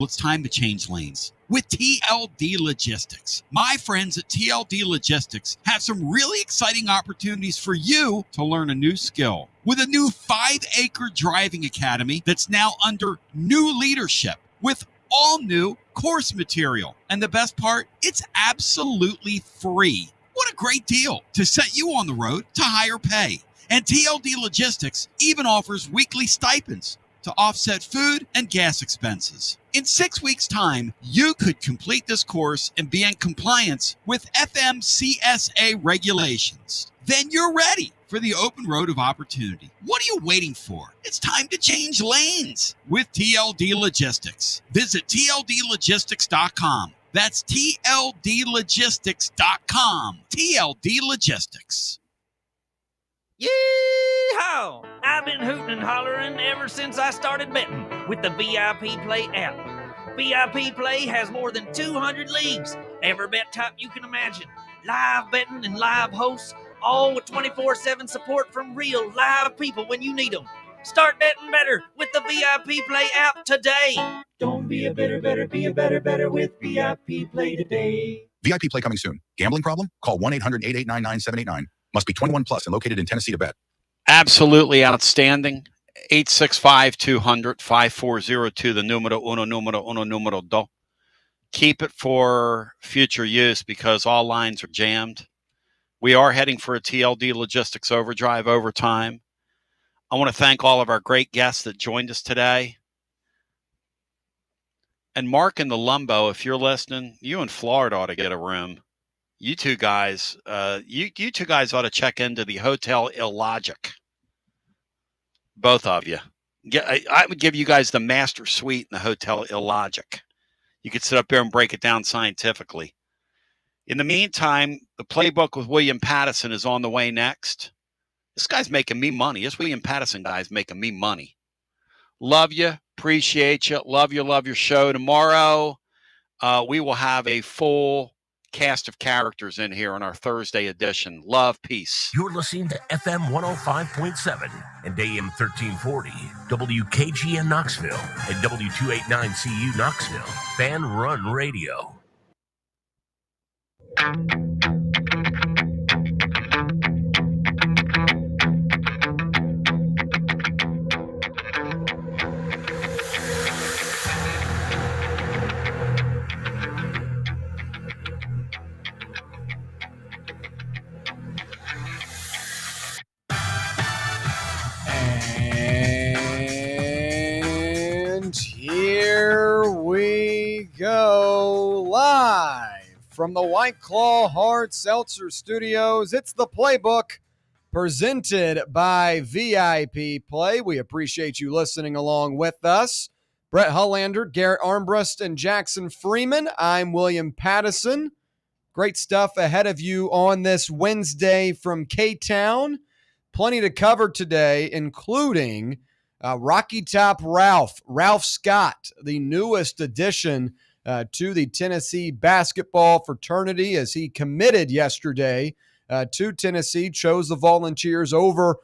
It's time to change lanes with TLD Logistics. My friends at TLD Logistics have some really exciting opportunities for you to learn a new skill. With a new 5-acre driving academy that's now under new leadership with all new course material. And the best part, it's absolutely free. What a great deal to set you on the road to higher pay. And TLD Logistics even offers weekly stipends to offset food and gas expenses. In 6 weeks' time, you could complete this course and be in compliance with FMCSA regulations. Then you're ready for the open road of opportunity. What are you waiting for? It's time to change lanes with TLD Logistics. Visit tldlogistics.com. That's tldlogistics.com. TLD Logistics. Yee-haw! I've been hooting and hollering ever since I started betting with the VIP Play app. VIP Play has more than 200 leagues, every bet type you can imagine, live betting and live hosts, all with 24/7 support from real live people when you need them. Start betting better with the VIP Play app today. Don't be a better, be a better with VIP Play today. VIP Play coming soon. Gambling problem? Call 1-800-889-9789. Must be 21 plus and located in Tennessee to bet. Absolutely outstanding. 865-200-5402, the numero uno do. Keep it for future use because all lines are jammed. We are heading for a TLD Logistics Overdrive overtime. I want to thank all of our great guests that joined us today. And Mark in the Lumbo, if you're listening, you in Florida ought to get a room. You two guys, you two guys ought to check into the Hotel Illogic. Both of you. I would give you guys the master suite in the Hotel Illogic. You could sit up there and break it down scientifically. In the meantime, the Playbook with William Pattison is on the way next. This guy's making me money. This William Pattison guy's making me money. Love you. Appreciate you. Love your show. Tomorrow, we will have a full cast of characters in here on our Thursday edition. Love, peace. You're listening to FM 105.7 and AM 1340, WKGN Knoxville and W289CU Knoxville, Fan Run Radio. And here we go, live from the White Claw Hard Seltzer Studios. It's the Playbook presented by VIP Play. We appreciate you listening along with us. Brett Hullander, Garrett Armbrust, and Jackson Freeman. I'm William Pattison. Great stuff ahead of you on this Wednesday from K-Town. Plenty to cover today, including Rocky Top Ralph Scott, the newest addition to the Tennessee basketball fraternity, as he committed yesterday to Tennessee, chose the Volunteers over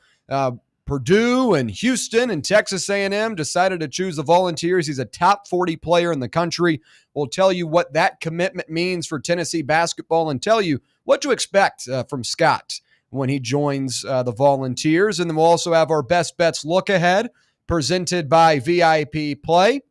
Purdue and Houston and Texas A&M, decided to choose the Volunteers. He's a top 40 player in the country. We'll tell you what that commitment means for Tennessee basketball and tell you what to expect from Scott when he joins the Volunteers. And then we'll also have our Best Bets look ahead presented by VIP Play.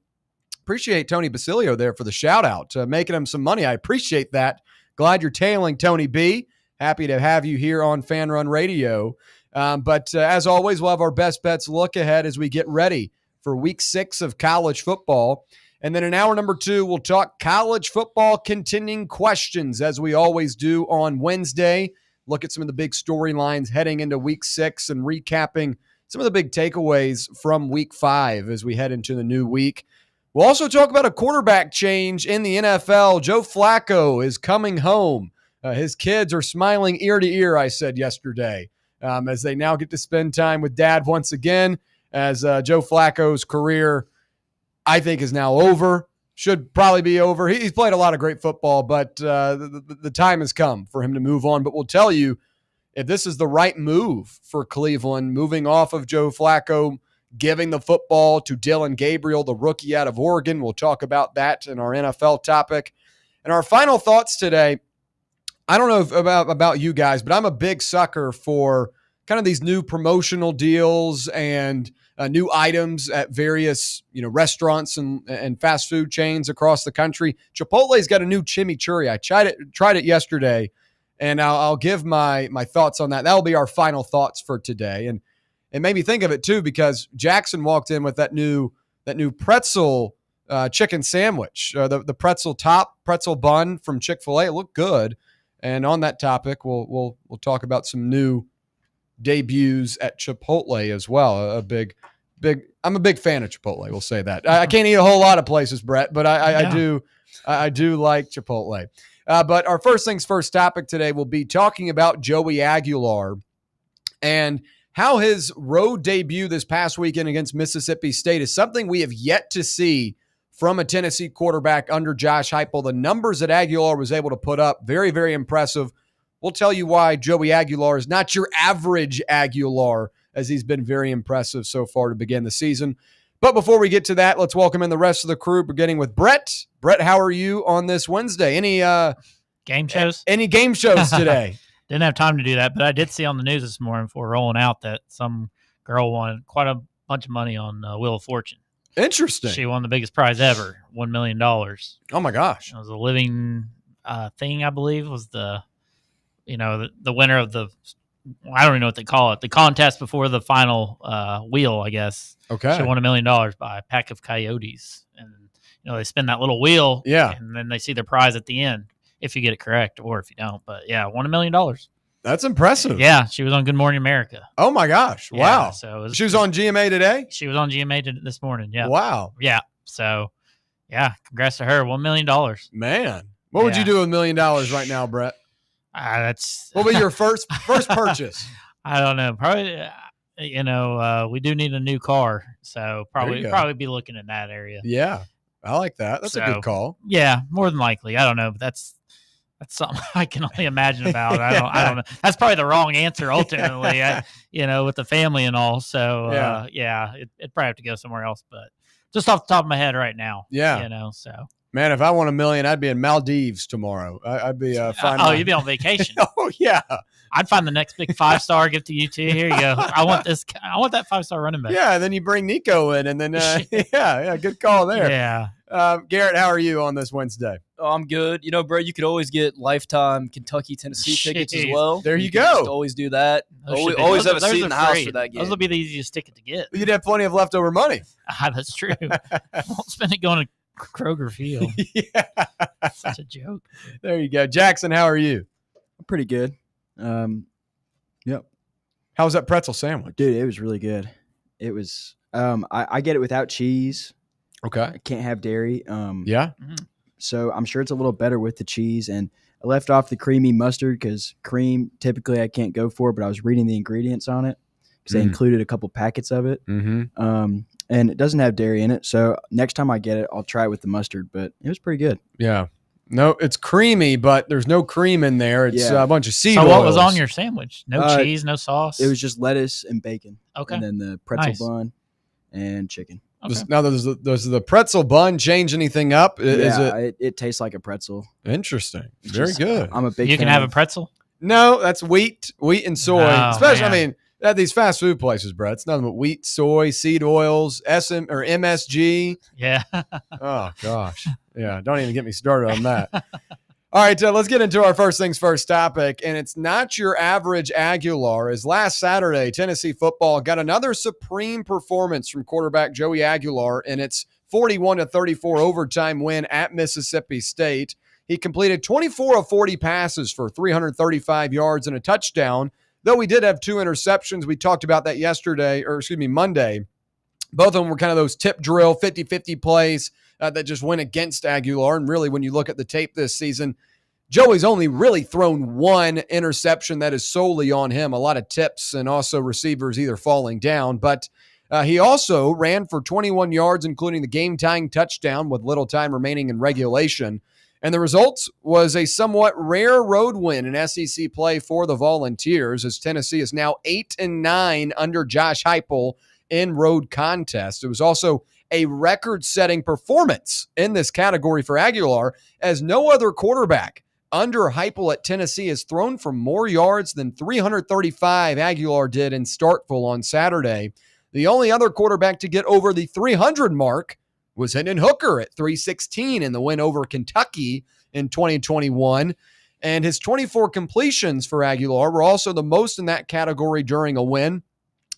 Appreciate Tony Basilio there for the shout out, making him some money. I appreciate that. Glad you're tailing, Tony B. Happy to have you here on Fan Run Radio. But as always, we'll have our Best Bets look ahead as we get ready for week 6 of college football. And then in hour number 2, we'll talk college football contending questions, as we always do on Wednesday. Look at some of the big storylines heading into week 6 and recapping some of the big takeaways from week 5 as we head into the new week. We'll also talk about a quarterback change in the NFL. Joe Flacco is coming home. His kids are smiling ear to ear, I said yesterday, as they now get to spend time with Dad once again, as Joe Flacco's career, I think, is now over. Should probably be over. He's played a lot of great football, but the time has come for him to move on. But we'll tell you if this is the right move for Cleveland, moving off of Joe Flacco, giving the football to Dylan Gabriel, the rookie out of Oregon. We'll talk about that in our NFL topic. And our final thoughts today, I don't know about you guys, but I'm a big sucker for kind of these new promotional deals and new items at various restaurants and fast food chains across the country. Chipotle's got a new chimichurri. I tried it yesterday, and I'll give my thoughts on that. That will be our final thoughts for today. And it made me think of it too, because Jackson walked in with that new pretzel chicken sandwich, the pretzel bun from Chick-fil-A. It looked good. And on that topic, we'll talk about some new debuts at Chipotle as well. I'm a big fan of Chipotle. We'll say that. I can't eat a whole lot of places, Brett, but I do like Chipotle. But our first things first topic today will be talking about Joey Aguilar and how his road debut this past weekend against Mississippi State is something we have yet to see from a Tennessee quarterback under Josh Heupel. The numbers that Aguilar was able to put up, very, very impressive. We'll tell you why Joey Aguilar is not your average Aguilar, as he's been very impressive so far to begin the season. But before we get to that, let's welcome in the rest of the crew, beginning with Brett. Brett, how are you on this Wednesday? Any game shows? Any game shows today? Didn't have time to do that, but I did see on the news this morning before rolling out that some girl won quite a bunch of money on Wheel of Fortune. Interesting. She won the biggest prize ever, $1 million. Oh, my gosh. It was a living thing, I believe, was the winner of the, I don't even know what they call it, the contest before the final wheel, I guess. Okay. She won $1 million by a pack of coyotes. And, they spin that little wheel. Yeah. And then they see their prize at the end, if you get it correct or if you don't. But, yeah, won $1 million. That's impressive. Yeah, she was on Good Morning America. Oh, my gosh. Yeah, wow. So she was on GMA today? She was on GMA this morning, yeah. Wow. Yeah. So, yeah, congrats to her. $1 million. Man. What would you do with $1 million right now, Brett? That's what would be your first purchase? I don't know. Probably, we do need a new car. So probably be looking in that area. Yeah. I like that. That's a good call. Yeah, more than likely. I don't know, but that's something I can only imagine about. I don't know. That's probably the wrong answer ultimately, with the family and all. So, it'd probably have to go somewhere else. But just off the top of my head right now. Yeah. So. Man, if I won $1 million, I'd be in Maldives tomorrow. I'd be you'd be on vacation. Oh, yeah. I'd find the next big 5-star, give to you too. Here you go. I want that 5-star running back. Yeah, and then you bring Nico in, and then good call there. Yeah. Garrett, how are you on this Wednesday? Oh, I'm good. Bro, you could always get lifetime Kentucky, Tennessee tickets as well. There you go. Just always do that. Always have a seat in the house for that game. Those will be the easiest ticket to get. You'd have plenty of leftover money. That's true. Won't spend it going to Kroger Field. Yeah. Such a joke. There you go. Jackson, how are you? I'm pretty good. Yep. How was that pretzel sandwich? Dude, it was really good. It was I get it without cheese. Okay. I can't have dairy. Yeah. So I'm sure it's a little better with the cheese. And I left off the creamy mustard because cream typically I can't go for, but I was reading the ingredients on it because they included a couple packets of it. Mm-hmm. And it doesn't have dairy in it. So next time I get it, I'll try it with the mustard, but it was pretty good. Yeah. No, it's creamy, but there's no cream in there. It's a bunch of seed oils. So what was on your sandwich? No cheese, no sauce? It was just lettuce and bacon. Okay. And then the pretzel bun and chicken. Okay. Now, does the pretzel bun change anything up? It tastes like a pretzel. Interesting. Very good. I'm a big You can have a pretzel? No, that's wheat and soy. Oh, especially, man. I mean, at these fast food places, Brett, it's nothing but wheat, soy, seed oils, MSG. Yeah. Oh, gosh. Yeah, don't even get me started on that. All right, let's get into our first things first topic, and it's not your average Aguilar. As last Saturday, Tennessee football got another supreme performance from quarterback Joey Aguilar in its 41-34 overtime win at Mississippi State. He completed 24 of 40 passes for 335 yards and a touchdown, though we did have 2 interceptions. We talked about that Monday. Both of them were kind of those tip drill 50-50 plays that just went against Aguilar. And really, when you look at the tape this season, Joey's only really thrown 1 interception that is solely on him. A lot of tips and also receivers either falling down. But he also ran for 21 yards, including the game-tying touchdown with little time remaining in regulation. And the result was a somewhat rare road win in SEC play for the Volunteers, as Tennessee is now 8-9 under Josh Heupel in road contests. It was also a record-setting performance in this category for Aguilar, as no other quarterback under Heupel at Tennessee has thrown for more yards than 335 Aguilar did in Starkville on Saturday. The only other quarterback to get over the 300 mark was Hendon Hooker at 316 in the win over Kentucky in 2021. And his 24 completions for Aguilar were also the most in that category during a win.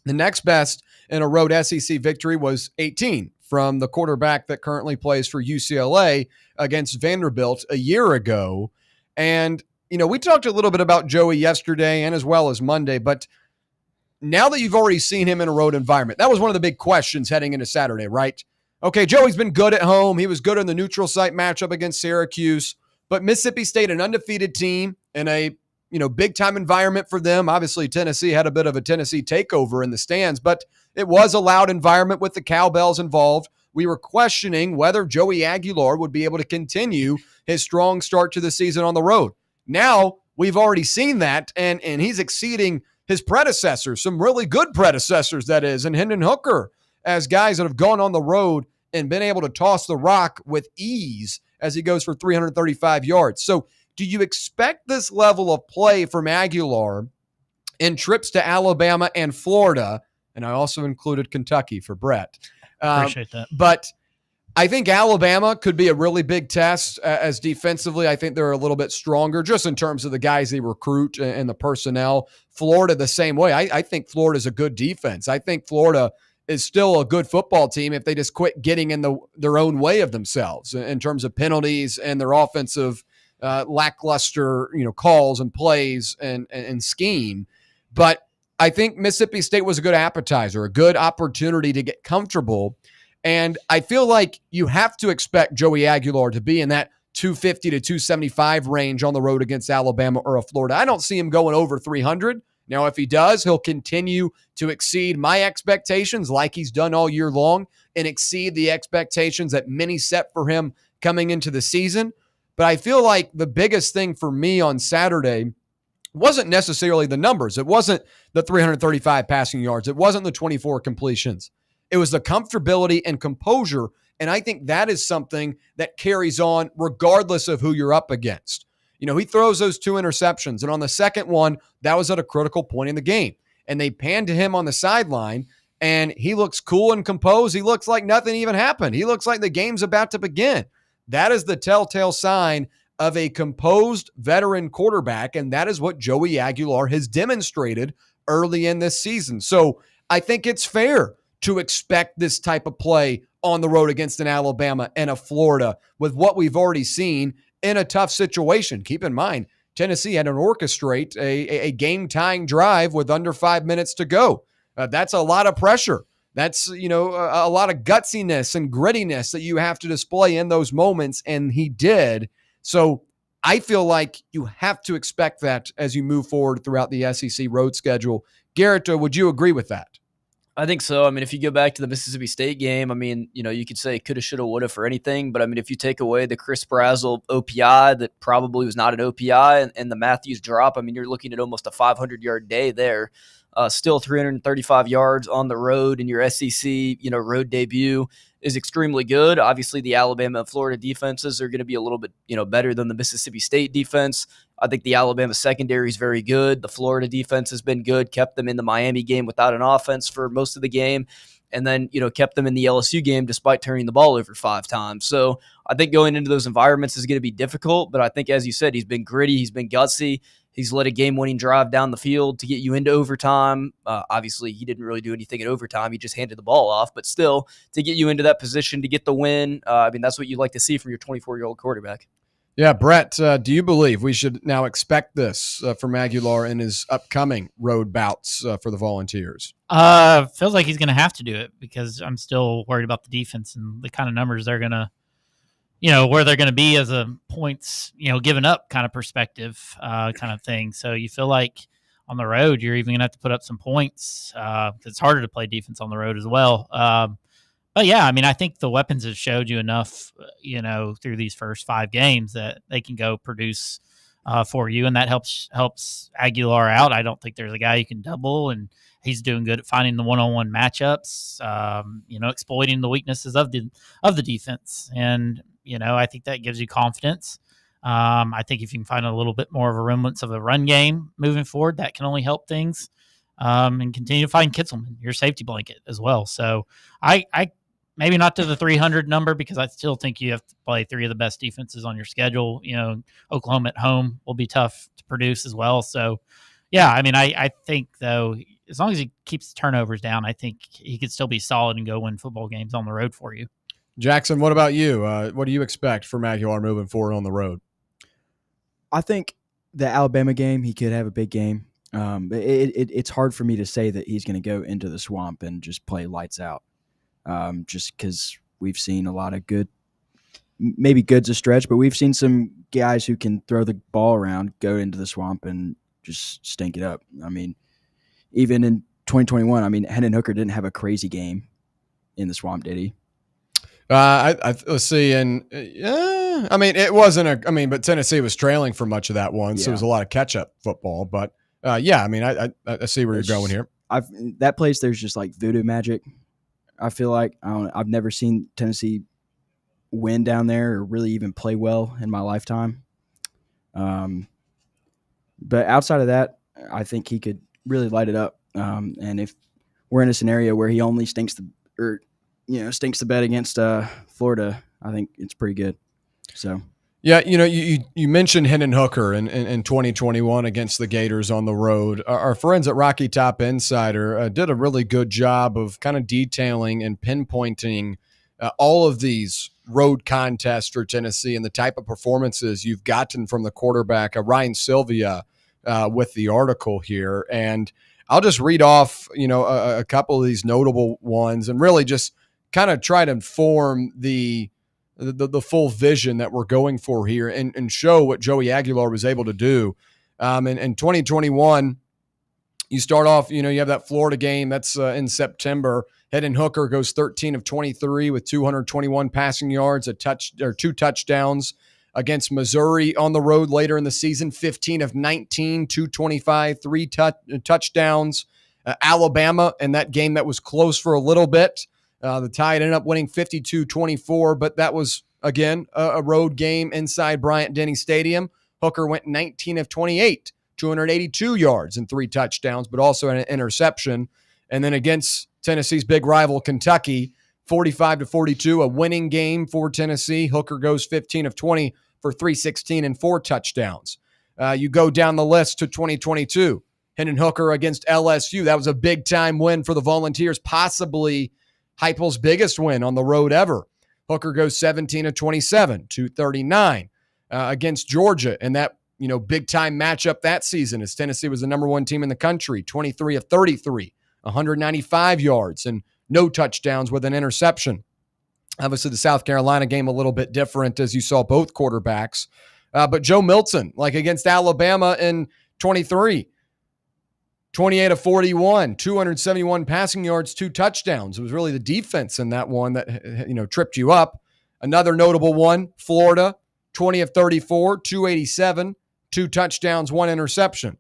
The next best in a road SEC victory was 18 from the quarterback that currently plays for UCLA against Vanderbilt a year ago. And, we talked a little bit about Joey yesterday and as well as Monday, but now that you've already seen him in a road environment, that was one of the big questions heading into Saturday, right? Okay, Joey's been good at home. He was good in the neutral site matchup against Syracuse, but Mississippi State, an undefeated team in a, big-time environment for them. Obviously, Tennessee had a bit of a Tennessee takeover in the stands, but it was a loud environment with the cowbells involved. We were questioning whether Joey Aguilar would be able to continue his strong start to the season on the road. Now, we've already seen that, and he's exceeding his predecessors, some really good predecessors, that is, and Hendon Hooker, as guys that have gone on the road and been able to toss the rock with ease as he goes for 335 yards. So do you expect this level of play from Aguilar in trips to Alabama and Florida? And I also included Kentucky for Brett. Appreciate that. But I think Alabama could be a really big test as defensively. I think they're a little bit stronger just in terms of the guys they recruit and the personnel. Florida the same way. I think Florida's a good defense. I think Florida is still a good football team if they just quit getting in their own way of themselves in terms of penalties and their offensive lackluster, calls and plays and scheme. But I think Mississippi State was a good appetizer, a good opportunity to get comfortable. And I feel like you have to expect Joey Aguilar to be in that 250 to 275 range on the road against Alabama or Florida. I don't see him going over 300. Now, if he does, he'll continue to exceed my expectations like he's done all year long and exceed the expectations that many set for him coming into the season. But I feel like the biggest thing for me on Saturday wasn't necessarily the numbers. It wasn't the 335 passing yards. It wasn't the 24 completions. It was the comfortability and composure, and I think that is something that carries on regardless of who you're up against. He throws those 2 interceptions, and on the second one, that was at a critical point in the game. And they panned to him on the sideline, and he looks cool and composed. He looks like nothing even happened. He looks like the game's about to begin. That is the telltale sign of a composed veteran quarterback, and that is what Joey Aguilar has demonstrated early in this season. So I think it's fair to expect this type of play on the road against an Alabama and a Florida with what we've already seen in a tough situation. Keep in mind, Tennessee had to orchestrate a game-tying drive with under 5 minutes to go. That's a lot of pressure. That's, a lot of gutsiness and grittiness that you have to display in those moments, and he did. So I feel like you have to expect that as you move forward throughout the SEC road schedule. Garrett, would you agree with that? I think so. I mean, if you go back to the Mississippi State game, I mean, you could say coulda, shoulda, woulda for anything. But I mean, if you take away the Chris Brazzell OPI that probably was not an OPI and the Matthews drop, I mean, you're looking at almost a 500-yard day there. Still 335 yards on the road in your SEC, road debut is extremely good. Obviously, the Alabama and Florida defenses are going to be a little bit, better than the Mississippi State defense. I think the Alabama secondary is very good. The Florida defense has been good, kept them in the Miami game without an offense for most of the game, and then, kept them in the LSU game despite turning the ball over 5 times. So I think going into those environments is going to be difficult, but I think, as you said, he's been gritty, he's been gutsy. He's led a game-winning drive down the field to get you into overtime. Obviously, he didn't really do anything in overtime. He just handed the ball off. But still, to get you into that position to get the win, I mean, that's what you'd like to see from your 24-year-old quarterback. Yeah, Brett, do you believe we should now expect this from Aguilar in his upcoming road bouts for the Volunteers? Feels like he's going to have to do it because I'm still worried about the defense and the kind of numbers they're going to, where they're going to be as a points, given up kind of perspective kind of thing. So you feel like on the road, you're even going to have to put up some points. It's harder to play defense on the road as well. But yeah, I mean, I think the weapons have showed you enough, through these first 5 games that they can go produce for you, and that helps Aguilar out. I don't think there's a guy you can double, and he's doing good at finding the one-on-one matchups, exploiting the weaknesses of the defense. And, I think that gives you confidence. I think if you can find a little bit more of a remnants of the run game moving forward, that can only help things. And continue to find Kitzelman, your safety blanket as well. So I maybe not to the 300 number, because I still think you have to play three of the best defenses on your schedule. Oklahoma at home will be tough to produce as well. So, yeah, I think, though, as long as he keeps turnovers down, I think he could still be solid and go win football games on the road for you. Jackson, what about you? What do you expect from Aguilar moving forward on the road? I think the Alabama game, he could have a big game. It's hard for me to say that he's going to go into the swamp and just play lights out. Just because we've seen a lot of maybe good's a stretch, but we've seen some guys who can throw the ball around, go into the swamp and just stink it up. Even in 2021, Hendon Hooker didn't have a crazy game in the swamp, did he? Let's see. And it wasn't but Tennessee was trailing for much of that one. Yeah. So it was a lot of catch up football, but I see where you're going here. That place, there's just like voodoo magic. I feel like I've never seen Tennessee win down there or really even play well in my lifetime. But outside of that, I think he could really light it up. And if we're in a scenario where he only stinks the bed against Florida, I think it's pretty good. So. Yeah, you mentioned Hendon Hooker in 2021 against the Gators on the road. Our friends at Rocky Top Insider did a really good job of kind of detailing and pinpointing all of these road contests for Tennessee and the type of performances you've gotten from the quarterback, Ryan Sylvia, with the article here. And I'll just read off, a couple of these notable ones and really just kind of try to inform the full vision that we're going for here and show what Joey Aguilar was able to do. In 2021, you start off, you have that Florida game that's in September. Hendon Hooker goes 13 of 23 with 221 passing yards, two touchdowns. Against Missouri on the road later in the season, 15 of 19, 225, three touchdowns. Alabama in that game that was close for a little bit. The Tide ended up winning 52-24, but that was, again, a road game inside Bryant-Denny Stadium. Hooker went 19 of 28, 282 yards and three touchdowns, but also an interception. And then against Tennessee's big rival, Kentucky, 45-42, a winning game for Tennessee. Hooker goes 15 of 20 for 316 and four touchdowns. You go down the list to 2022. Hendon Hooker against LSU. That was a big-time win for the Volunteers, possibly Heupel's biggest win on the road ever. Hooker goes 17 of 27, 239 against Georgia in that big-time matchup that season as Tennessee was the number one team in the country, 23 of 33, 195 yards and no touchdowns with an interception. Obviously, the South Carolina game a little bit different as you saw both quarterbacks. But Joe Milton, like against Alabama in 23, 28 of 41, 271 passing yards, two touchdowns. It was really the defense in that one that, tripped you up. Another notable one, Florida, 20 of 34, 287, two touchdowns, one interception.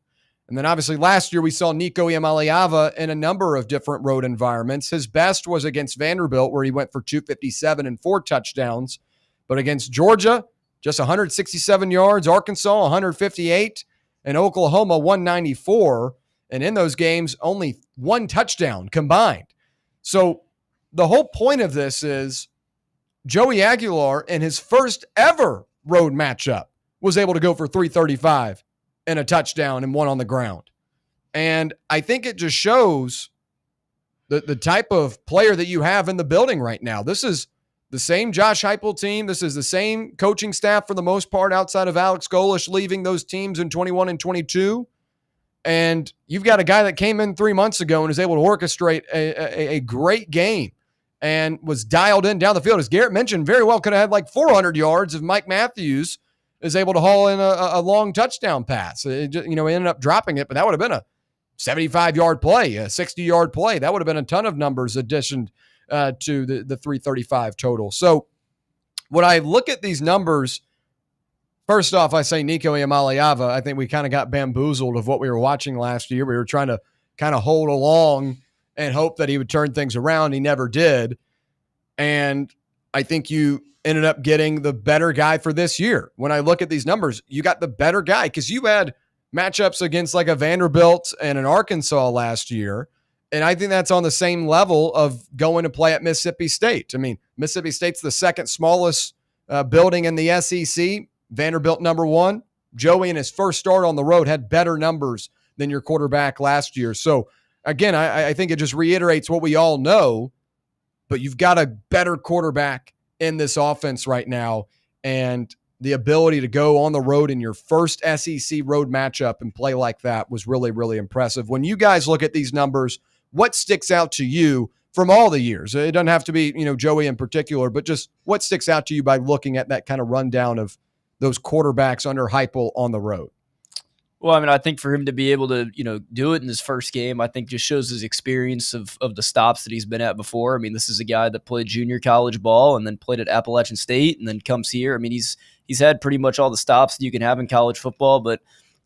And then obviously last year we saw Nico Iamaleava in a number of different road environments. His best was against Vanderbilt where he went for 257 and four touchdowns. But against Georgia, just 167 yards, Arkansas 158, and Oklahoma 194. And in those games, only one touchdown combined. So the whole point of this is Joey Aguilar in his first ever road matchup was able to go for 335 and a touchdown and one on the ground. And I think it just shows the type of player that you have in the building right now. This is the same Josh Heupel team. This is the same coaching staff for the most part outside of Alex Golesh leaving those teams in 21 and 22. And you've got a guy that came in 3 months ago and is able to orchestrate a great game and was dialed in down the field. As Garrett mentioned, very well could have had like 400 yards if Mike Matthews is able to haul in a long touchdown pass. It just, he ended up dropping it, but that would have been a 75-yard play, a 60-yard play. That would have been a ton of numbers addition to the 335 total. So when I look at these numbers, first off, I say Nico Iamaleava. I think we kind of got bamboozled of what we were watching last year. We were trying to kind of hold along and hope that he would turn things around. He never did. And I think you ended up getting the better guy for this year. When I look at these numbers, you got the better guy because you had matchups against like a Vanderbilt and an Arkansas last year. And I think that's on the same level of going to play at Mississippi State. I mean, Mississippi State's the second smallest building in the SEC. Vanderbilt number one. Joey in his first start on the road had better numbers than your quarterback last year. So again, I think it just reiterates what we all know, but you've got a better quarterback in this offense right now. And the ability to go on the road in your first SEC road matchup and play like that was really, really impressive. When you guys look at these numbers, what sticks out to you from all the years? It doesn't have to be, Joey in particular, but just what sticks out to you by looking at that kind of rundown of those quarterbacks under Heupel on the road? Well, I mean, I think for him to be able to, do it in his first game, I think just shows his experience of the stops that he's been at before. I mean, this is a guy that played junior college ball and then played at Appalachian State and then comes here. I mean, he's had pretty much all the stops that you can have in college football, but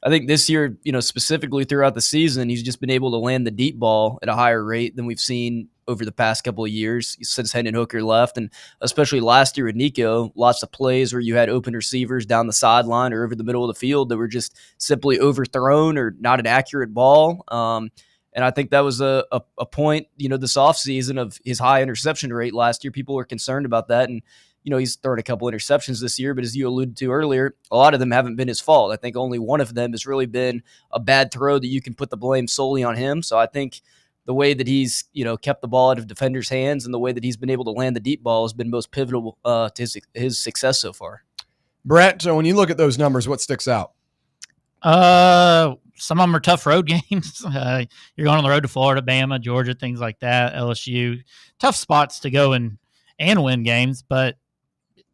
I think this year, specifically throughout the season, he's just been able to land the deep ball at a higher rate than we've seen over the past couple of years since Hendon Hooker left. And especially last year with Nico, lots of plays where you had open receivers down the sideline or over the middle of the field that were just simply overthrown or not an accurate ball. And I think that was a point, this offseason of his high interception rate last year. People were concerned about that. And he's thrown a couple interceptions this year, but as you alluded to earlier, a lot of them haven't been his fault. I think only one of them has really been a bad throw that you can put the blame solely on him. So I think the way that he's, kept the ball out of defenders' hands and the way that he's been able to land the deep ball has been most pivotal to his success so far. Brett, so when you look at those numbers, what sticks out? Some of them are tough road games. You're going on the road to Florida, Bama, Georgia, things like that, LSU. Tough spots to go and win games, but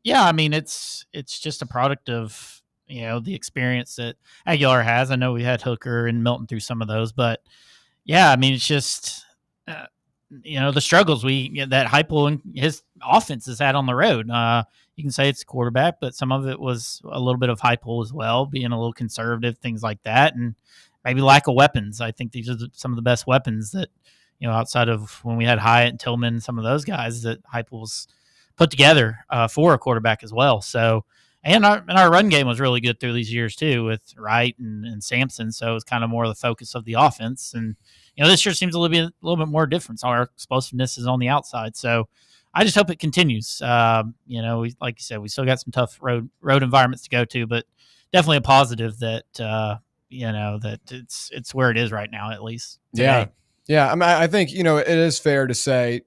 yeah, I mean, it's just a product of, the experience that Aguilar has. I know we had Hooker and Milton through some of those, but yeah, I mean, it's just, the struggles that Heupel and his offense has had on the road. You can say it's quarterback, but some of it was a little bit of Heupel as well, being a little conservative, things like that, and maybe lack of weapons. I think these are some of the best weapons that, outside of when we had Hyatt and Tillman, some of those guys that Heupel's put together for a quarterback as well. So, and our run game was really good through these years too with Wright and Sampson. So it was kind of more the focus of the offense. And, this year seems a little bit more different. So our explosiveness is on the outside. So I just hope it continues. Like you said, we still got some tough road environments to go to, but definitely a positive that, that it's where it is right now, at least today. Yeah. Yeah, I mean, I think, it is fair to say,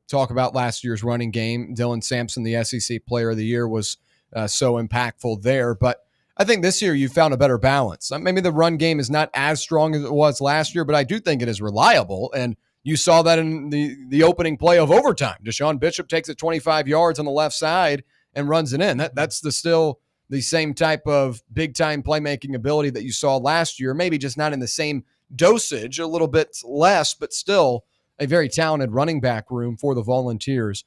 talk about last year's running game. Dylan Sampson, the SEC Player of the Year, was so impactful there. But I think this year you found a better balance. Maybe the run game is not as strong as it was last year, but I do think it is reliable. And you saw that in the opening play of overtime. Deshaun Bishop takes it 25 yards on the left side and runs it in. That's still the same type of big-time playmaking ability that you saw last year, maybe just not in the same dosage, a little bit less, but still a very talented running back room for the Volunteers.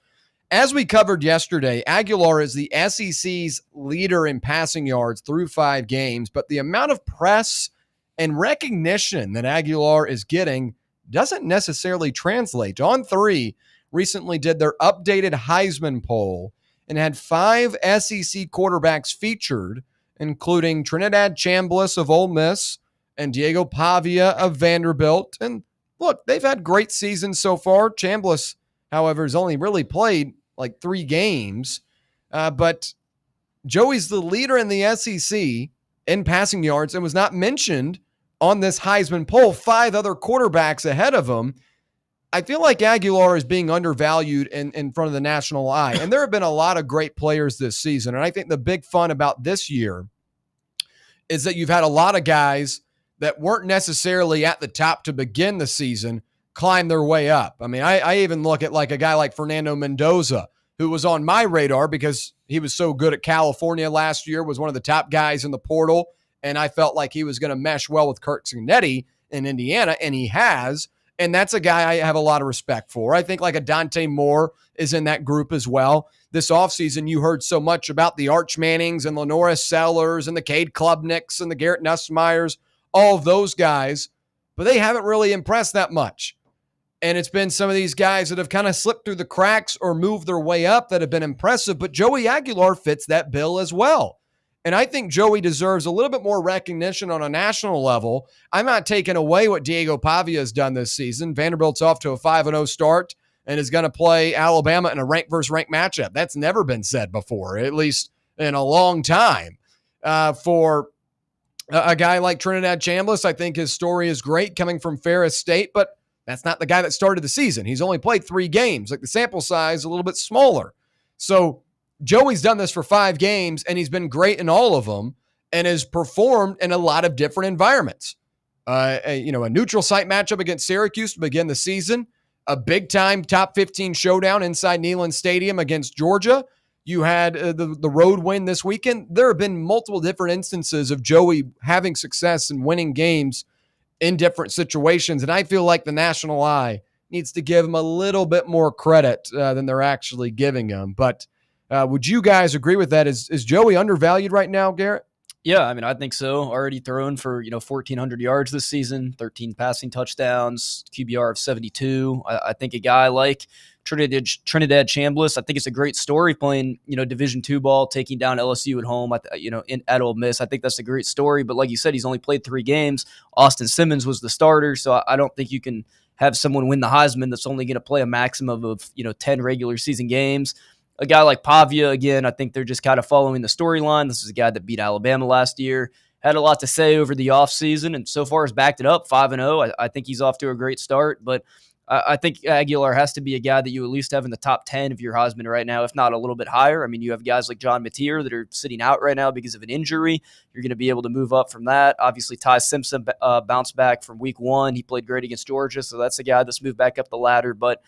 As we covered yesterday, Aguilar is the SEC's leader in passing yards through 5 games, but the amount of press and recognition that Aguilar is getting doesn't necessarily translate. On3 recently did their updated Heisman poll and had 5 SEC quarterbacks featured, including Trinidad Chambliss of Ole Miss, and Diego Pavia of Vanderbilt. And look, they've had great seasons so far. Chambliss, however, has only really played like 3 games. But Joey's the leader in the SEC in passing yards and was not mentioned on this Heisman poll. 5 other quarterbacks ahead of him. I feel like Aguilar is being undervalued in front of the national eye. And there have been a lot of great players this season. And I think the big fun about this year is that you've had a lot of guys that weren't necessarily at the top to begin the season climb their way up. I mean, I even look at like a guy like Fernando Mendoza, who was on my radar because he was so good at California last year, was one of the top guys in the portal, and I felt like he was going to mesh well with Kirk Cignetti in Indiana, and he has, and that's a guy I have a lot of respect for. I think like a Dante Moore is in that group as well. This offseason, you heard so much about the Arch Mannings and Lenora Sellers and the Cade Klubniks and the Garrett Nussmeyers. All of those guys but they haven't really impressed that much. And it's been some of these guys that have kind of slipped through the cracks or moved their way up that have been impressive, but Joey Aguilar fits that bill as well. And I think Joey deserves a little bit more recognition on a national level. I'm not taking away what Diego Pavia has done this season. Vanderbilt's off to a 5-0 start and is going to play Alabama in a rank versus rank matchup. That's never been said before, at least in a long time. For a guy like Trinidad Chambliss, I think his story is great coming from Ferris State, but that's not the guy that started the season. He's only played 3 games. Like, the sample size is a little bit smaller. So Joey's done this for 5 games, and he's been great in all of them and has performed in a lot of different environments. A neutral site matchup against Syracuse to begin the season, a big-time top 15 showdown inside Neyland Stadium against Georgia. You had the road win this weekend. There have been multiple different instances of Joey having success and winning games in different situations, and I feel like the national eye needs to give him a little bit more credit than they're actually giving him. But would you guys agree with that? Is Joey undervalued right now, Garrett? Yeah, I mean, I think so. Already thrown for 1,400 yards this season, 13 passing touchdowns, QBR of 72. I think a guy like Trinidad Chambliss, I think it's a great story playing Division II ball, taking down LSU at home at Ole Miss. I think that's a great story. But like you said, he's only played 3 games. Austin Simmons was the starter, so I don't think you can have someone win the Heisman that's only going to play a maximum of 10 regular season games. A guy like Pavia, again, I think they're just kind of following the storyline. This is a guy that beat Alabama last year, had a lot to say over the offseason, and so far has backed it up, 5-0. I think he's off to a great start, but I think Aguilar has to be a guy that you at least have in the top 10 of your Heisman right now, if not a little bit higher. I mean, you have guys like John Mateer that are sitting out right now because of an injury. You're going to be able to move up from that. Obviously, Ty Simpson bounced back from week 1. He played great against Georgia, so that's a guy that's moved back up the ladder. But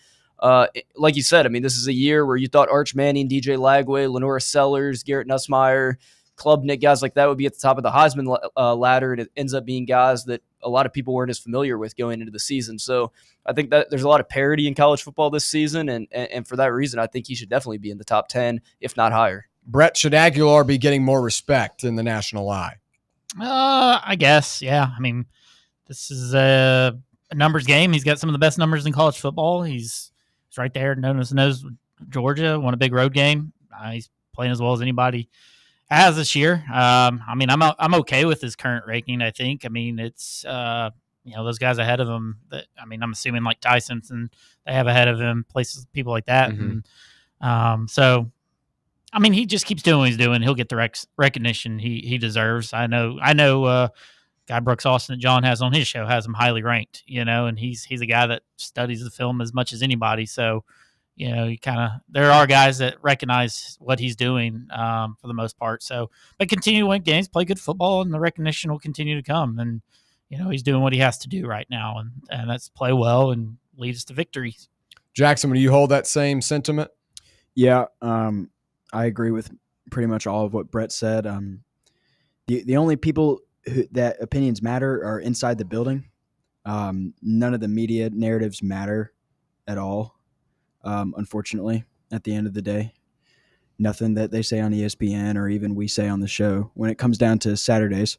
like you said, I mean, this is a year where you thought Arch Manning, DJ Lagway, Lenora Sellers, Garrett Nussmeier, Klubnik, guys like that would be at the top of the Heisman ladder, and it ends up being guys that a lot of people weren't as familiar with going into the season. So I think that there's a lot of parity in college football this season, and for that reason, I think he should definitely be in the top 10, if not higher. Brett, should Aguilar be getting more respect in the national eye? I guess, yeah. I mean, this is a numbers game. He's got some of the best numbers in college football. He's right there, knows Georgia, won a big road game. He's playing as well as anybody has this year. I mean, I'm okay with his current ranking. I think. I mean, it's those guys ahead of him. I'm assuming like Ty Simpson, they have ahead of him, places, people like that. Mm-hmm. And so, I mean, he just keeps doing what he's doing. He'll get the recognition he deserves. I know. Guy Brooks Austin that John has on his show has him highly ranked. And he's a guy that studies the film as much as anybody. So, there are guys that recognize what he's doing for the most part. So, but continue to win games, play good football, and the recognition will continue to come. And, he's doing what he has to do right now, and that's play well and lead us to victories. Jackson, do you hold that same sentiment? Yeah, I agree with pretty much all of what Brett said. The only people that opinions matter are inside the building. None of the media narratives matter at all. Unfortunately, at the end of the day, nothing that they say on ESPN or even we say on the show when it comes down to Saturdays.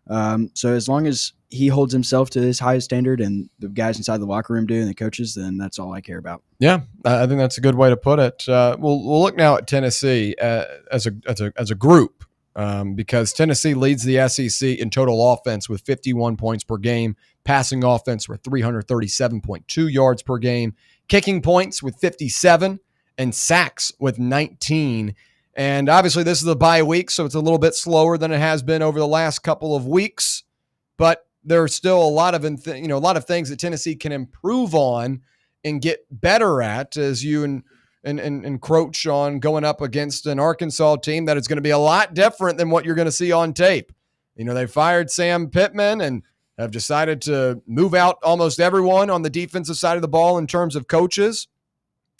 So as long as he holds himself to his highest standard and the guys inside the locker room do and the coaches, then that's all I care about. Yeah, I think that's a good way to put it. We'll look now at Tennessee as a group. Because Tennessee leads the SEC in total offense with 51 points per game, passing offense with 337.2 yards per game, kicking points with 57, and sacks with 19. And obviously this is the bye week, so it's a little bit slower than it has been over the last couple of weeks. But there are still a lot of things that Tennessee can improve on and get better at as you encroach on going up against an Arkansas team that is going to be a lot different than what you're going to see on tape. They fired Sam Pittman and have decided to move out almost everyone on the defensive side of the ball in terms of coaches.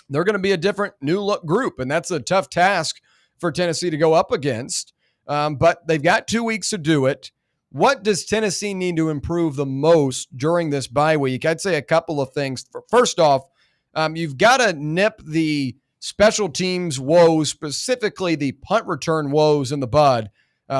They're going to be a different new look group, and that's a tough task for Tennessee to go up against. But they've got 2 weeks to do it. What does Tennessee need to improve the most during this bye week? I'd say a couple of things. First off, you've got to nip the special teams woes, specifically the punt return woes, in the bud.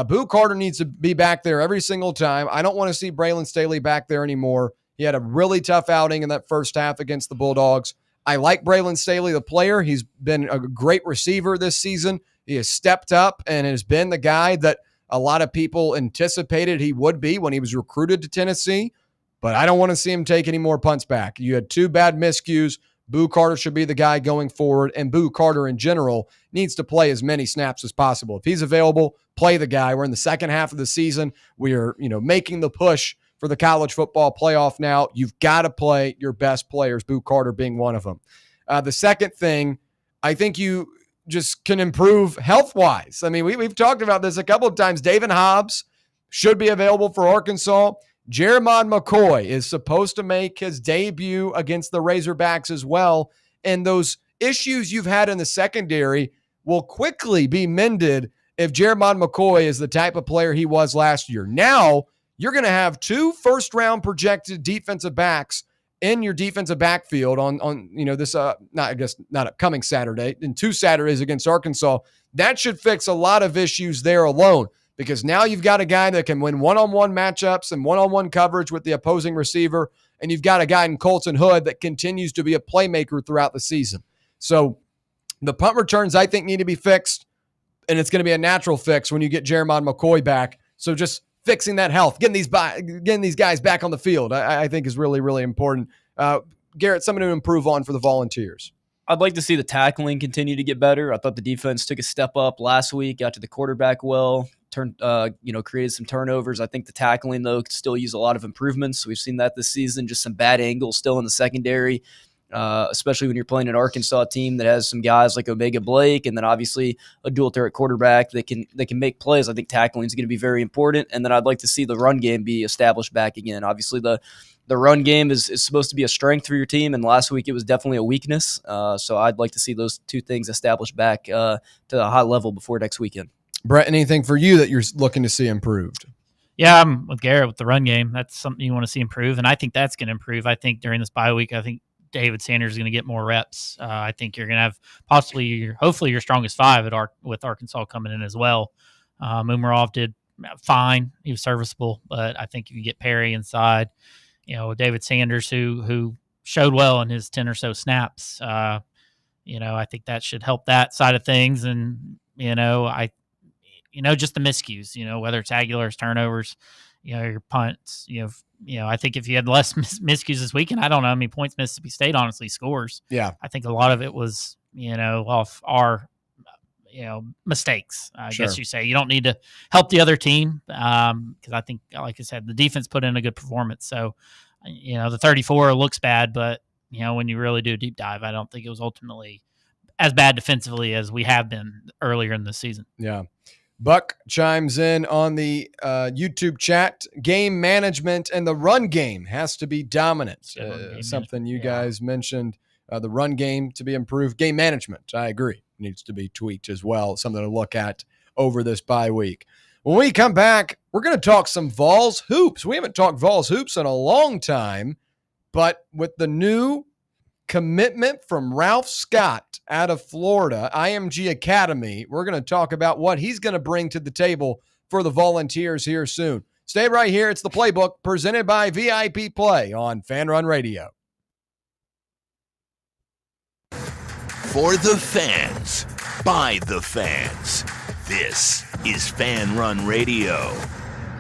Boo Carter needs to be back there every single time. I don't want to see Braylon Staley back there anymore. He had a really tough outing in that first half against the Bulldogs. I like Braylon Staley, the player. He's been a great receiver this season. He has stepped up and has been the guy that a lot of people anticipated he would be when he was recruited to Tennessee. But I don't want to see him take any more punts back. You had 2 bad miscues. Boo Carter should be the guy going forward, and Boo Carter in general needs to play as many snaps as possible. If he's available, play the guy. We're in the second half of the season. We are, making the push for the college football playoff now. You've got to play your best players, Boo Carter being one of them. The second thing, I think you just can improve health-wise. I mean, we've talked about this a couple of times. David Hobbs should be available for Arkansas. Jeremiah McCoy is supposed to make his debut against the Razorbacks as well. And those issues you've had in the secondary will quickly be mended if Jeremiah McCoy is the type of player he was last year. Now, you're going to have 2 first-round projected defensive backs in your defensive backfield on this not upcoming Saturday, and 2 Saturdays against Arkansas. That should fix a lot of issues there alone, because now you've got a guy that can win one-on-one matchups and one-on-one coverage with the opposing receiver, and you've got a guy in Colton Hood that continues to be a playmaker throughout the season. So the punt returns, I think, need to be fixed, and it's going to be a natural fix when you get Jeremiah McCoy back. So just fixing that health, getting these guys back on the field, I think is really, really important. Garrett, something to improve on for the Volunteers. I'd like to see the tackling continue to get better. I thought the defense took a step up last week, got to the quarterback well, created some turnovers. I think the tackling, though, could still use a lot of improvements. We've seen that this season, just some bad angles still in the secondary, especially when you're playing an Arkansas team that has some guys like Omega Blake and then obviously a dual threat quarterback that can make plays. I think tackling is going to be very important. And then I'd like to see the run game be established back again. Obviously, the run game is supposed to be a strength for your team, and last week it was definitely a weakness. So I'd like to see those 2 things established back to a high level before next weekend. Brett, anything for you that you're looking to see improved? Yeah, I'm with Garrett with the run game. That's something you want to see improve, and I think that's going to improve. I think during this bye week, I think David Sanders is going to get more reps. I think you're going to have hopefully your strongest 5 with Arkansas coming in as well. Umarov did fine. He was serviceable, but I think you can get Perry inside. David Sanders, who showed well in his 10 or so snaps. I think that should help that side of things. And, just the miscues, whether it's Aguilar's turnovers, your punts, I think if you had less miscues this weekend, I don't know how many points Mississippi State honestly scores. Yeah. I think a lot of it was, off our, mistakes. I guess you say you don't need to help the other team. Cause I think, like I said, the defense put in a good performance. So, the 34 looks bad, but when you really do a deep dive, I don't think it was ultimately as bad defensively as we have been earlier in the season. Yeah. Buck chimes in on the YouTube chat. Game management and the run game has to be dominant. Something you guys mentioned, the run game to be improved. Game management, I agree, needs to be tweaked as well. Something to look at over this bye week. When we come back, we're going to talk some Vols hoops. We haven't talked Vols hoops in a long time, but with the new commitment from Ralph Scott out of Florida, IMG Academy, we're going to talk about what he's going to bring to the table for the Volunteers here soon. Stay right here. It's the Playbook presented by VIP Play on Fan Run Radio. For the fans, by the fans, this is Fan Run Radio,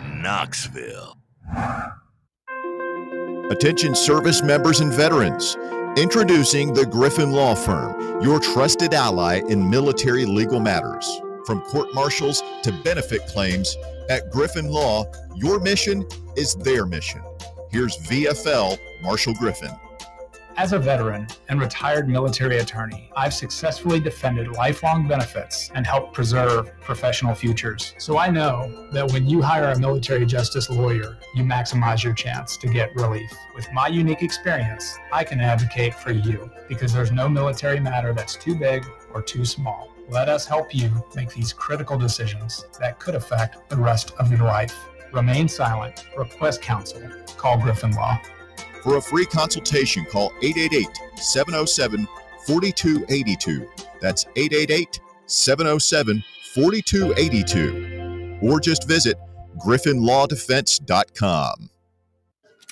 Knoxville. Attention service members and veterans. Introducing the Griffin Law Firm, your trusted ally in military legal matters. From court martials to benefit claims, at Griffin Law, your mission is their mission. Here's VFL Marshall Griffin. As a veteran and retired military attorney, I've successfully defended lifelong benefits and helped preserve professional futures. So I know that when you hire a military justice lawyer, you maximize your chance to get relief. With my unique experience, I can advocate for you because there's no military matter that's too big or too small. Let us help you make these critical decisions that could affect the rest of your life. Remain silent. Request counsel. Call Griffin Law. For a free consultation, call 888-707-4282. That's 888-707-4282. Or just visit griffinlawdefense.com.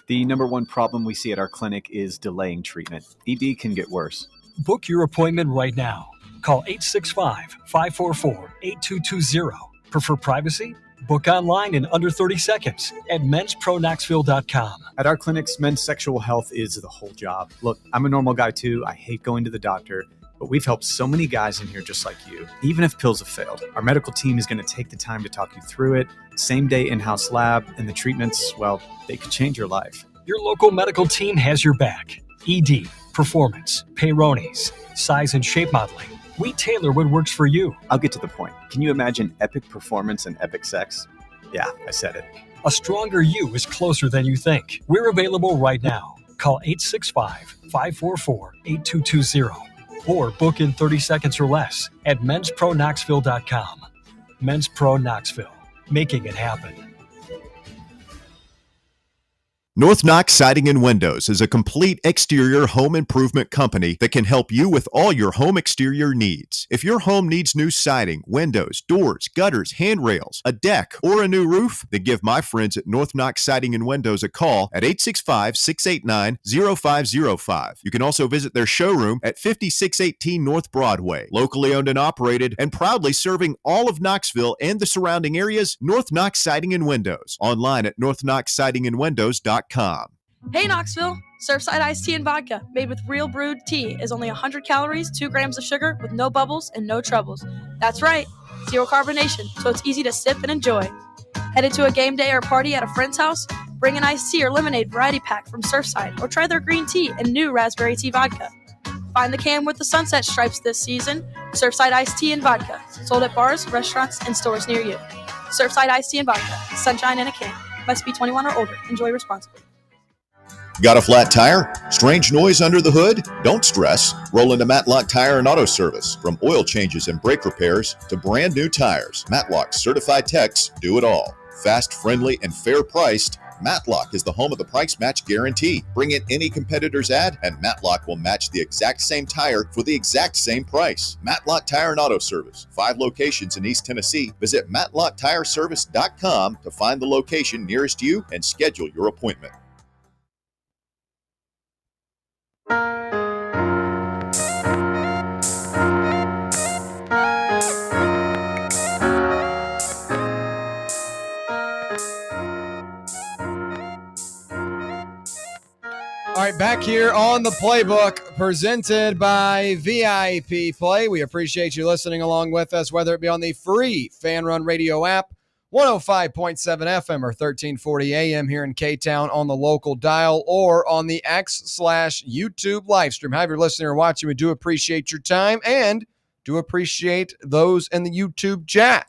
The number one problem we see at our clinic is delaying treatment. ED can get worse. Book your appointment right now. Call 865-544-8220. Prefer privacy? Book online in under 30 seconds at menspronaknxville.com. At our clinics, men's sexual health is the whole job. Look, I'm a normal guy too. I hate going to the doctor, but we've helped so many guys in here just like you. Even if pills have failed, our medical team is going to take the time to talk you through it. Same day in-house lab, and the treatments, well, they could change your life. Your local medical team has your back. ED, performance, Peyronie's, size and shape modeling. We tailor what works for you. I'll get to the point. Can you imagine epic performance and epic sex? Yeah, I said it. A stronger you is closer than you think. We're available right now. Call 865-544-8220 or book in 30 seconds or less at menspronaknxville.com. Men's Pro Knoxville, making it happen. North Knox Siding and Windows is a complete exterior home improvement company that can help you with all your home exterior needs. If your home needs new siding, windows, doors, gutters, handrails, a deck, or a new roof, then give my friends at North Knox Siding and Windows a call at 865-689-0505. You can also visit their showroom at 5618 North Broadway. Locally owned and operated and proudly serving all of Knoxville and the surrounding areas, North Knox Siding and Windows. Online at northknoxsidingandwindows.com. Hey Knoxville! Surfside iced tea and vodka, made with real brewed tea, is only 100 calories, 2 grams of sugar, with no bubbles and no troubles. That's right, zero carbonation, so it's easy to sip and enjoy. Headed to a game day or party at a friend's house? Bring an iced tea or lemonade variety pack from Surfside, or try their green tea and new raspberry tea vodka. Find the can with the sunset stripes this season. Surfside iced tea and vodka, sold at bars, restaurants, and stores near you. Surfside iced tea and vodka, sunshine in a can. Must be 21 or older. Enjoy responsibly. Got a flat tire? Strange noise under the hood? Don't stress. Roll into Matlock Tire and Auto Service. From oil changes and brake repairs to brand new tires, Matlock's certified techs do it all. Fast, friendly, and fair priced, Matlock is the home of the price match guarantee. Bring in any competitor's ad and Matlock will match the exact same tire for the exact same price. Matlock Tire and Auto Service. 5 locations in East Tennessee. Visit matlocktireservice.com to find the location nearest you and schedule your appointment. All right, back here on the Playbook, presented by VIP Play. We appreciate you listening along with us, whether it be on the free Fan Run Radio app, 105.7 FM or 1340 AM here in K-Town on the local dial, or on the X/YouTube live stream. However you're listening or watching, we do appreciate your time and do appreciate those in the YouTube chat.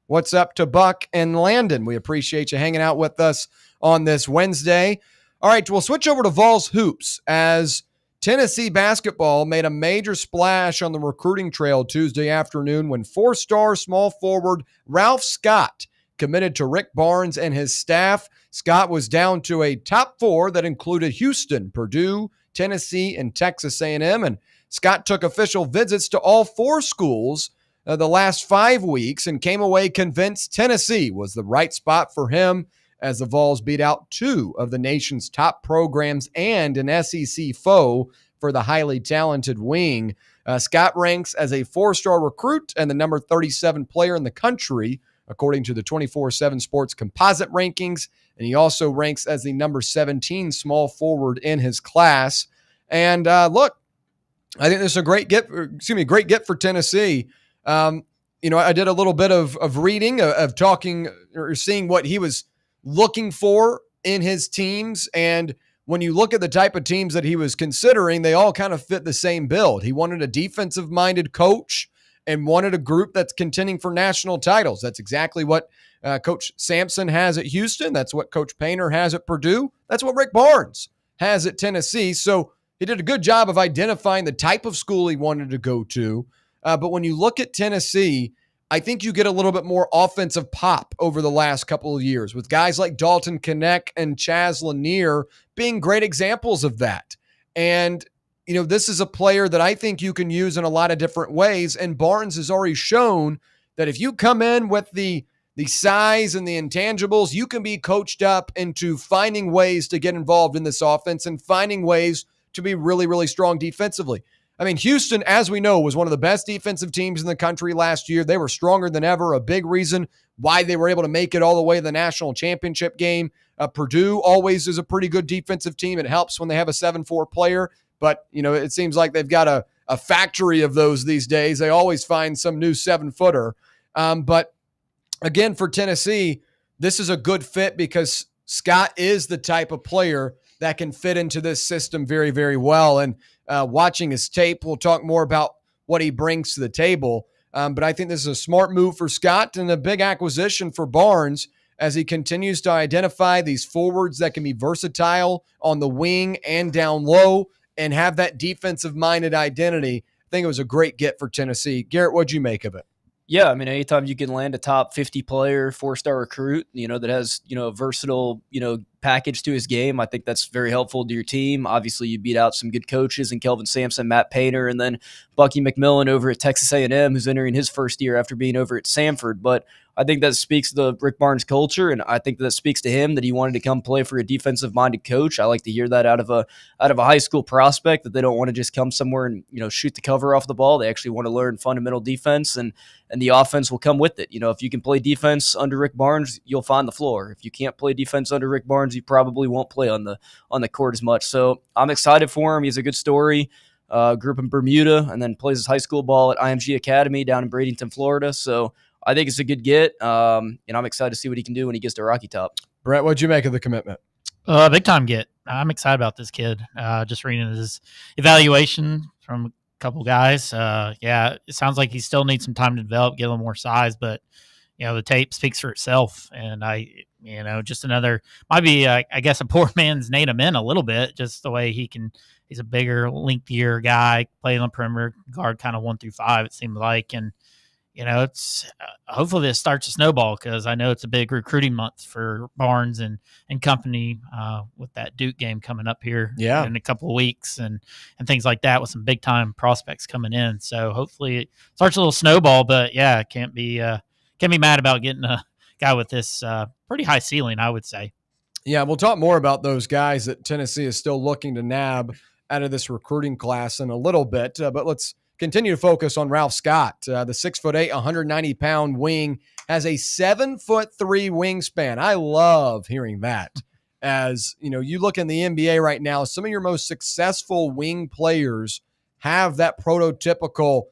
What's up to Buck and Landon? We appreciate you hanging out with us on this Wednesday. All right, we'll switch over to Vols hoops as Tennessee basketball made a major splash on the recruiting trail Tuesday afternoon when 4-star small forward Ralph Scott committed to Rick Barnes and his staff. Scott was down to a top 4 that included Houston, Purdue, Tennessee, and Texas A&M, and Scott took official visits to all 4 schools the last 5 weeks and came away convinced Tennessee was the right spot for him, as the Vols beat out 2 of the nation's top programs and an SEC foe for the highly talented wing. Scott ranks as a 4-star recruit and the number 37 player in the country, according to the 24/7 Sports composite rankings, and he also ranks as the number 17 small forward in his class. And look, I think this is a great get for Tennessee. I did a little bit of reading, of talking or seeing what he was looking for in his teams. And when you look at the type of teams that he was considering, they all kind of fit the same build. He wanted a defensive-minded coach and wanted a group that's contending for national titles. That's exactly what Coach Sampson has at Houston. That's what Coach Painter has at Purdue. That's what Rick Barnes has at Tennessee. So he did a good job of identifying the type of school he wanted to go to. But when you look at Tennessee, I think you get a little bit more offensive pop over the last couple of years, with guys like Dalton Knecht and Chaz Lanier being great examples of that. And, this is a player that I think you can use in a lot of different ways. And Barnes has already shown that if you come in with the the size and the intangibles, you can be coached up into finding ways to get involved in this offense and finding ways to be really, really strong defensively. I mean, Houston, as we know, was one of the best defensive teams in the country last year. They were stronger than ever, a big reason why they were able to make it all the way to the national championship game. Purdue always is a pretty good defensive team. It helps when they have a 7-4 player, but it seems like they've got a factory of those these days. They always find some new 7-footer. But again, for Tennessee, this is a good fit because Scott is the type of player that can fit into this system very, very well. And watching his tape, we'll talk more about what he brings to the table. But I think this is a smart move for Scott and a big acquisition for Barnes as he continues to identify these forwards that can be versatile on the wing and down low and have that defensive-minded identity. I think it was a great get for Tennessee. Garrett, what'd you make of it? Yeah, I mean, anytime you can land a top 50 player, 4-star recruit, that has, a versatile, package to his game, I think that's very helpful to your team. Obviously, you beat out some good coaches in Kelvin Sampson, Matt Painter, and then Bucky McMillan over at Texas A&M, who's entering his first year after being over at Samford. But I think that speaks to the Rick Barnes culture, and I think that speaks to him that he wanted to come play for a defensive-minded coach. I like to hear that out of a high school prospect, that they don't want to just come somewhere and shoot the cover off the ball. They actually want to learn fundamental defense, and the offense will come with it. If you can play defense under Rick Barnes, you'll find the floor. If you can't play defense under Rick Barnes, you probably won't play on the court as much. So I'm excited for him. He's a good story. Grew up in Bermuda and then plays his high school ball at IMG Academy down in Bradenton, Florida. So I think it's a good get, and I'm excited to see what he can do when he gets to Rocky Top. Brett, what'd you make of the commitment? Big time get. I'm excited about this kid. Just reading his evaluation from a couple guys. It sounds like he still needs some time to develop, get a little more size, but the tape speaks for itself. And just another, might be, I guess, a poor man's Nate Amin a little bit, just the way he's a bigger, lengthier guy, playing on the perimeter, guard kind of 1 through 5, it seems like. And, it's hopefully this starts a snowball, because I know it's a big recruiting month for Barnes and company with that Duke game coming up here in a couple of weeks and things like that, with some big time prospects coming in. So hopefully it starts a little snowball, but can't be mad about getting a guy with this pretty high ceiling, I would say. Yeah, we'll talk more about those guys that Tennessee is still looking to nab out of this recruiting class in a little bit, but let's continue to focus on Ralph Scott. The 6'8", 190-pound wing has a 7'3" wingspan. I love hearing that. As you look in the NBA right now, some of your most successful wing players have that prototypical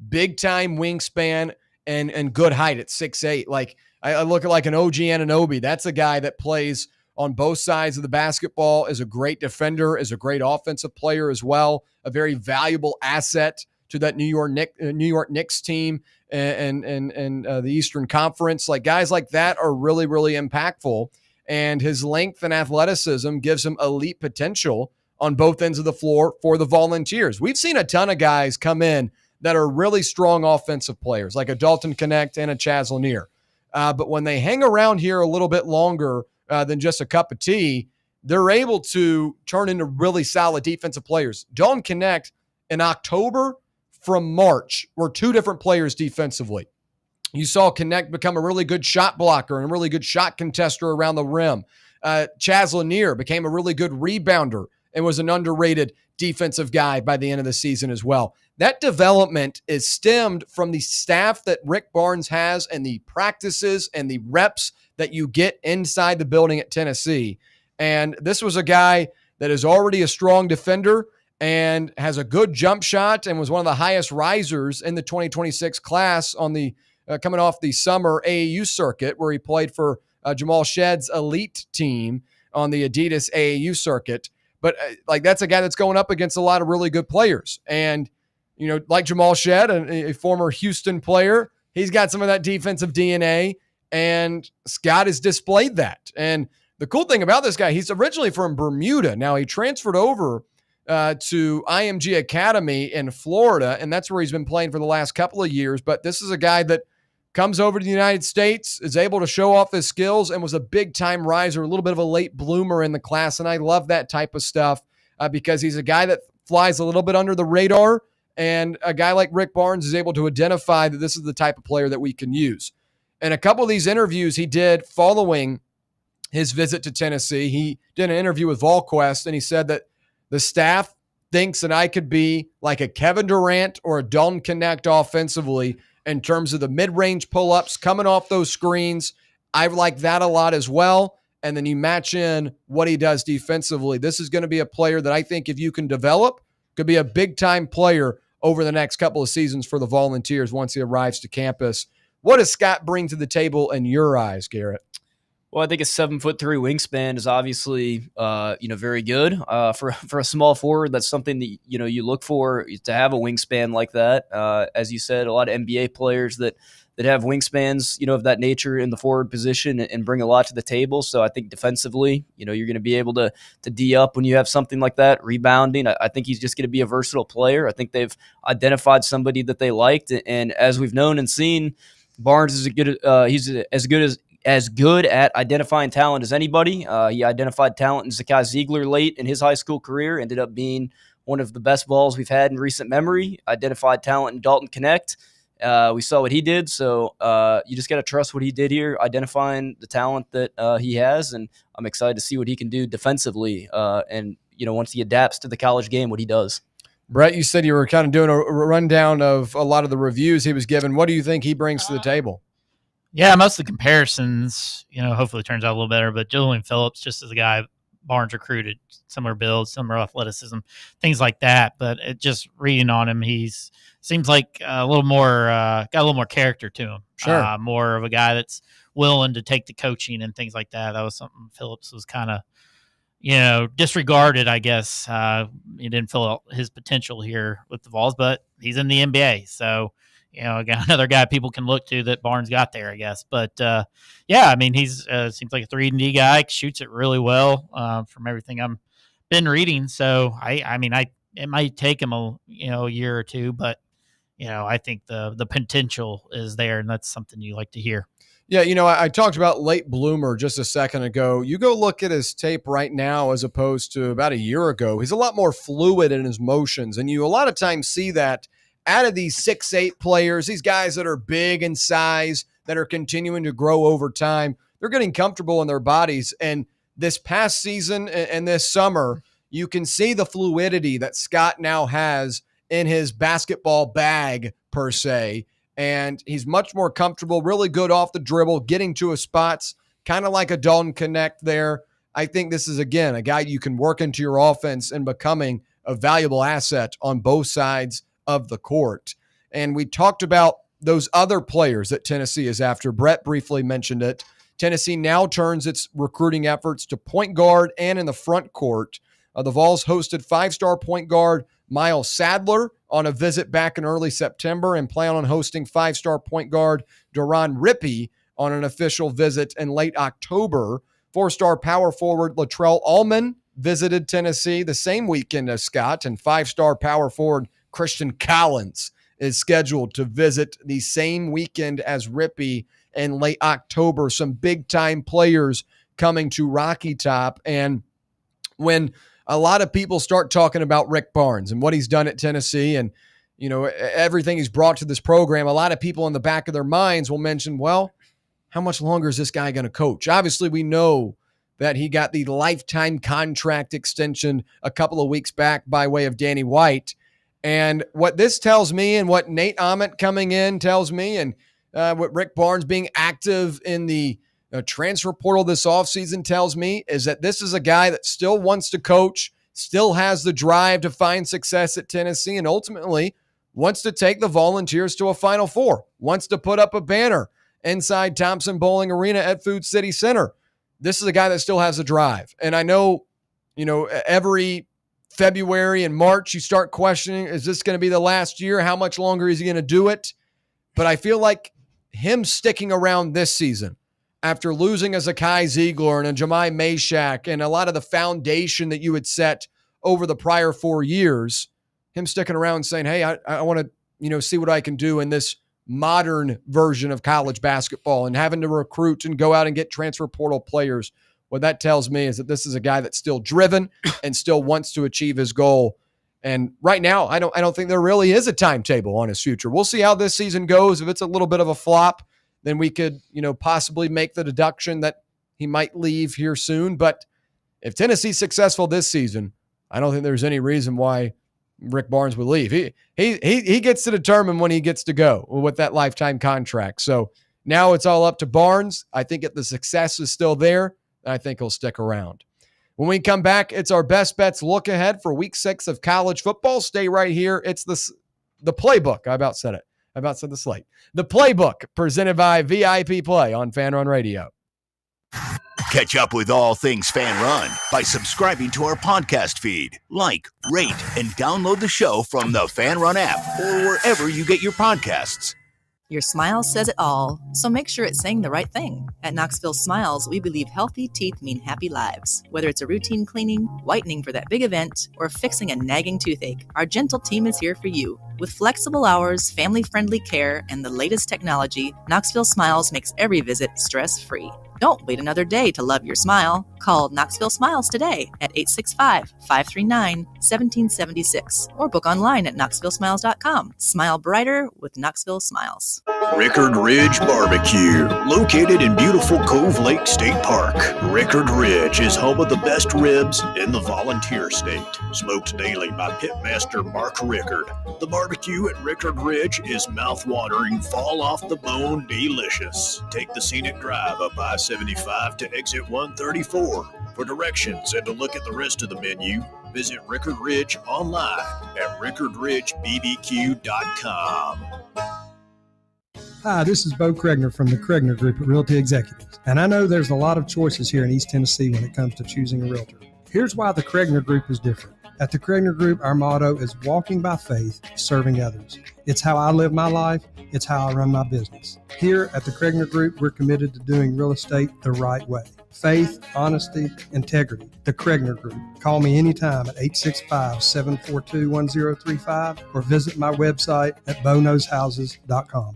big-time wingspan and good height at 6'8". Like I look at like an OG Anunoby. That's a guy that plays on both sides of the basketball, is a great defender, is a great offensive player as well, a very valuable asset to that New York Knicks team and the Eastern Conference. Like guys like that are really, really impactful. And his length and athleticism gives him elite potential on both ends of the floor for the Volunteers. We've seen a ton of guys come in that are really strong offensive players, like a Dalton Connect and a Chaz Lanier. But when they hang around here a little bit longer than just a cup of tea, they're able to turn into really solid defensive players. Dalton Connect in October from March were two different players defensively. You saw Connect become a really good shot blocker and a really good shot contester around the rim. Chaz Lanier became a really good rebounder and was an underrated defensive guy by the end of the season as well. That development is stemmed from the staff that Rick Barnes has and the practices and the reps that you get inside the building at Tennessee. And this was a guy that is already a strong defender and has a good jump shot and was one of the highest risers in the 2026 class on the coming off the summer AAU circuit, where he played for Jamal Shedd's elite team on the Adidas AAU circuit. But that's a guy that's going up against a lot of really good players. And, like Jamal Shedd, a former Houston player, he's got some of that defensive DNA, and Scott has displayed that. And the cool thing about this guy, he's originally from Bermuda. Now he transferred over to IMG Academy in Florida, and that's where he's been playing for the last couple of years. But this is a guy that comes over to the United States, is able to show off his skills, and was a big-time riser, a little bit of a late bloomer in the class. And I love that type of stuff because he's a guy that flies a little bit under the radar, and a guy like Rick Barnes is able to identify that this is the type of player that we can use. And a couple of these interviews he did following his visit to Tennessee, he did an interview with VolQuest, and he said that the staff thinks that I could be like a Kevin Durant or a Dalton Connect offensively in terms of the mid-range pull-ups coming off those screens. I like that a lot as well. And then you match in what he does defensively. This is going to be a player that I think if you can develop, could be a big-time player over the next couple of seasons for the Volunteers once he arrives to campus. What does Scott bring to the table in your eyes, Garrett? Well, I think a 7'3" wingspan is obviously, very good for a small forward. That's something that you look for, to have a wingspan like that. As you said, a lot of NBA players that have wingspans, of that nature in the forward position and bring a lot to the table. So I think defensively, you're going to be able to D up when you have something like that. Rebounding, I think he's just going to be a versatile player. I think they've identified somebody that they liked, and as we've known and seen, Barnes is he's as good at identifying talent as anybody. He identified talent in Zakai Ziegler late in his high school career, ended up being one of the best Vols we've had in recent memory. Identified talent in Dalton Connect. We saw what he did, so you just got to trust what he did here, identifying the talent that he has, and I'm excited to see what he can do defensively, and once he adapts to the college game, what he does. Brett, you said you were kind of doing a rundown of a lot of the reviews he was given. What do you think he brings to the table? Yeah, most of the comparisons, hopefully turns out a little better, but Julian Phillips, just as a guy Barnes recruited, similar build, similar athleticism, things like that. But just reading on him, seems like a little more, got a little more character to him. Sure. More of a guy that's willing to take the coaching and things like that. That was something Phillips was kind of, disregarded, I guess. He didn't feel out his potential here with the Vols, but he's in the NBA. So, another guy people can look to that Barnes got there, I guess. But, he's seems like a 3-and-D guy, shoots it really well from everything I'm been reading. So, it might take him a year or two, but, I think the potential is there, and that's something you like to hear. Yeah, I talked about late bloomer just a second ago. You go look at his tape right now as opposed to about a year ago. He's a lot more fluid in his motions, and you a lot of times see that out of these 6'8" players, these guys that are big in size, that are continuing to grow over time, they're getting comfortable in their bodies. And this past season and this summer, you can see the fluidity that Scott now has in his basketball bag, per se. And he's much more comfortable, really good off the dribble, getting to his spots, kind of like a Dalton Connect there. I think this is, again, a guy you can work into your offense and becoming a valuable asset on both sides of the court. And we talked about those other players that Tennessee is after. Brett briefly mentioned it. Tennessee now turns its recruiting efforts to point guard and in the front court. The Vols hosted 5-star point guard Miles Sadler on a visit back in early September and plan on hosting 5-star point guard Duran Rippey on an official visit in late October. 4-star power forward Latrell Allman visited Tennessee the same weekend as Scott, and 5-star power forward Christian Collins is scheduled to visit the same weekend as Rippey in late October. Some big-time players coming to Rocky Top. And when a lot of people start talking about Rick Barnes and what he's done at Tennessee and, everything he's brought to this program, a lot of people in the back of their minds will mention, well, how much longer is this guy going to coach? Obviously, we know that he got the lifetime contract extension a couple of weeks back by way of Danny White. And what this tells me and what Nate Ament coming in tells me and what Rick Barnes being active in the transfer portal this offseason tells me is that this is a guy that still wants to coach, still has the drive to find success at Tennessee, and ultimately wants to take the Volunteers to a Final Four, wants to put up a banner inside Thompson Bowling Arena at Food City Center. This is a guy that still has a drive. And I know, every February and March, you start questioning, is this going to be the last year? How much longer is he going to do it? But I feel like him sticking around this season, after losing a Zakai Ziegler and a Jemai Meshack and a lot of the foundation that you had set over the prior 4 years, him sticking around saying, hey, I want to, see what I can do in this modern version of college basketball, and having to recruit and go out and get transfer portal players. What that tells me is that this is a guy that's still driven and still wants to achieve his goal. And right now, I don't think there really is a timetable on his future. We'll see how this season goes. If it's a little bit of a flop, then we could, possibly make the deduction that he might leave here soon. But if Tennessee's successful this season, I don't think there's any reason why Rick Barnes would leave. He gets to determine when he gets to go with that lifetime contract. So now it's all up to Barnes. I think if the success is still there, I think he'll stick around. When we come back, it's our best bets look ahead for week 6 of college football. Stay right here. It's the playbook. I about said the slate. The playbook presented by VIP Play on Fan Run Radio. Catch up with all things Fan Run by subscribing to our podcast feed. Like, rate, and download the show from the Fan Run app or wherever you get your podcasts. Your smile says it all, so make sure it's saying the right thing. At Knoxville Smiles, we believe healthy teeth mean happy lives. Whether it's a routine cleaning, whitening for that big event, or fixing a nagging toothache, our gentle team is here for you. With flexible hours, family-friendly care, and the latest technology, Knoxville Smiles makes every visit stress-free. Don't wait another day to love your smile. Call Knoxville Smiles today at 865-539-1776 or book online at knoxvillesmiles.com. Smile brighter with Knoxville Smiles. Rickard Ridge Barbecue, located in beautiful Cove Lake State Park. Rickard Ridge is home of the best ribs in the Volunteer State. Smoked daily by Pitmaster Mark Rickard. The barbecue at Rickard Ridge is mouth-watering, fall-off-the-bone delicious. Take the scenic drive up I-75 to exit 134. For directions and to look at the rest of the menu, visit Rickard Ridge online at rickardridgebbq.com. Hi, this is Bo Kregner from the Kregner Group at Realty Executives, and I know there's a lot of choices here in East Tennessee when it comes to choosing a realtor. Here's why the Kregner Group is different. At the Kregner Group, our motto is walking by faith, serving others. It's how I live my life. It's how I run my business. Here at the Kregner Group, we're committed to doing real estate the right way. Faith, honesty, integrity. The Kregner Group. Call me anytime at 865-742-1035 or visit my website at boknowshouses.com.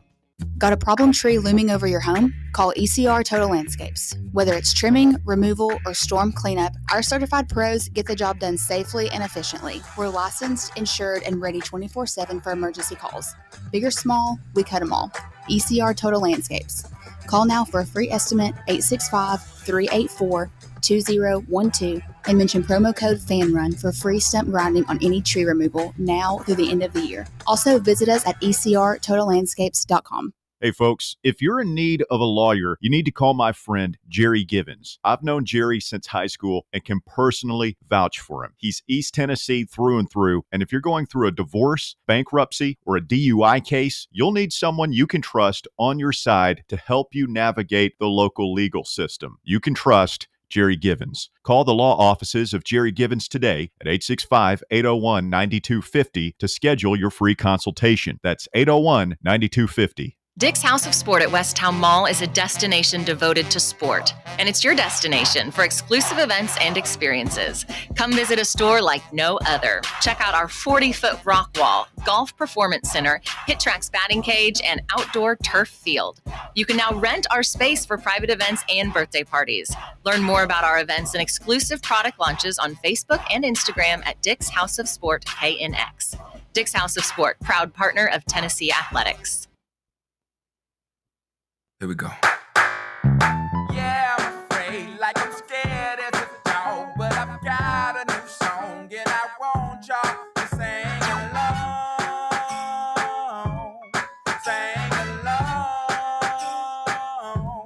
Got a problem tree looming over your home? Call ECR Total Landscapes. Whether it's trimming, removal, or storm cleanup, our certified pros get the job done safely and efficiently. We're licensed, insured, and ready 24/7 for emergency calls. Big or small, we cut them all. ECR Total Landscapes. Call now for a free estimate, 865-384-2012, and mention promo code FANRUN for free stump grinding on any tree removal now through the end of the year. Also, visit us at ecrtotallandscapes.com. Hey folks, if you're in need of a lawyer, you need to call my friend Jerry Givens. I've known Jerry since high school and can personally vouch for him. He's East Tennessee through and through, and if you're going through a divorce, bankruptcy, or a DUI case, you'll need someone you can trust on your side to help you navigate the local legal system. You can trust Jerry Givens. Call the law offices of Jerry Givens today at 865-801-9250 to schedule your free consultation. That's 801-9250. Dick's House of Sport at Westtown Mall is a destination devoted to sport, and it's your destination for exclusive events and experiences. Come visit a store like no other. Check out our 40-foot rock wall, golf performance center, Hit Tracks batting cage, and outdoor turf field. You can now rent our space for private events and birthday parties. Learn more about our events and exclusive product launches on Facebook and Instagram at Dick's House of Sport KNX. Dick's House of Sport, proud partner of Tennessee Athletics. Here we go. Yeah, I'm afraid, like I'm scared as a dog, but I've got a new song and I want y'all to sing along. Sing along.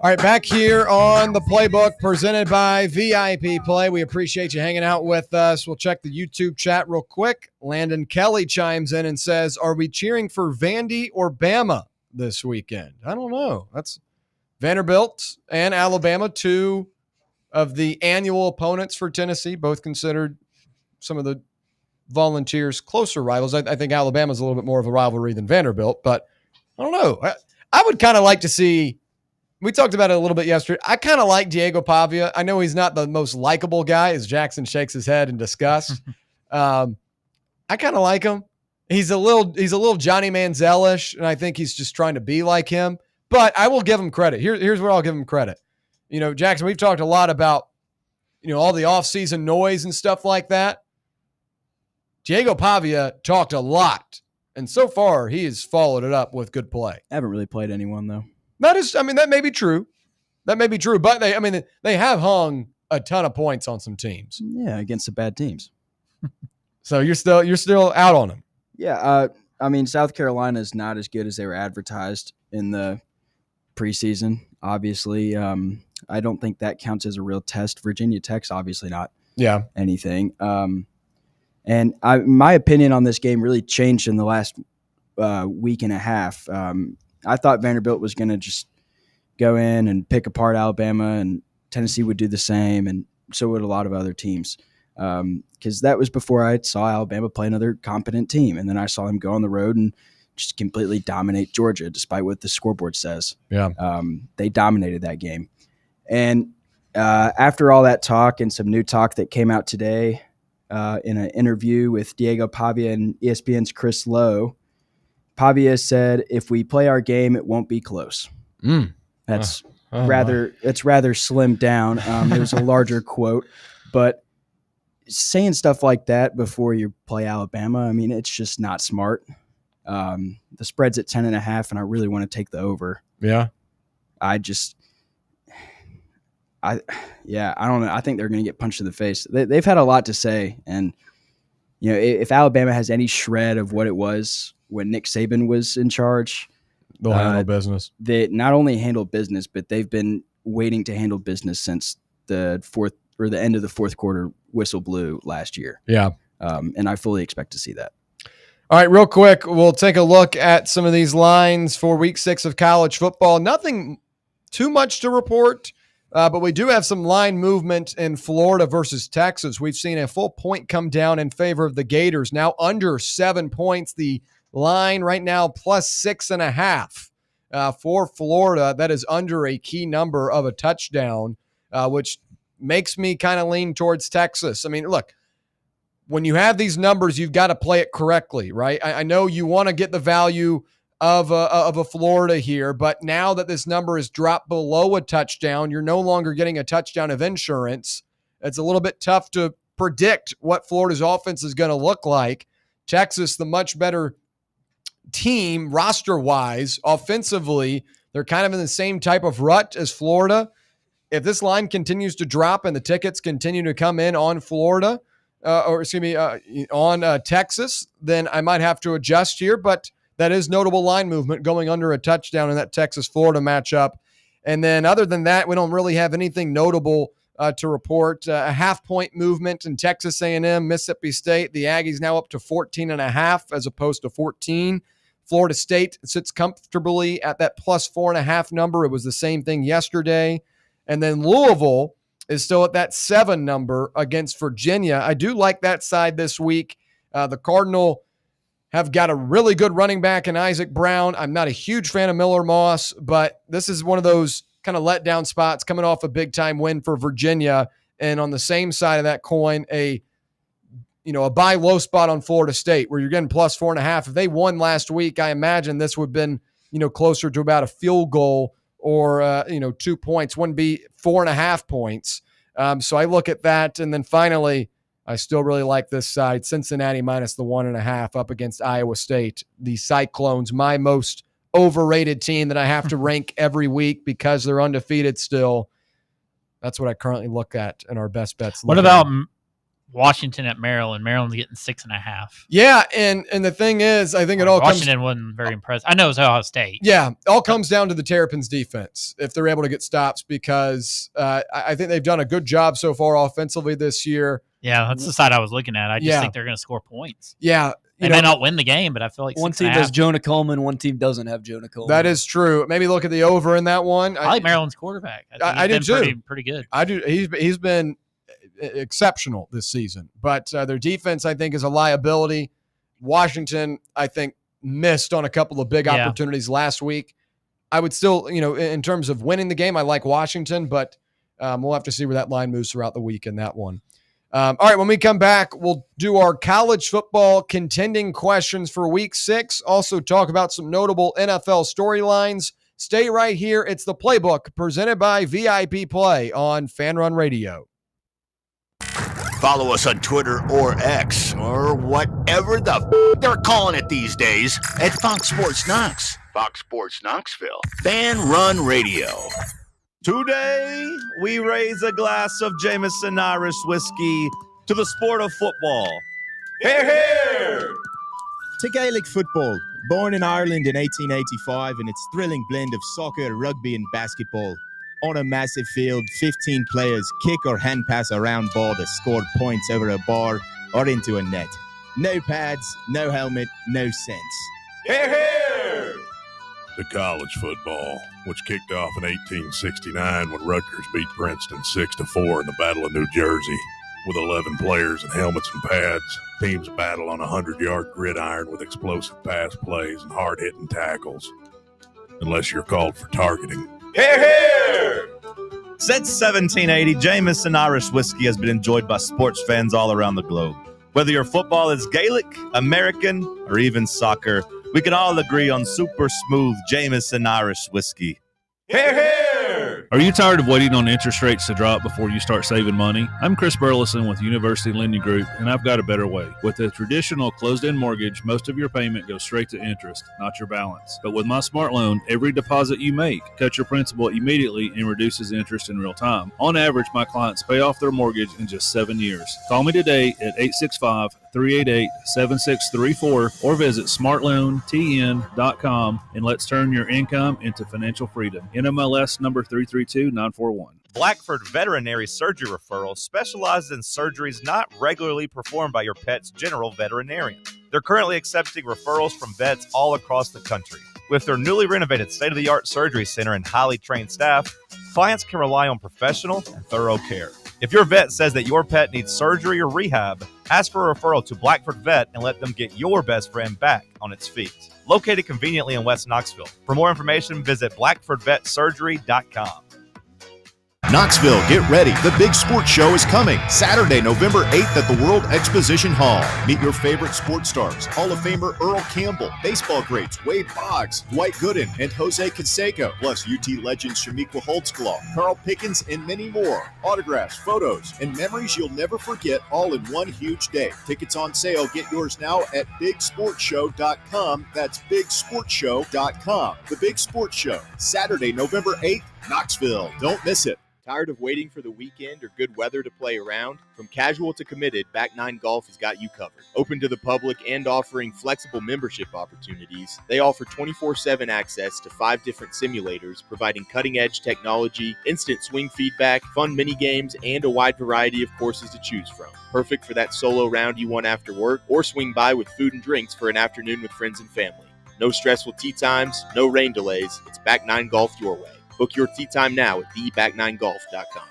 All right, back here on the Playbook presented by VIP Play. We appreciate you hanging out with us. We'll check the YouTube chat real quick. Landon Kelly chimes in and says, are we cheering for Vandy or Bama this weekend? I don't know. That's Vanderbilt and Alabama, two of the annual opponents for Tennessee, both considered some of the Volunteers' closer rivals. I think Alabama's a little bit more of a rivalry than Vanderbilt, but I don't know. I would kind of like to see, we talked about it a little bit yesterday. I kind of like Diego Pavia. I know he's not the most likable guy, as Jackson shakes his head in disgust. I kind of like him. He's a little Johnny Manziel-ish, and I think he's just trying to be like him. But I will give him credit. Here's where I'll give him credit. You know, Jackson, we've talked a lot about, all the offseason noise and stuff like that. Diego Pavia talked a lot, and so far he has followed it up with good play. I haven't really played anyone, though. That may be true. That may be true, but they have hung a ton of points on some teams. Yeah, against the bad teams. So you're still out on them. Yeah, South Carolina is not as good as they were advertised in the preseason. Obviously, I don't think that counts as a real test. Virginia Tech's obviously not. Yeah. Anything. And my opinion on this game really changed in the last week and a half. I thought Vanderbilt was going to just go in and pick apart Alabama, and Tennessee would do the same, and so would a lot of other teams. Because that was before I saw Alabama play another competent team. And then I saw them go on the road and just completely dominate Georgia, despite what the scoreboard says. Yeah. They dominated that game. And after all that talk and some new talk that came out today in an interview with Diego Pavia and ESPN's Chris Lowe, Pavia said, if we play our game, it won't be close. That's rather slimmed down. It was a larger quote, but saying stuff like that before you play Alabama, it's just not smart. The spread's at 10.5, and I really want to take the over. Yeah. I don't know. I think they're going to get punched in the face. They've had a lot to say, and if Alabama has any shred of what it was when Nick Saban was in charge, they'll handle business. They not only handle business, but they've been waiting to handle business since the end of the fourth quarter whistle blew last year. Yeah. And I fully expect to see that. All right, real quick, we'll take a look at some of these lines for week 6 of college football. Nothing too much to report, but we do have some line movement in Florida versus Texas. We've seen a full point come down in favor of the Gators, now under 7 points. The line right now plus 6.5 for Florida. That is under a key number of a touchdown, which makes me kind of lean towards Texas. Look, when you have these numbers, you've got to play it correctly, right? I know you want to get the value of a Florida here, but now that this number is dropped below a touchdown, you're no longer getting a touchdown of insurance. It's a little bit tough to predict what Florida's offense is going to look like. Texas, the much better team roster-wise, offensively, they're kind of in the same type of rut as Florida. If this line continues to drop and the tickets continue to come in on Florida, on Texas, then I might have to adjust here. But that is notable line movement going under a touchdown in that Texas-Florida matchup. And then other than that, we don't really have anything notable to report. A half-point movement in Texas A&M, Mississippi State. The Aggies now up to 14.5 as opposed to 14. Florida State sits comfortably at that plus 4.5 number. It was the same thing yesterday. And then Louisville is still at that 7 number against Virginia. I do like that side this week. The Cardinal have got a really good running back in Isaac Brown. I'm not a huge fan of Miller Moss, but this is one of those kind of letdown spots coming off a big-time win for Virginia. And on the same side of that coin, a buy low spot on Florida State where you're getting plus 4.5. If they won last week, I imagine this would have been, closer to about a field goal or 2 points. Wouldn't be 4.5 points. So I look at that. And then finally, I still really like this side. Cincinnati minus the 1.5 up against Iowa State. The Cyclones, my most overrated team that I have to rank every week because they're undefeated still. That's what I currently look at in our best bets. What about Washington at Maryland? Maryland's getting 6.5. Yeah, and the thing is, I think it all Washington wasn't very impressed. I know it was Ohio State. Yeah, all comes down to the Terrapins defense if they're able to get stops because I think they've done a good job so far offensively this year. Yeah, that's the side I was looking at. I just think they're going to score points. Yeah. They may not win the game, but I feel like one team has Jonah Coleman, one team doesn't have Jonah Coleman. That is true. Maybe look at the over in that one. I like Maryland's quarterback. I do too. Pretty good. I do. He's been exceptional this season, but their defense, I think, is a liability. Washington, I think, missed on a couple of big opportunities last week. I would still, in terms of winning the game, I like Washington, but we'll have to see where that line moves throughout the week in that one. All right, when we come back, we'll do our college football contending questions for week 6. Also talk about some notable NFL storylines. Stay right here. It's the Playbook presented by VIP Play on Fan Run Radio. Follow us on Twitter or X or whatever the they're calling it these days at Fox Sports Knox. Fox Sports Knoxville. Fan Run Radio. Today, we raise a glass of Jameson Irish whiskey to the sport of football. Hear, hear! To Gaelic football, born in Ireland in 1885 in its thrilling blend of soccer, rugby and basketball. On a massive field, 15 players kick or hand pass a round ball to score points over a bar or into a net. No pads, no helmet, no sense. Hear, hear! To college football, which kicked off in 1869 when Rutgers beat Princeton 6-4 in the Battle of New Jersey. With 11 players and helmets and pads, teams battle on a 100-yard gridiron with explosive pass plays and hard-hitting tackles. Unless you're called for targeting. Hear, hear! Since 1780, Jameson Irish whiskey has been enjoyed by sports fans all around the globe. Whether your football is Gaelic, American, or even soccer, we can all agree on super smooth Jameson Irish whiskey. Hear, hear! Are you tired of waiting on interest rates to drop before you start saving money? I'm Chris Burleson with University Lending Group, and I've got a better way. With a traditional closed-end mortgage, most of your payment goes straight to interest, not your balance. But with my Smart Loan, every deposit you make cuts your principal immediately and reduces interest in real time. On average, my clients pay off their mortgage in just 7 years. Call me today at 865-388-7634 or visit smartloantn.com and let's turn your income into financial freedom. NMLS number 332941. Blackford Veterinary Surgery Referral specializes in surgeries not regularly performed by your pet's general veterinarian. They're currently accepting referrals from vets all across the country. With their newly renovated state-of-the-art surgery center and highly trained staff, clients can rely on professional and thorough care. If your vet says that your pet needs surgery or rehab, ask for a referral to Blackford Vet and let them get your best friend back on its feet. Located conveniently in West Knoxville. For more information, visit blackfordvetsurgery.com. Knoxville, get ready. The big sports show is coming Saturday, November 8th at the World Exposition Hall. Meet your favorite sports stars, Hall of Famer Earl Campbell, baseball greats Wade Boggs, Dwight Gooden, and Jose Canseco, plus UT legends Shamiqua Holtzclaw, Carl Pickens, and many more. Autographs, photos, and memories you'll never forget all in one huge day. Tickets on sale. Get yours now at bigsportshow.com. That's bigsportshow.com. The Big Sports Show, Saturday, November 8th, Knoxville. Don't miss it. Tired of waiting for the weekend or good weather to play around? From casual to committed, Back Nine Golf has got you covered. Open to the public and offering flexible membership opportunities, they offer 24/7 access to 5 different simulators, providing cutting-edge technology, instant swing feedback, fun mini games, and a wide variety of courses to choose from. Perfect for that solo round you want after work, or swing by with food and drinks for an afternoon with friends and family. No stressful tee times, no rain delays. It's Back Nine Golf your way. Book your tee time now at theback9golf.com.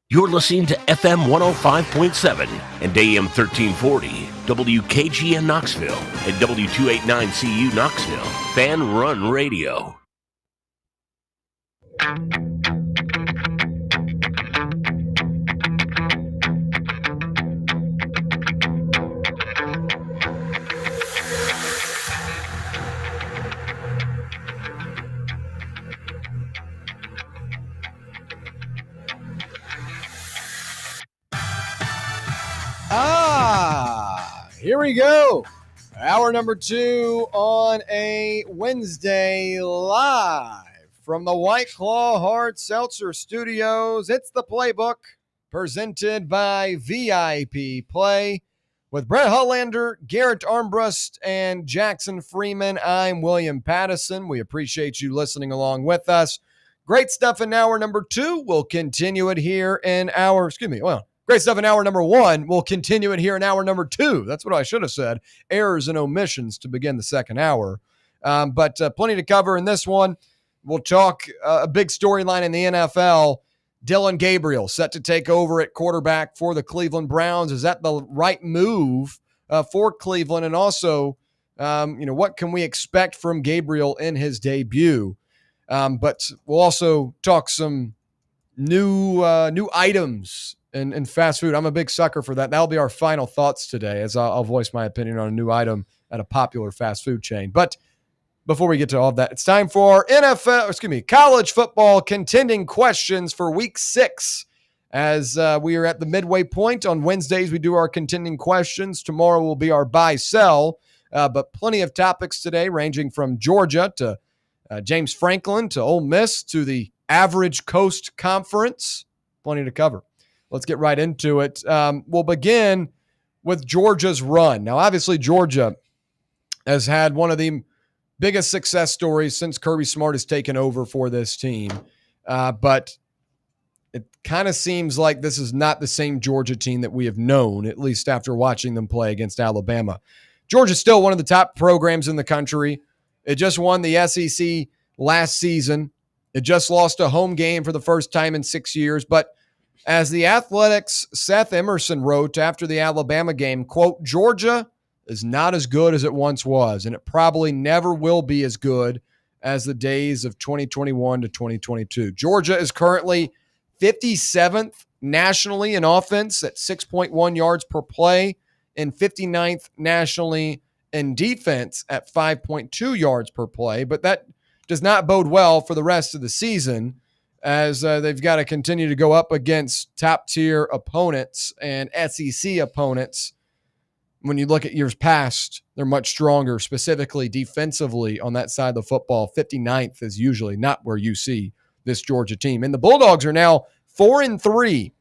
You're listening to FM 105.7 and AM 1340, WKGN Knoxville, and W289CU Knoxville, Fan Run Radio. Here we go. Hour number 2 on a Wednesday, live from the White Claw Hard Seltzer Studios. It's the Playbook, presented by VIP Play. With Brett Hullander, Garrett Armbrust, and Jackson Freeman, I'm William Pattison. We appreciate you listening along with us. Great stuff in hour number 2. We'll continue it here in great stuff in hour number 1. We'll continue it here in hour number 2. That's what I should have said. Errors and omissions to begin the second hour. But plenty to cover in this one. We'll talk a big storyline in the NFL. Dillon Gabriel set to take over at quarterback for the Cleveland Browns. Is that the right move for Cleveland? And also, what can we expect from Gabriel in his debut? But we'll also talk some new items in fast food. I'm a big sucker for that. That'll be our final thoughts today, as I'll voice my opinion on a new item at a popular fast food chain. But before we get to all of that, it's time for college football contending questions for week 6 as we are at the midway point. On Wednesdays, we do our contending questions. Tomorrow will be our buy-sell, but plenty of topics today, ranging from Georgia to James Franklin to Ole Miss to the Average Coast Conference. Plenty to cover. Let's get right into it. We'll begin with Georgia's run. Now, obviously, Georgia has had one of the biggest success stories since Kirby Smart has taken over for this team. But it kind of seems like this is not the same Georgia team that we have known, at least after watching them play against Alabama. Georgia's still one of the top programs in the country. It just won the SEC last season. It just lost a home game for the first time in 6 years. But as the Athletic's Seth Emerson wrote after the Alabama game, quote, Georgia is not as good as it once was, and it probably never will be as good as the days of 2021 to 2022. Georgia is currently 57th nationally in offense at 6.1 yards per play and 59th nationally in defense at 5.2 yards per play. But that does not bode well for the rest of the season, as they've got to continue to go up against top-tier opponents and SEC opponents. When you look at years past, they're much stronger, specifically defensively on that side of the football. 59th is usually not where you see this Georgia team. And the Bulldogs are now 4-3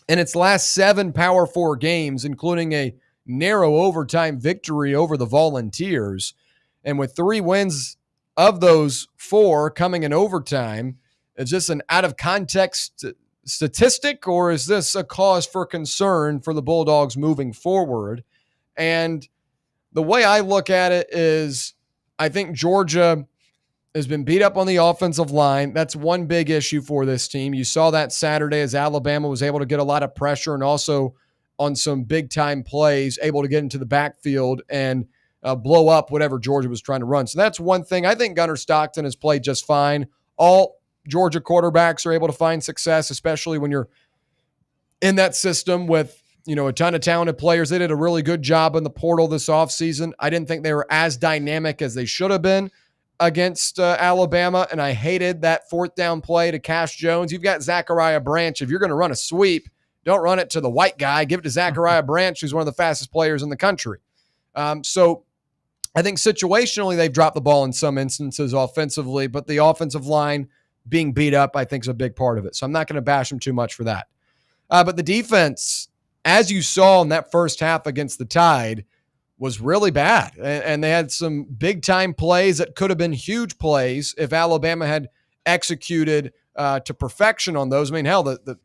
in its last 7 Power 4 games, including a narrow overtime victory over the Volunteers. And with 3 wins of those 4 coming in overtime, is this an out-of-context statistic, or is this a cause for concern for the Bulldogs moving forward? And the way I look at it is I think Georgia has been beat up on the offensive line. That's one big issue for this team. You saw that Saturday as Alabama was able to get a lot of pressure and also on some big-time plays, able to get into the backfield and blow up whatever Georgia was trying to run. So that's one thing. I think Gunnar Stockton has played just fine. All Georgia quarterbacks are able to find success, especially when you're in that system with, a ton of talented players. They did a really good job in the portal this offseason. I didn't think they were as dynamic as they should have been against Alabama, and I hated that 4th down play to Cash Jones. You've got Zachariah Branch. If you're going to run a sweep, don't run it to the white guy. Give it to Zachariah Branch, who's one of the fastest players in the country. So I think situationally they've dropped the ball in some instances offensively, but the offensive line being beat up, I think, is a big part of it. So I'm not going to bash them too much for that. But the defense, as you saw in that first half against the Tide, was really bad. And they had some big-time plays that could have been huge plays if Alabama had executed to perfection on those. I mean, hell, the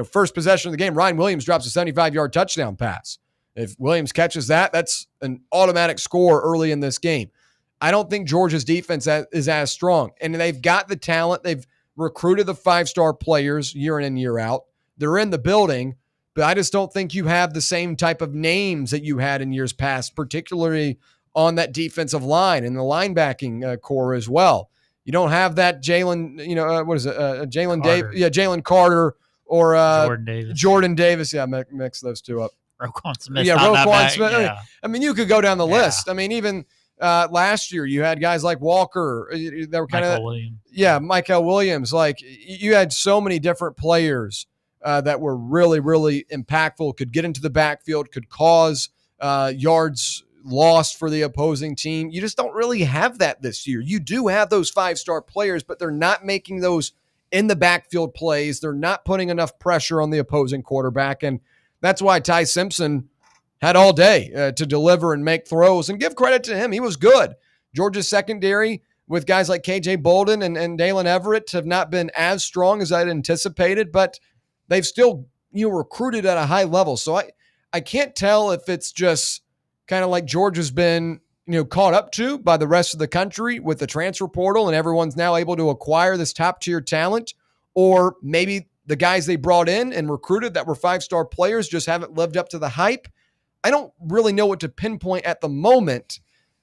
first possession of the game, Ryan Williams drops a 75-yard touchdown pass. If Williams catches that, that's an automatic score early in this game. I don't think Georgia's defense is as strong. And they've got the talent. They've recruited the 5-star players year in and year out. They're in the building, but I just don't think you have the same type of names that you had in years past, particularly on that defensive line and the linebacking core as well. You don't have that Jalen, Jalen Davis, Jalen Carter or Jordan Davis. Yeah, mix those two up. Roquan Smith. Yeah, Roquan Smith. Yeah. I mean, you could go down the list. I mean, even last year you had guys like Walker. They were kind of Michael Williams. Like you had so many different players that were really, really impactful, could get into the backfield, could cause yards lost for the opposing team. You just don't really have that this year. You do have those 5-star players, but they're not making those in the backfield plays. They're not putting enough pressure on the opposing quarterback. And that's why Ty Simpson had all day to deliver and make throws. And give credit to him. He was good. Georgia's secondary with guys like KJ Bolden and Dalen Everett have not been as strong as I'd anticipated, but they've still recruited at a high level. So I can't tell if it's just kind of like Georgia's been caught up to by the rest of the country with the transfer portal and everyone's now able to acquire this top-tier talent, or maybe the guys they brought in and recruited that were 5-star players just haven't lived up to the hype. I don't really know what to pinpoint at the moment,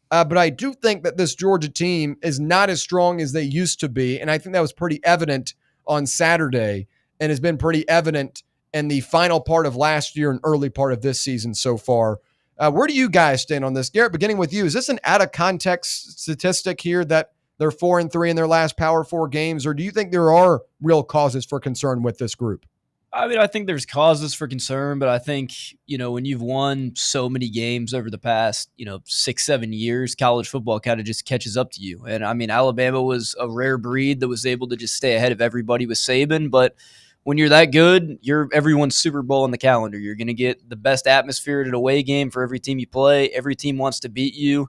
but I do think that this Georgia team is not as strong as they used to be, and I think that was pretty evident on Saturday and has been pretty evident in the final part of last year and early part of this season so far. Where do you guys stand on this? Garrett, beginning with you, is this an out-of-context statistic here that they're 4-3 in their last Power 4 games, or do you think there are real causes for concern with this group? I mean, I think there's causes for concern, but I think, when you've won so many games over the past, 6-7 years, college football kind of just catches up to you. And I mean, Alabama was a rare breed that was able to just stay ahead of everybody with Saban. But when you're that good, you're everyone's Super Bowl on the calendar. You're going to get the best atmosphere at an away game for every team you play. Every team wants to beat you.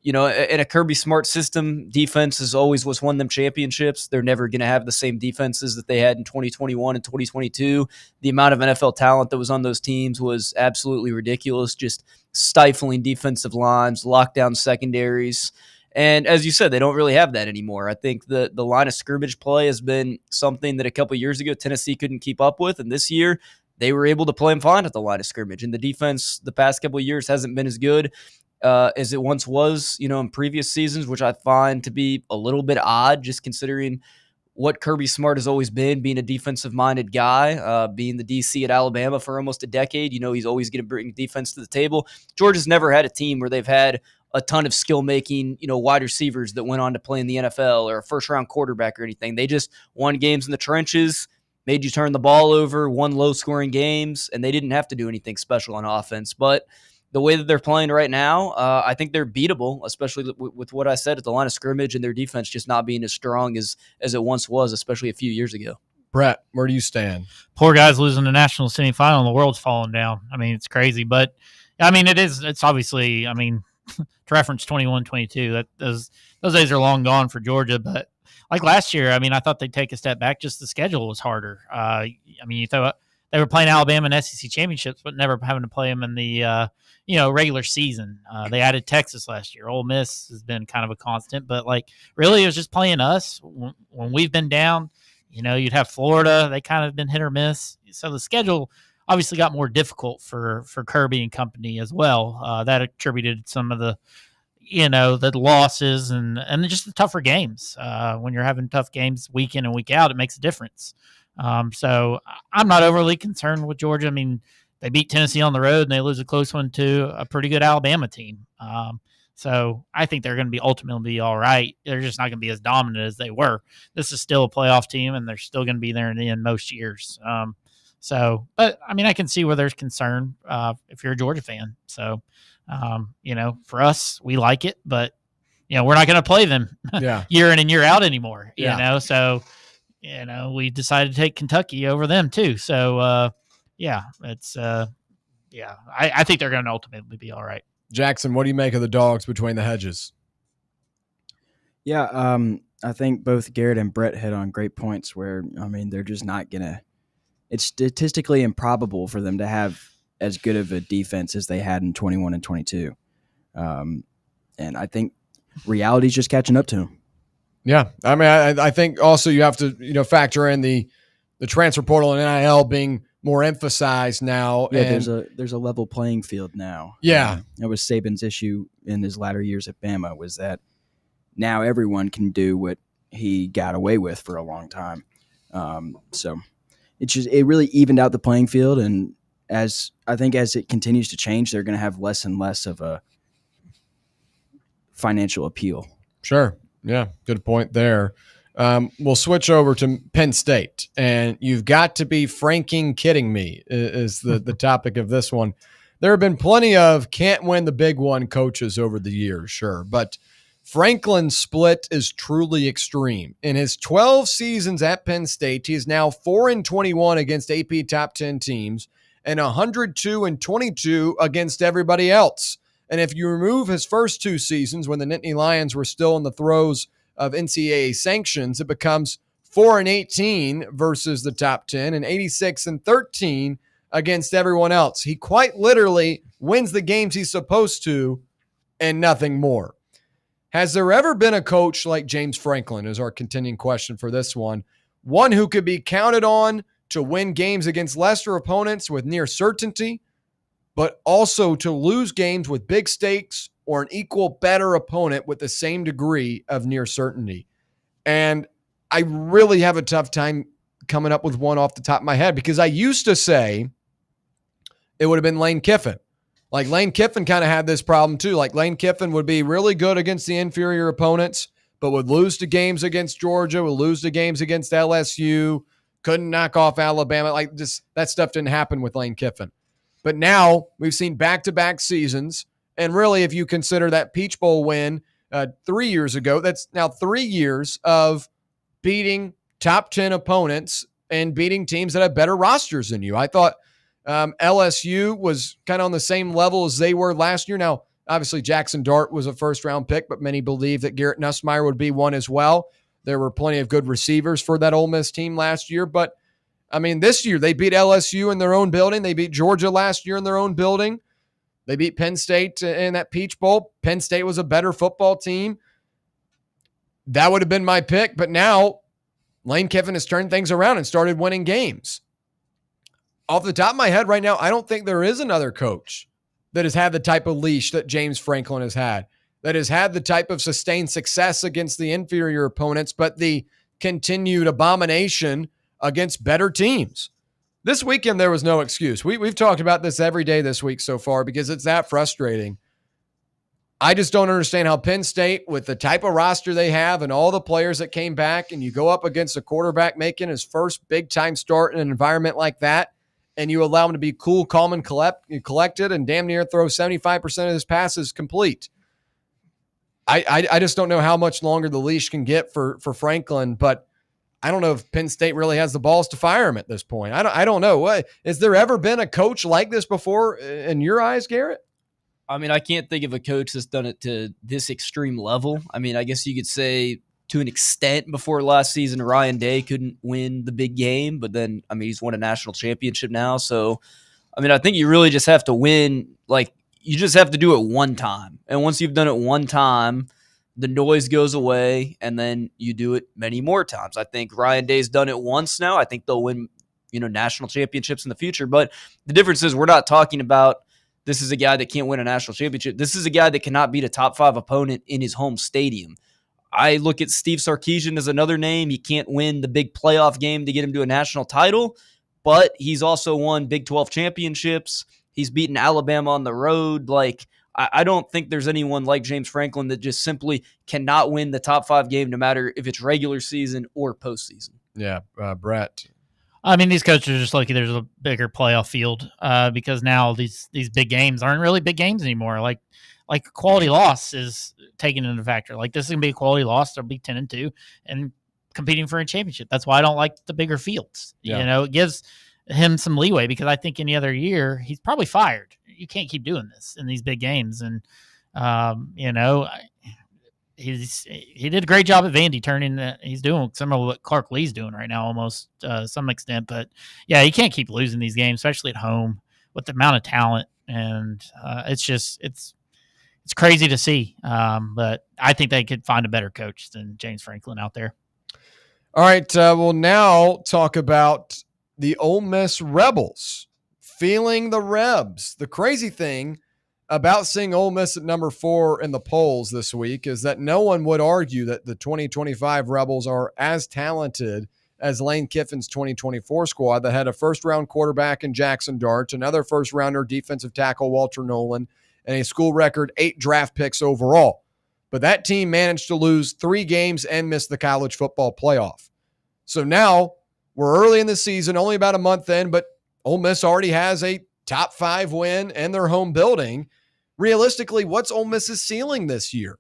In a Kirby Smart system, defense is always what's won them championships. They're never going to have the same defenses that they had in 2021 and 2022. The amount of NFL talent that was on those teams was absolutely ridiculous, just stifling defensive lines, lockdown secondaries. And as you said, they don't really have that anymore. I think the line of scrimmage play has been something that a couple of years ago Tennessee couldn't keep up with, and this year they were able to play them fine at the line of scrimmage. And the defense the past couple of years hasn't been as good as it once was, in previous seasons, which I find to be a little bit odd, just considering what Kirby Smart has always been, being a defensive-minded guy, being the DC at Alabama for almost a decade. He's always going to bring defense to the table. Georgia's never had a team where they've had a ton of skill-making, wide receivers that went on to play in the NFL or a first-round quarterback or anything. They just won games in the trenches, made you turn the ball over, won low-scoring games, and they didn't have to do anything special on offense. But the way that they're playing right now, I think they're beatable, especially with what I said at the line of scrimmage and their defense just not being as strong as it once was, especially a few years ago. Brett, where do you stand? Poor guys losing the national semifinal and the world's falling down. I mean, it's crazy, but I mean, it's obviously, I mean, to reference 21-22, those days are long gone for Georgia, but like last year, I mean, I thought they'd take a step back. Just the schedule was harder. I mean, they were playing Alabama in SEC championships, but never having to play them in the regular season. They added Texas last year. Ole Miss has been kind of a constant, but really it was just playing us when we've been down. You'd have Florida. They kind of been hit or miss. So the schedule obviously got more difficult for Kirby and company as well. That attributed some of the losses and just the tougher games. When you're having tough games week in and week out, it makes a difference. So I'm not overly concerned with Georgia. I mean, they beat Tennessee on the road and they lose a close one to a pretty good Alabama team. So I think they're going to be ultimately be all right. They're just not going to be as dominant as they were. This is still a playoff team and they're still going to be there in the end most years. But I mean, I can see where there's concern if you're a Georgia fan. So, for us, we like it, but we're not going to play them year in and year out anymore, So, we decided to take Kentucky over them too. So, it's I think they're going to ultimately be all right. Jackson, what do you make of the dogs between the hedges? Yeah, I think both Garrett and Brett hit on great points where, I mean, they're just not going to – it's statistically improbable for them to have as good of a defense as they had in 21 and 22. And I think reality's just catching up to them. Yeah, I mean, I think also you have to factor in the transfer portal and NIL being more emphasized now. Yeah, and there's a level playing field now. Yeah, that was Saban's issue in his latter years at Bama, was that now everyone can do what he got away with for a long time. So it really evened out the playing field, and as it continues to change, they're going to have less and less of a financial appeal. Sure. Yeah, good point there. We'll switch over to Penn State, and you've got to be franking kidding me is the topic of this one. There have been plenty of can't win the big one coaches over the years, sure, but Franklin's split is truly extreme. In his 12 seasons at Penn State, he is now 4-21 against AP top 10 teams and 102-22 against everybody else. And if you remove his first two seasons when the Nittany Lions were still in the throes of NCAA sanctions, it becomes 4-18 versus the top 10 and 86-13 against everyone else. He quite literally wins the games he's supposed to and nothing more. Has there ever been a coach like James Franklin, is our continuing question for this one who could be counted on to win games against lesser opponents with near certainty, but also to lose games with big stakes or an equal better opponent with the same degree of near certainty? And I really have a tough time coming up with one off the top of my head, because I used to say it would have been Lane Kiffin. Like, Lane Kiffin kind of had this problem too. Like, Lane Kiffin would be really good against the inferior opponents, but would lose to games against Georgia, would lose to games against LSU, couldn't knock off Alabama. Like, just that stuff didn't happen with Lane Kiffin. But now we've seen back-to-back seasons, and really, if you consider that Peach Bowl win 3 years ago, that's now 3 years of beating top 10 opponents and beating teams that have better rosters than you. I thought LSU was kind of on the same level as they were last year. Now, obviously, Jackson Dart was a first-round pick, but many believe that Garrett Nussmeier would be one as well. There were plenty of good receivers for that Ole Miss team last year. But, I mean, this year they beat LSU in their own building. They beat Georgia last year in their own building. They beat Penn State in that Peach Bowl. Penn State was a better football team. That would have been my pick. But now Lane Kiffin has turned things around and started winning games. Off the top of my head right now, I don't think there is another coach that has had the type of leash that James Franklin has had, that has had the type of sustained success against the inferior opponents, but the continued abomination against better teams. This weekend, there was no excuse. We've talked about this every day this week so far because it's that frustrating. I just don't understand how Penn State, with the type of roster they have and all the players that came back, and you go up against a quarterback making his first big-time start in an environment like that, and you allow him to be cool, calm, and collected and damn near throw 75% of his passes complete. I just don't know how much longer the leash can get for Franklin, but I don't know if Penn State really has the balls to fire him at this point. I don't know. What, has there ever been a coach like this before in your eyes, Garrett? I mean, I can't think of a coach that's done it to this extreme level. I mean, I guess you could say to an extent before last season, Ryan Day couldn't win the big game, but then, I mean, he's won a national championship now. So, I mean, I think you really just have to win. Like, you just have to do it one time. And once you've done it one time, the noise goes away, and then you do it many more times. I think Ryan Day's done it once now. I think they'll win, national championships in the future. But the difference is we're not talking about this is a guy that can't win a national championship. This is a guy that cannot beat a top 5 opponent in his home stadium. I look at Steve Sarkisian as another name. He can't win the big playoff game to get him to a national title, but he's also won Big 12 championships. He's beaten Alabama on the road. Like, I don't think there's anyone like James Franklin that just simply cannot win the top 5 game, no matter if it's regular season or postseason. Yeah, Brett. I mean, these coaches are just lucky there's a bigger playoff field because now these big games aren't really big games anymore. Like quality loss is taken into factor. Like, this is gonna be a quality loss. They'll be 10-2 and competing for a championship. That's why I don't like the bigger fields. Yeah. It gives him some leeway because I think any other year he's probably fired. You can't keep doing this in these big games, and he did a great job at Vandy he's doing some of what Clark Lee's doing right now, almost some extent. But yeah, you can't keep losing these games, especially at home with the amount of talent, and it's crazy to see. But I think they could find a better coach than James Franklin out there. All right, we'll now talk about the Ole Miss Rebels. Feeling the Rebs. The crazy thing about seeing Ole Miss at number 4 in the polls this week is that no one would argue that the 2025 Rebels are as talented as Lane Kiffin's 2024 squad that had a first-round quarterback in Jackson Dart, another first-rounder defensive tackle Walter Nolan, and a school record 8 draft picks overall. But that team managed to lose 3 games and miss the college football playoff. So now we're early in the season, only about a month in, but Ole Miss already has a top 5 win in their home building. Realistically, what's Ole Miss's ceiling this year?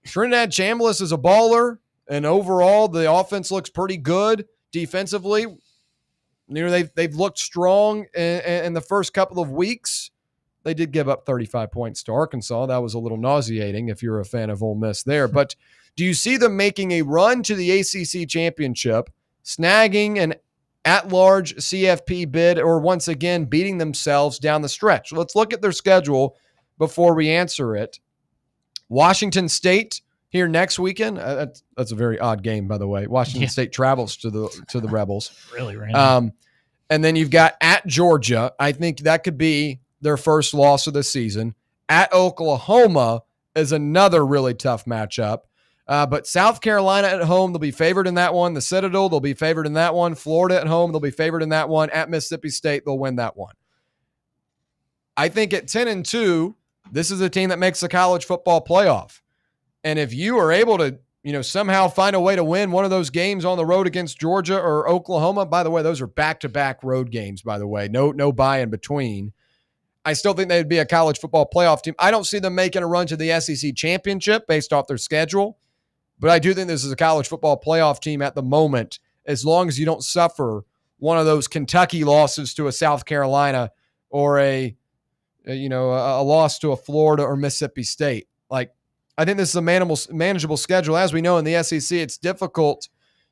Trinidad Chambliss is a baller, and overall the offense looks pretty good defensively. They've looked strong in the first couple of weeks. They did give up 35 points to Arkansas. That was a little nauseating if you're a fan of Ole Miss there. But do you see them making a run to the ACC championship, snagging an at-large CFP bid, or once again beating themselves down the stretch? Let's look at their schedule before we answer it. Washington State here next weekend. That's a very odd game, by the way. Washington State travels to the Rebels. Really random. And then you've got at Georgia. I think that could be their first loss of the season. At Oklahoma is another really tough matchup. But South Carolina at home, they'll be favored in that one. The Citadel, they'll be favored in that one. Florida at home, they'll be favored in that one. At Mississippi State, they'll win that one. I think at 10-2, this is a team that makes the college football playoff. And if you are able to, somehow find a way to win one of those games on the road against Georgia or Oklahoma. By the way, those are back-to-back road games, by the way. No bye in between. I still think they'd be a college football playoff team. I don't see them making a run to the SEC championship based off their schedule, but I do think this is a college football playoff team at the moment, as long as you don't suffer one of those Kentucky losses to a South Carolina or a loss to a Florida or Mississippi State. Like, I think this is a manageable schedule. As we know in the SEC, it's difficult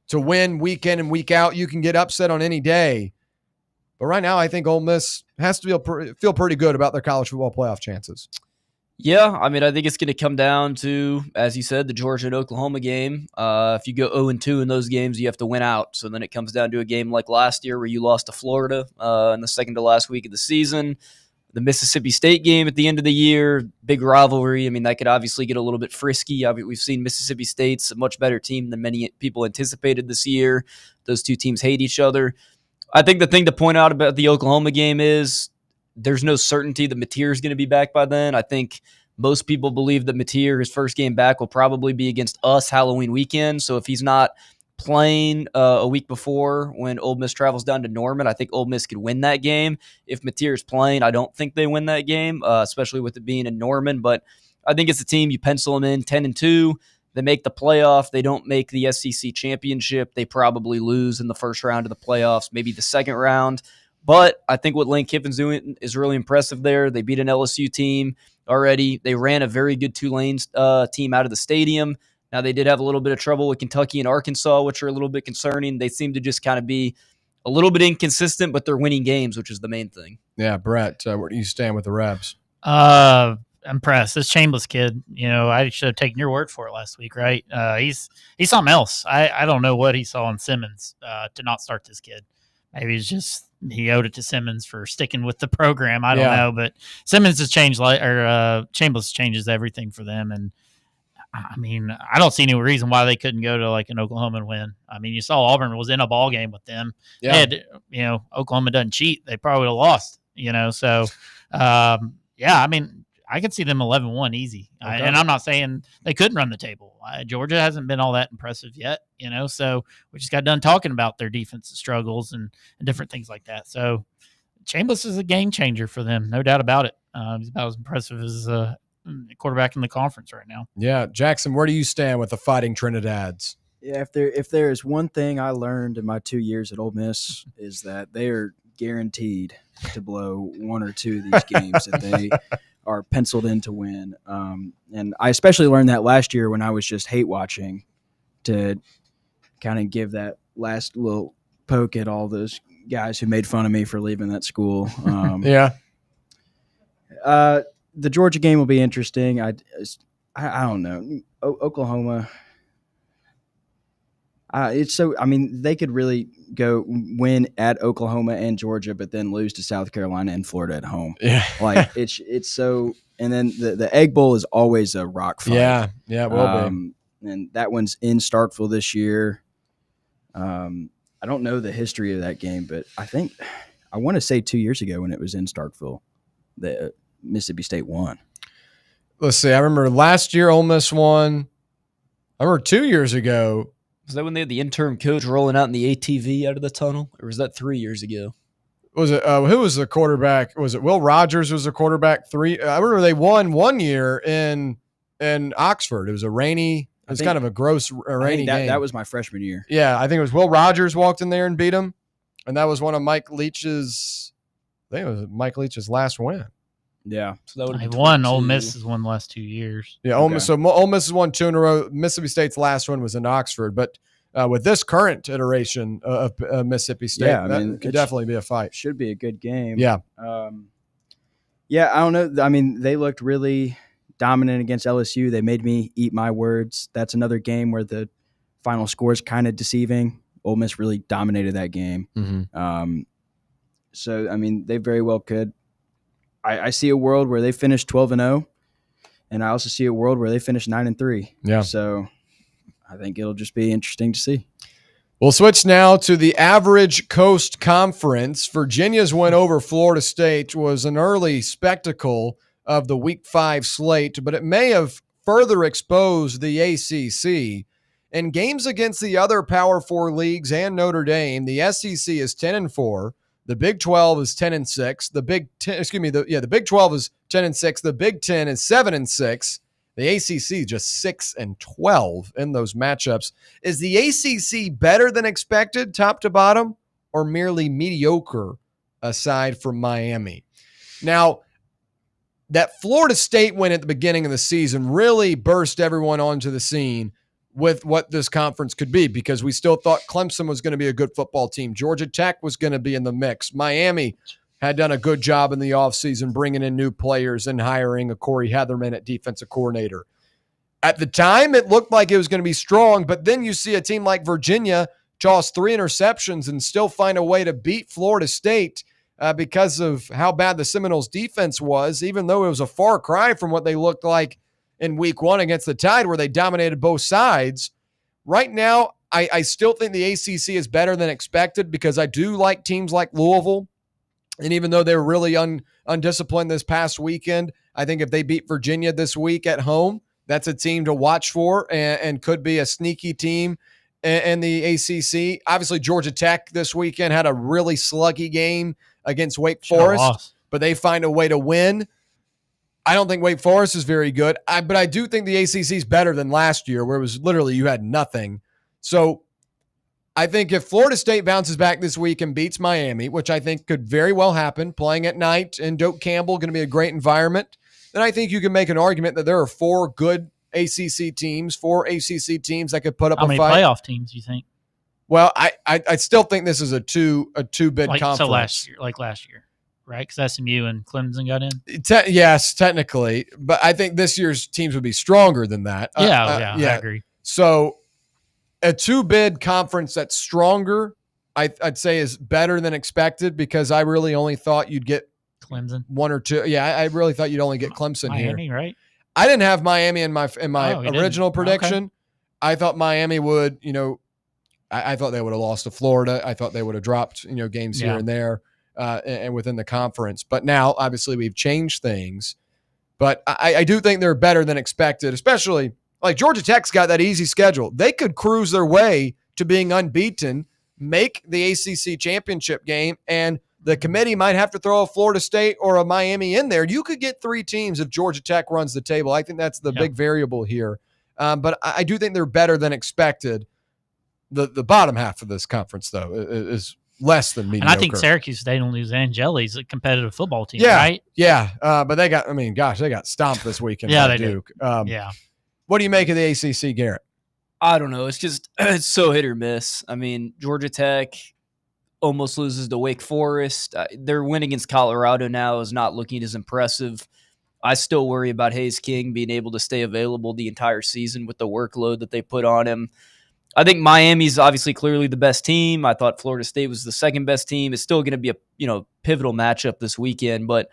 to win week in and week out. You can get upset on any day. But right now, I think Ole Miss has to feel pretty good about their college football playoff chances. Yeah, I mean, I think it's going to come down to, as you said, the Georgia and Oklahoma game. If you go 0-2 in those games, you have to win out. So then it comes down to a game like last year where you lost to Florida in the second to last week of the season. The Mississippi State game at the end of the year, big rivalry. I mean, that could obviously get a little bit frisky. We've seen Mississippi State's a much better team than many people anticipated this year. Those two teams hate each other. I think the thing to point out about the Oklahoma game is there's no certainty that Mateer is going to be back by then. I think most people believe that Mateer, his first game back, will probably be against us Halloween weekend. So if he's not playing a week before when Ole Miss travels down to Norman, I think Ole Miss could win that game. If Mateer is playing, I don't think they win that game, especially with it being in Norman. But I think it's a team, you pencil them in 10-2. They make the playoff. They don't make the SEC championship. They probably lose in the first round of the playoffs, maybe the second round. But I think what Lane Kiffin's doing is really impressive there. They beat an LSU team already. They ran a very good Tulane team out of the stadium. Now, they did have a little bit of trouble with Kentucky and Arkansas, which are a little bit concerning. They seem to just kind of be a little bit inconsistent, but they're winning games, which is the main thing. Yeah, Brett, where do you stand with the Rebs? Impressed. This Chambliss kid, I should have taken your word for it last week, right? He's something else. I don't know what he saw in Simmons to not start this kid. Maybe it's just he owed it to Simmons for sticking with the program. I don't know, but Simmons has changed, Chambliss changes everything for them. And I mean, I don't see any reason why they couldn't go to like an Oklahoma and win. I mean, you saw Auburn was in a ball game with them. Yeah. They had, Oklahoma doesn't cheat. They probably would have lost, So, yeah, I mean, I could see them 11-1 easy. Okay. And I'm not saying they couldn't run the table. Georgia hasn't been all that impressive yet, so we just got done talking about their defensive struggles and different things like that. So Chambliss is a game changer for them, no doubt about it. He's about as impressive as a quarterback in the conference right now. Yeah. Jackson, where do you stand with the Fighting Trinidads? Yeah, if there is one thing I learned in my 2 years at Ole Miss is that they are guaranteed to blow one or two of these games that they are penciled in to win. And I especially learned that last year when I was just hate watching, to kind of give that last little poke at all those guys who made fun of me for leaving that school. Yeah. The Georgia game will be interesting. I don't know. Oklahoma. They could really go win at Oklahoma and Georgia, but then lose to South Carolina and Florida at home. Yeah. Like it's so, and then the Egg Bowl is always a rock fight. Yeah. Yeah. It will be. And that one's in Starkville this year. I don't know the history of that game, but I want to say 2 years ago when it was in Starkville, the Mississippi State won. Let's see. I remember last year Ole Miss won. I remember 2 years ago. Was that when they had the interim coach rolling out in the ATV out of the tunnel? Or was that 3 years ago? Was it who was the quarterback? Was it Will Rogers was the quarterback? I remember they won 1 year in Oxford. It was kind of a gross rainy game. That was my freshman year. Yeah, I think it was Will Rogers walked in there and beat him. And that was one of Mike Leach's last win. Yeah. So that would have been won. Ole Miss has won the last 2 years. Yeah, Ole Miss has won 2 in a row. Mississippi State's last one was in Oxford. But with this current iteration of Mississippi State, that could definitely be a fight. Should be a good game. Yeah. Yeah, I don't know. I mean, they looked really dominant against LSU. They made me eat my words. That's another game where the final score is kind of deceiving. Ole Miss really dominated that game. Mm-hmm. So, I mean, they very well could. I see a world where they finish 12-0, and I also see a world where they finish 9-3. Yeah. So I think it'll just be interesting to see. We'll switch now to the Average Coast Conference. Virginia's win over Florida State was an early spectacle of the Week 5 slate, but it may have further exposed the ACC In games against the other Power 4 leagues and Notre Dame, the SEC is 10-4. The Big 12 is 10-6. The Big 12 is 10-6. The Big 10 is 7-6. The ACC just 6-12 in those matchups. Is the ACC better than expected, top to bottom, or merely mediocre aside from Miami? Now, that Florida State win at the beginning of the season really burst everyone onto the scene with what this conference could be, because we still thought Clemson was going to be a good football team. Georgia Tech was going to be in the mix. Miami had done a good job in the offseason bringing in new players and hiring a Corey Heatherman at defensive coordinator. At the time, it looked like it was going to be strong, but then you see a team like Virginia toss 3 interceptions and still find a way to beat Florida State because of how bad the Seminoles defense was, even though it was a far cry from what they looked like in week 1 against the Tide, where they dominated both sides. Right now, I still think the ACC is better than expected, because I do like teams like Louisville. And even though they were really undisciplined this past weekend, I think if they beat Virginia this week at home, that's a team to watch for and could be a sneaky team in the ACC. Obviously, Georgia Tech this weekend had a really sluggy game against Wake Forest, but they find a way to win. I don't think Wake Forest is very good, but I do think the ACC is better than last year, where it was literally you had nothing. So I think if Florida State bounces back this week and beats Miami, which I think could very well happen, playing at night and Doak Campbell, going to be a great environment, then I think you can make an argument that there are 4 good ACC teams, 4 ACC teams that could put up a fight. How many playoff teams do you think? Well, I still think this is a two-bid conference. So last year, right? Because SMU and Clemson got in. Yes, technically, but I think this year's teams would be stronger than that. I agree. So a 2-bid conference that's stronger, I'd say, is better than expected, because I really only thought you'd get Clemson 1 or 2. Yeah, I really thought you'd only get Clemson Miami, here. Right? I didn't have Miami in my original prediction. Okay. I thought Miami would, I thought they would have lost to Florida. I thought they would have dropped, games here and there and within the conference. But now, obviously, we've changed things. But I do think they're better than expected, especially like Georgia Tech's got that easy schedule. They could cruise their way to being unbeaten, make the ACC championship game, and the committee might have to throw a Florida State or a Miami in there. You could get 3 teams if Georgia Tech runs the table. I think that's the big variable here. But I do think they're better than expected. The bottom half of this conference, though, is less than mediocre. And I think Syracuse, they don't lose Angeli's a competitive football team, right? Yeah. But they got stomped this weekend by Duke. What do you make of the ACC, Garrett? I don't know. It's so hit or miss. I mean, Georgia Tech almost loses to Wake Forest. Their win against Colorado now is not looking as impressive. I still worry about Hayes King being able to stay available the entire season with the workload that they put on him. I think Miami's obviously clearly the best team. I thought Florida State was the second best team. It's still going to be a pivotal matchup this weekend, but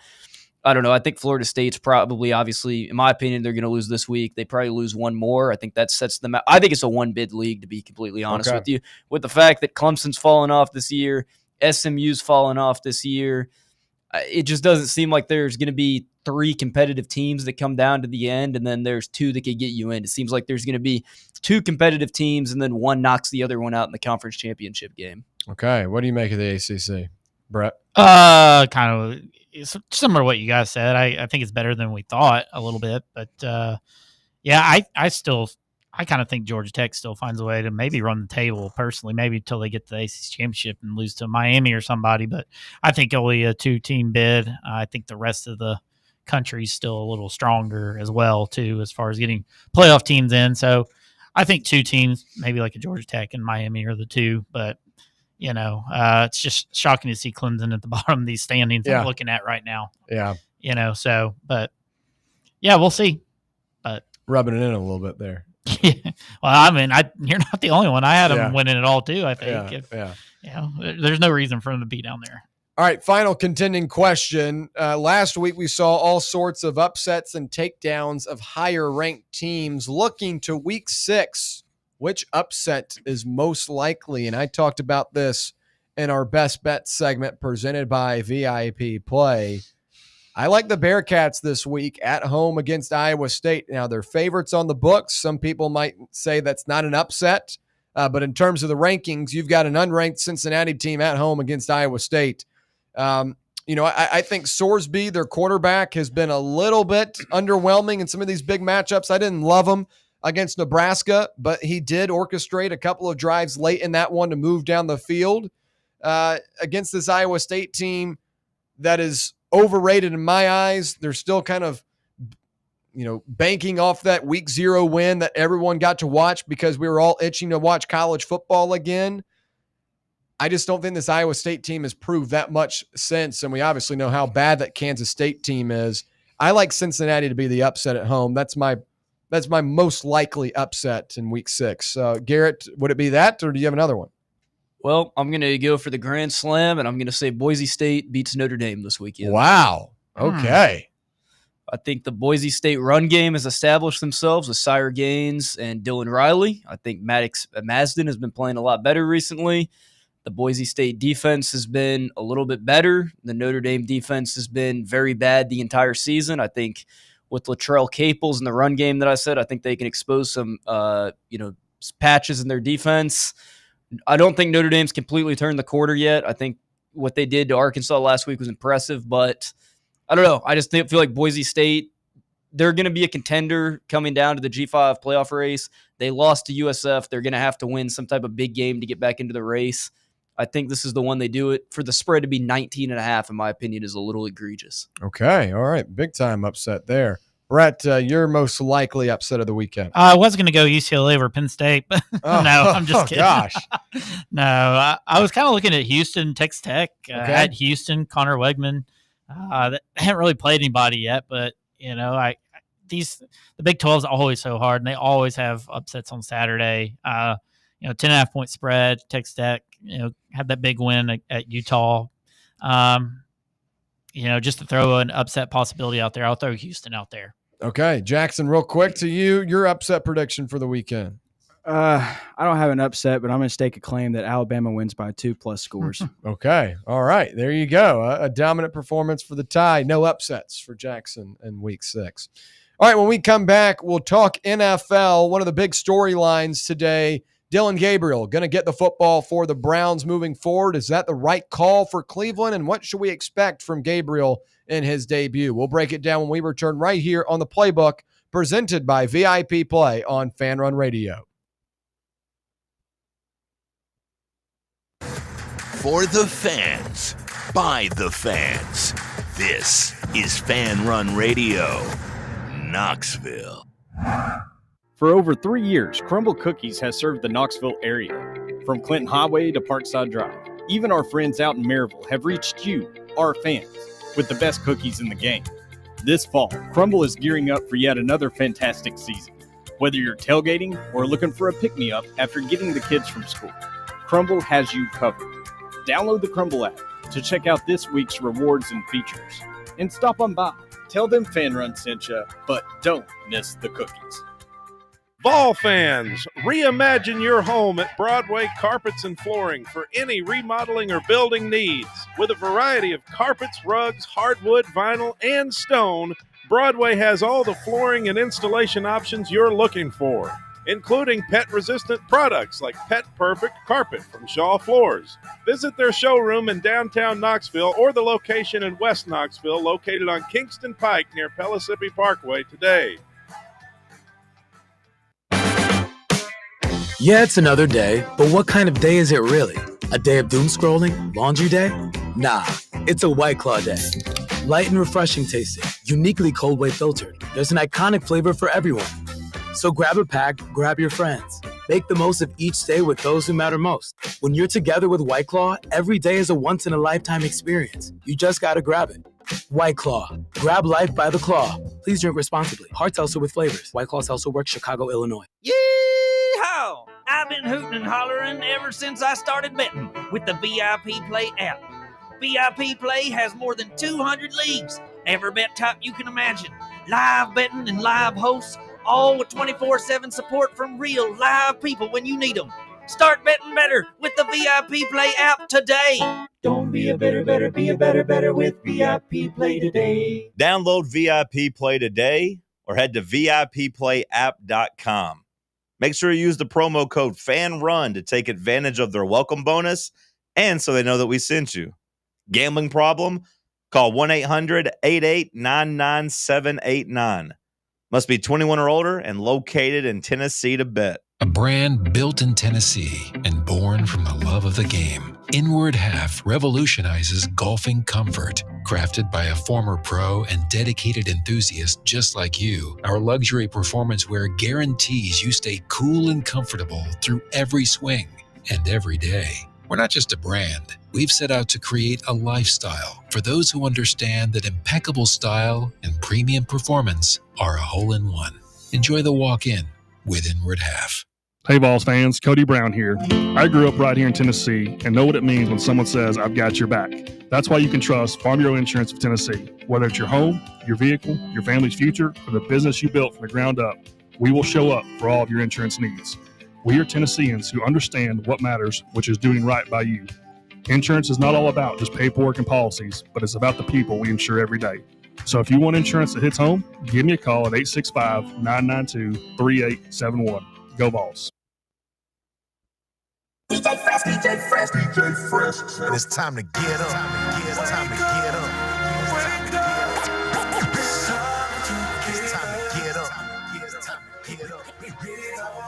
I don't know. I think Florida State's probably, obviously, in my opinion, they're going to lose this week. They probably lose one more. I think that sets them out. I think it's a 1-bid league, to be completely honest with you. With the fact that Clemson's fallen off this year, SMU's fallen off this year, it just doesn't seem like there's going to be 3 competitive teams that come down to the end, and then there's 2 that could get you in. It seems like there's going to be 2 competitive teams, and then one knocks the other one out in the conference championship game. Okay. What do you make of the ACC, Brett? Kind of it's similar to what you guys said. I think it's better than we thought a little bit, but I kind of think Georgia Tech still finds a way to maybe run the table personally, maybe until they get to the ACC championship and lose to Miami or somebody. But I think only a 2-team bid. I think the rest of the country is still a little stronger as well, too, as far as getting playoff teams in. So I think 2 teams, maybe like a Georgia Tech and Miami are the 2, but it's just shocking to see Clemson at the bottom of these standings I'm looking at right now. Yeah. But yeah, we'll see. But rubbing it in a little bit there. Well, I mean, you're not the only one. I had them winning it all too, I think. There's no reason for them to be down there. All right, final contending question. Last week we saw all sorts of upsets and takedowns of higher-ranked teams. Looking to Week 6, which upset is most likely? And I talked about this in our Best Bet segment presented by VIP Play. I like the Bearcats this week at home against Iowa State. Now, they're favorites on the books. Some people might say that's not an upset. But in terms of the rankings, you've got an unranked Cincinnati team at home against Iowa State. I think Sorsby, their quarterback, has been a little bit underwhelming in some of these big matchups. I didn't love him against Nebraska, but he did orchestrate a couple of drives late in that one to move down the field against this Iowa State team that is overrated in my eyes. They're still kind of, banking off that week 0 win that everyone got to watch because we were all itching to watch college football again. I just don't think this Iowa State team has proved that much since, and we obviously know how bad that Kansas State team is. I like Cincinnati to be the upset at home. That's my most likely upset in week 6. Garrett, would it be that, or do you have another one? Well, I'm going to go for the Grand Slam, and I'm going to say Boise State beats Notre Dame this weekend. Wow. Okay. I think the Boise State run game has established themselves with Sire Gaines and Dylan Riley. I think Maddox Masden has been playing a lot better recently. The Boise State defense has been a little bit better. The Notre Dame defense has been very bad the entire season. I think with Latrell Caples in the run game that I said, I think they can expose some patches in their defense. I don't think Notre Dame's completely turned the quarter yet. I think what they did to Arkansas last week was impressive, but I don't know. I just feel like Boise State, they're going to be a contender coming down to the G5 playoff race. They lost to USF. They're going to have to win some type of big game to get back into the race. I think this is the one they do it. For the spread to be 19.5, in my opinion, is a little egregious. Okay. All right. Big time upset there. Brett, your most likely upset of the weekend. I was going to go UCLA over Penn State, but no, I'm just kidding. Gosh. No, I was kind of looking at Houston, Texas Tech, at Houston, Connor Wegman. They haven't really played anybody yet, but the Big 12 is always so hard, and they always have upsets on Saturday. 10.5 point spread. Texas Tech, had that big win at Utah. Just to throw an upset possibility out there, I'll throw Houston out there. Okay, Jackson, real quick to you, your upset prediction for the weekend. I don't have an upset, but I'm going to stake a claim that Alabama wins by 2+ scores. Okay. All right. There you go. A dominant performance for the Tide. No upsets for Jackson in week 6. All right. When we come back, we'll talk NFL. One of the big storylines today, Dylan Gabriel going to get the football for the Browns moving forward. Is that the right call for Cleveland? And what should we expect from Gabriel in his debut? We'll break it down when we return right here on the Playbook, presented by VIP Play on Fan Run Radio. For the fans, by the fans, this is Fan Run Radio, Knoxville. For over 3 years, Crumble Cookies has served the Knoxville area. From Clinton Highway to Parkside Drive, even our friends out in Maryville have reached you, our fans, with the best cookies in the game. This fall, Crumble is gearing up for yet another fantastic season. Whether you're tailgating or looking for a pick-me-up after getting the kids from school, Crumble has you covered. Download the Crumble app to check out this week's rewards and features. And stop on by. Tell them Fan Run sent you, but don't miss the cookies. Vol fans, reimagine your home at Broadway Carpets and Flooring for any remodeling or building needs. With a variety of carpets, rugs, hardwood, vinyl, and stone, Broadway has all the flooring and installation options you're looking for, including pet-resistant products like Pet Perfect Carpet from Shaw Floors. Visit their showroom in downtown Knoxville or the location in West Knoxville located on Kingston Pike near Pellissippi Parkway today. Yeah, it's another day, but what kind of day is it really? A day of doom scrolling? Laundry day? Nah, it's a White Claw day. Light and refreshing tasting, uniquely cold way filtered. There's an iconic flavor for everyone. So grab a pack, grab your friends. Make the most of each day with those who matter most. When you're together with White Claw, every day is a once-in-a-lifetime experience. You just gotta grab it. White Claw. Grab life by the claw. Please drink responsibly. Hard seltzer with flavors. White Claw Seltzer Works, Chicago, Illinois. Yeehaw! I've been hooting and hollering ever since I started betting with the VIP Play app. VIP Play has more than 200 leagues. Every bet type you can imagine. Live betting and live hosts, all with 24/7 support from real live people when you need them. Start betting better with the VIP Play app today. Don't be a better, be a better with VIP Play today. Download VIP Play today or head to VIPPlayApp.com. Make sure you use the promo code FANRUN to take advantage of their welcome bonus and so they know that we sent you. Gambling problem? Call 1-800-88-99789. Must be 21 or older and located in Tennessee to bet. A brand built in Tennessee and born from the love of the game. Inward Half revolutionizes golfing comfort. Crafted by a former pro and dedicated enthusiast just like you, our luxury performance wear guarantees you stay cool and comfortable through every swing and every day. We're not just a brand. We've set out to create a lifestyle for those who understand that impeccable style and premium performance are a hole-in-one. Enjoy the walk-in with Inward Half. Hey, Vols fans, Cody Brown here. I grew up right here in Tennessee and know what it means when someone says, I've got your back. That's why you can trust Farm Bureau Insurance of Tennessee. Whether it's your home, your vehicle, your family's future, or the business you built from the ground up, we will show up for all of your insurance needs. We are Tennesseans who understand what matters, which is doing right by you. Insurance is not all about just paperwork and policies, but it's about the people we insure every day. So if you want insurance that hits home, give me a call at 865-992-3871. Go Vols. DJ Fresh, DJ Fresh, DJ Fresh. And it's time to get up. It's time to get up.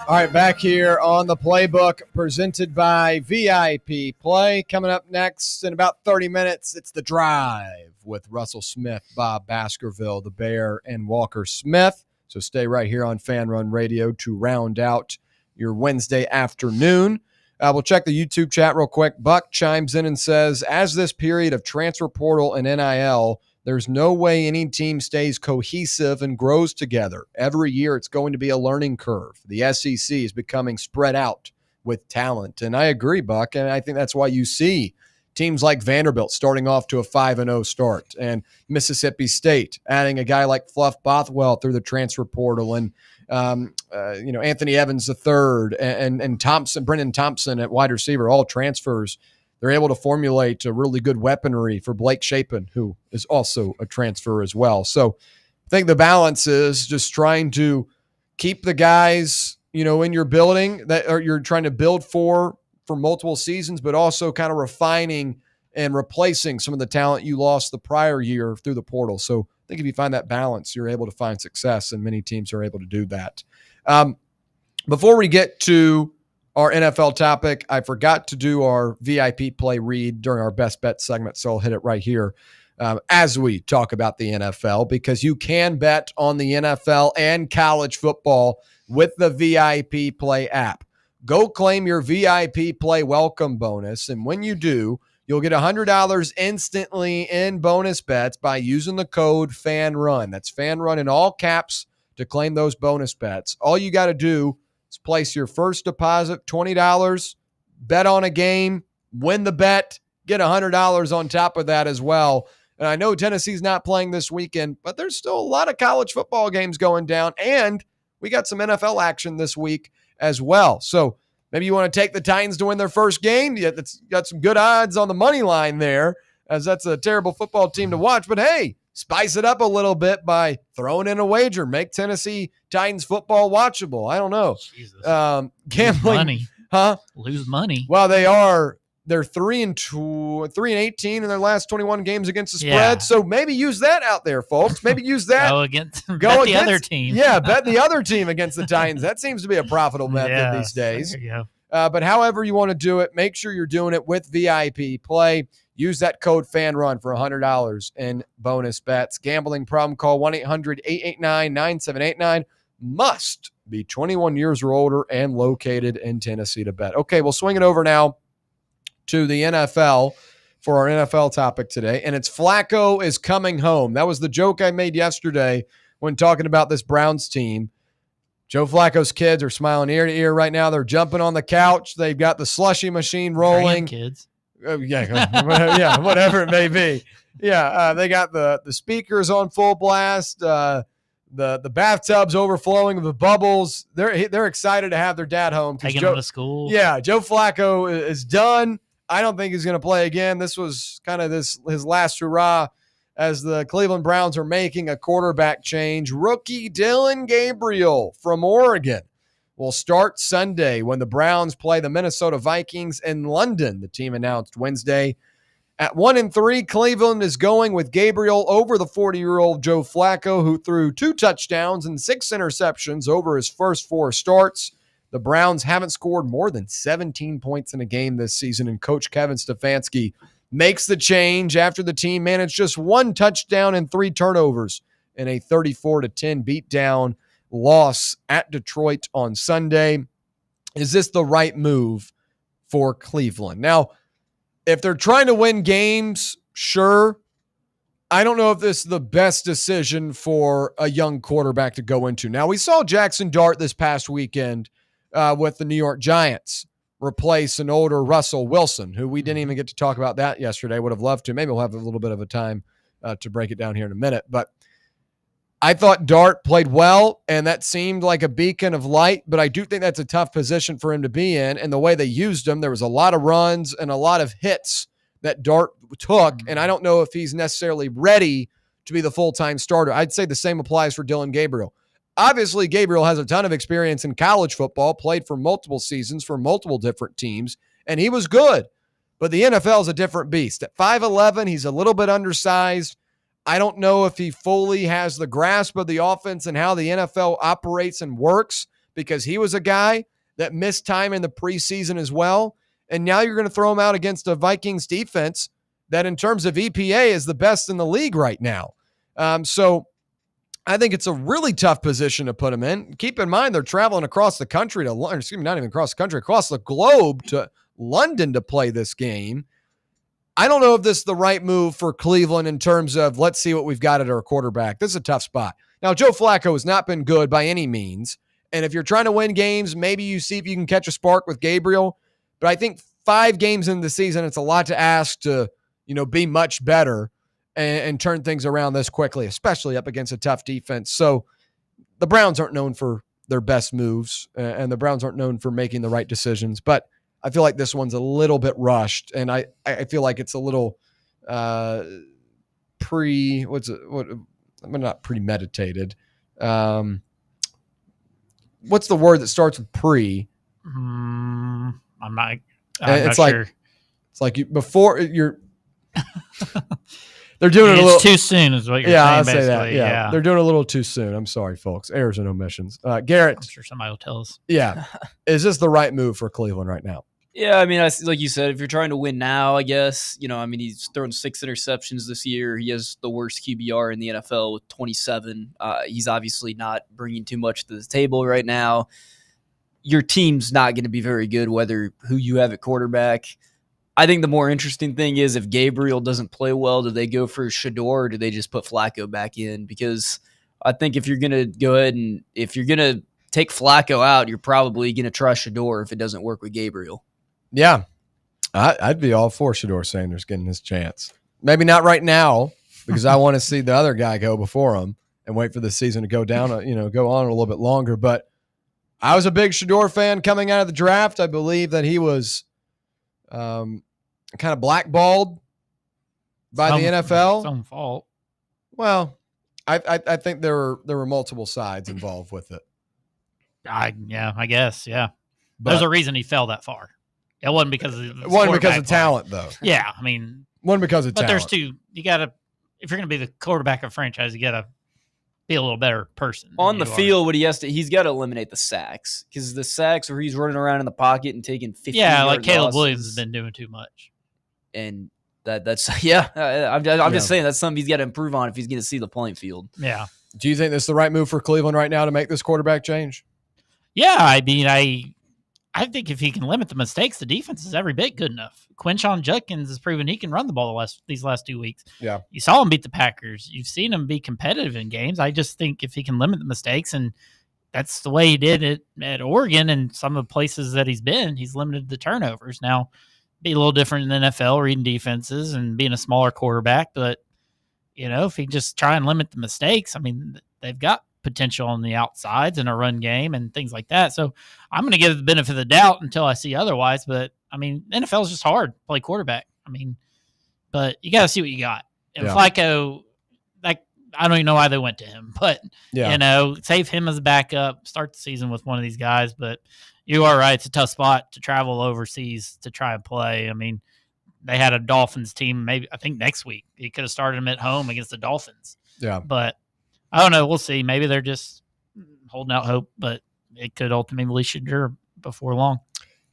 All right, back here on the Playbook, presented by VIP Play. Coming up next in about 30 minutes, it's The Drive with Russell Smith, Bob Baskerville, The Bear, and Walker Smith. So stay right here on Fan Run Radio to round out your Wednesday afternoon. We'll check the YouTube chat real quick. Buck chimes in and says, as this period of transfer portal and NIL, there's no way any team stays cohesive and grows together. Every year it's going to be a learning curve. The SEC is becoming spread out with talent. And I agree, Buck, and I think that's why you see teams like Vanderbilt starting off to a 5-0 start, and Mississippi State adding a guy like Fluff Bothwell through the transfer portal, and Anthony Evans III and Thompson, Brennan Thompson at wide receiver, all transfers. They're able to formulate a really good weaponry for Blake Shapen, who is also a transfer as well. So I think the balance is just trying to keep the guys, in your building that or you're trying to build for multiple seasons, but also kind of refining and replacing some of the talent you lost the prior year through the portal. So I think if you find that balance, you're able to find success, and many teams are able to do that. Before we get to our NFL topic, I forgot to do our VIP Play read during our Best Bet segment, so I'll hit it right here as we talk about the NFL, because you can bet on the NFL and college football with the VIP Play app. Go claim your VIP Play welcome bonus, and when you do, you'll get $100 instantly in bonus bets by using the code FANRUN. That's FANRUN in all caps to claim those bonus bets. All you got to do is place your first deposit, $20, bet on a game, win the bet, get $100 on top of that as well. And I know Tennessee's not playing this weekend, but there's still a lot of college football games going down, and we got some NFL action this week as well. So maybe you want to take the Titans to win their first game. It's got some good odds on the money line there, as that's a terrible football team to watch. But hey, spice it up a little bit by throwing in a wager. Make Tennessee Titans football watchable. I don't know. Gambling. Money. Huh? Lose money. Well, they're 3-18 in their last 21 games against the spread. Yeah. So maybe use that out there, folks. Maybe use that. Go against the other team. Yeah, bet the other team against the Titans. That seems to be a profitable method these days. There you go. But however you want to do it, make sure you're doing it with VIP Play. Use that code FANRUN for $100 in bonus bets. Gambling problem, call 1-800-889-9789. Must be 21 years or older and located in Tennessee to bet. Okay, we'll swing it over now to the NFL for our NFL topic today. And it's Flacco is coming home. That was the joke I made yesterday when talking about this Browns team. Joe Flacco's kids are smiling ear to ear right now. They're jumping on the couch. They've got the slushy machine rolling. Grandkids. Yeah, whatever it may be. Yeah, they got the speakers on full blast. the bathtub's overflowing with the bubbles. They're excited to have their dad home. Taking him to school. Yeah, Joe Flacco is done. I don't think he's going to play again. This was kind of his last hurrah as the Cleveland Browns are making a quarterback change. Rookie Dillon Gabriel from Oregon will start Sunday when the Browns play the Minnesota Vikings in London, the team announced Wednesday. At 1-3, Cleveland is going with Gabriel over the 40-year-old Joe Flacco, who threw 2 touchdowns and 6 interceptions over his first 4 starts. The Browns haven't scored more than 17 points in a game this season, and Coach Kevin Stefanski makes the change after the team managed just 1 touchdown and 3 turnovers in a 34-10 beatdown loss at Detroit on Sunday. Is this the right move for Cleveland? Now, if they're trying to win games, sure. I don't know if this is the best decision for a young quarterback to go into. Now, we saw Jackson Dart this past weekend with the New York Giants replace an older Russell Wilson, who we didn't even get to talk about that yesterday. Would have loved to. Maybe we'll have a little bit of a time to break it down here in a minute. But I thought Dart played well, and that seemed like a beacon of light, but I do think that's a tough position for him to be in. And the way they used him, there was a lot of runs and a lot of hits that Dart took, and I don't know if he's necessarily ready to be the full-time starter. I'd say the same applies for Dillon Gabriel. Obviously, Gabriel has a ton of experience in college football, played for multiple seasons for multiple different teams, and he was good. But the NFL is a different beast. At 5'11", he's a little bit undersized. I don't know if he fully has the grasp of the offense and how the NFL operates and works, because he was a guy that missed time in the preseason as well. And now you're going to throw him out against a Vikings defense that in terms of EPA is the best in the league right now. So I think it's a really tough position to put him in. Keep in mind, they're traveling across the country not even across the country, across the globe to London to play this game. I don't know if this is the right move for Cleveland in terms of let's see what we've got at our quarterback. This is a tough spot. Now, Joe Flacco has not been good by any means. And if you're trying to win games, maybe you see if you can catch a spark with Gabriel. But I think 5 games into the season, it's a lot to ask to, be much better and turn things around this quickly, especially up against a tough defense. So the Browns aren't known for their best moves, and the Browns aren't known for making the right decisions. But I feel like this one's a little bit rushed, and I feel like it's a little not premeditated. What's the word that starts with pre? I'm not sure. It's like they're doing it a little too soon is what you're saying. I'll say basically. that. Yeah, they're doing it a little too soon. I'm sorry, folks. Errors and omissions. Garrett, I'm sure somebody will tell us. Yeah, is this the right move for Cleveland right now? Yeah, I mean, like you said, if you're trying to win now, I guess, he's thrown 6 interceptions this year. He has the worst QBR in the NFL with 27. He's obviously not bringing too much to the table right now. Your team's not going to be very good, whether who you have at quarterback. I think the more interesting thing is if Gabriel doesn't play well, do they go for Shador or do they just put Flacco back in? Because I think if you're going to go ahead and if you're going to take Flacco out, you're probably going to trust Shador if it doesn't work with Gabriel. Yeah, I'd be all for Shador Sanders getting his chance. Maybe not right now, because I want to see the other guy go before him and wait for the season to go down, go on a little bit longer. But I was a big Shador fan coming out of the draft. I believe that he was kind of blackballed by the NFL. His own fault. Well, I think there were multiple sides involved with it. I guess. Yeah. But there's a reason he fell that far. It wasn't because of talent, though. Yeah, I mean, one because of talent. But there's 2. You got to, if you're going to be the quarterback of a franchise, you got to be a little better person on the field. What he's got to eliminate the sacks, because the sacks where he's running around in the pocket and taking 50. Yeah, like Caleb Williams has been doing too much, and that's I'm just saying that's something he's got to improve on if he's going to see the playing field. Yeah. Do you think this is the right move for Cleveland right now to make this quarterback change? Yeah, I mean, I think if he can limit the mistakes, the defense is every bit good enough. Quinshon Judkins has proven he can run the ball these last 2 weeks. Yeah. You saw him beat the Packers. You've seen him be competitive in games. I just think if he can limit the mistakes, and that's the way he did it at Oregon and some of the places that he's been, he's limited the turnovers. Now, be a little different in the NFL, reading defenses and being a smaller quarterback, but, if he just try and limit the mistakes, I mean, they've got potential on the outsides and a run game and things like that. So I'm going to give the benefit of the doubt until I see otherwise. But I mean, NFL is just hard to play quarterback. I mean, but you got to see what you got. And Flacco, I don't even know why they went to him, but save him as a backup, start the season with one of these guys. But you are right. It's a tough spot to travel overseas to try and play. I mean, they had a Dolphins team, I think next week. He could have started him at home against the Dolphins. Yeah. But I don't know. We'll see. Maybe they're just holding out hope, but it could ultimately Shedeur before long.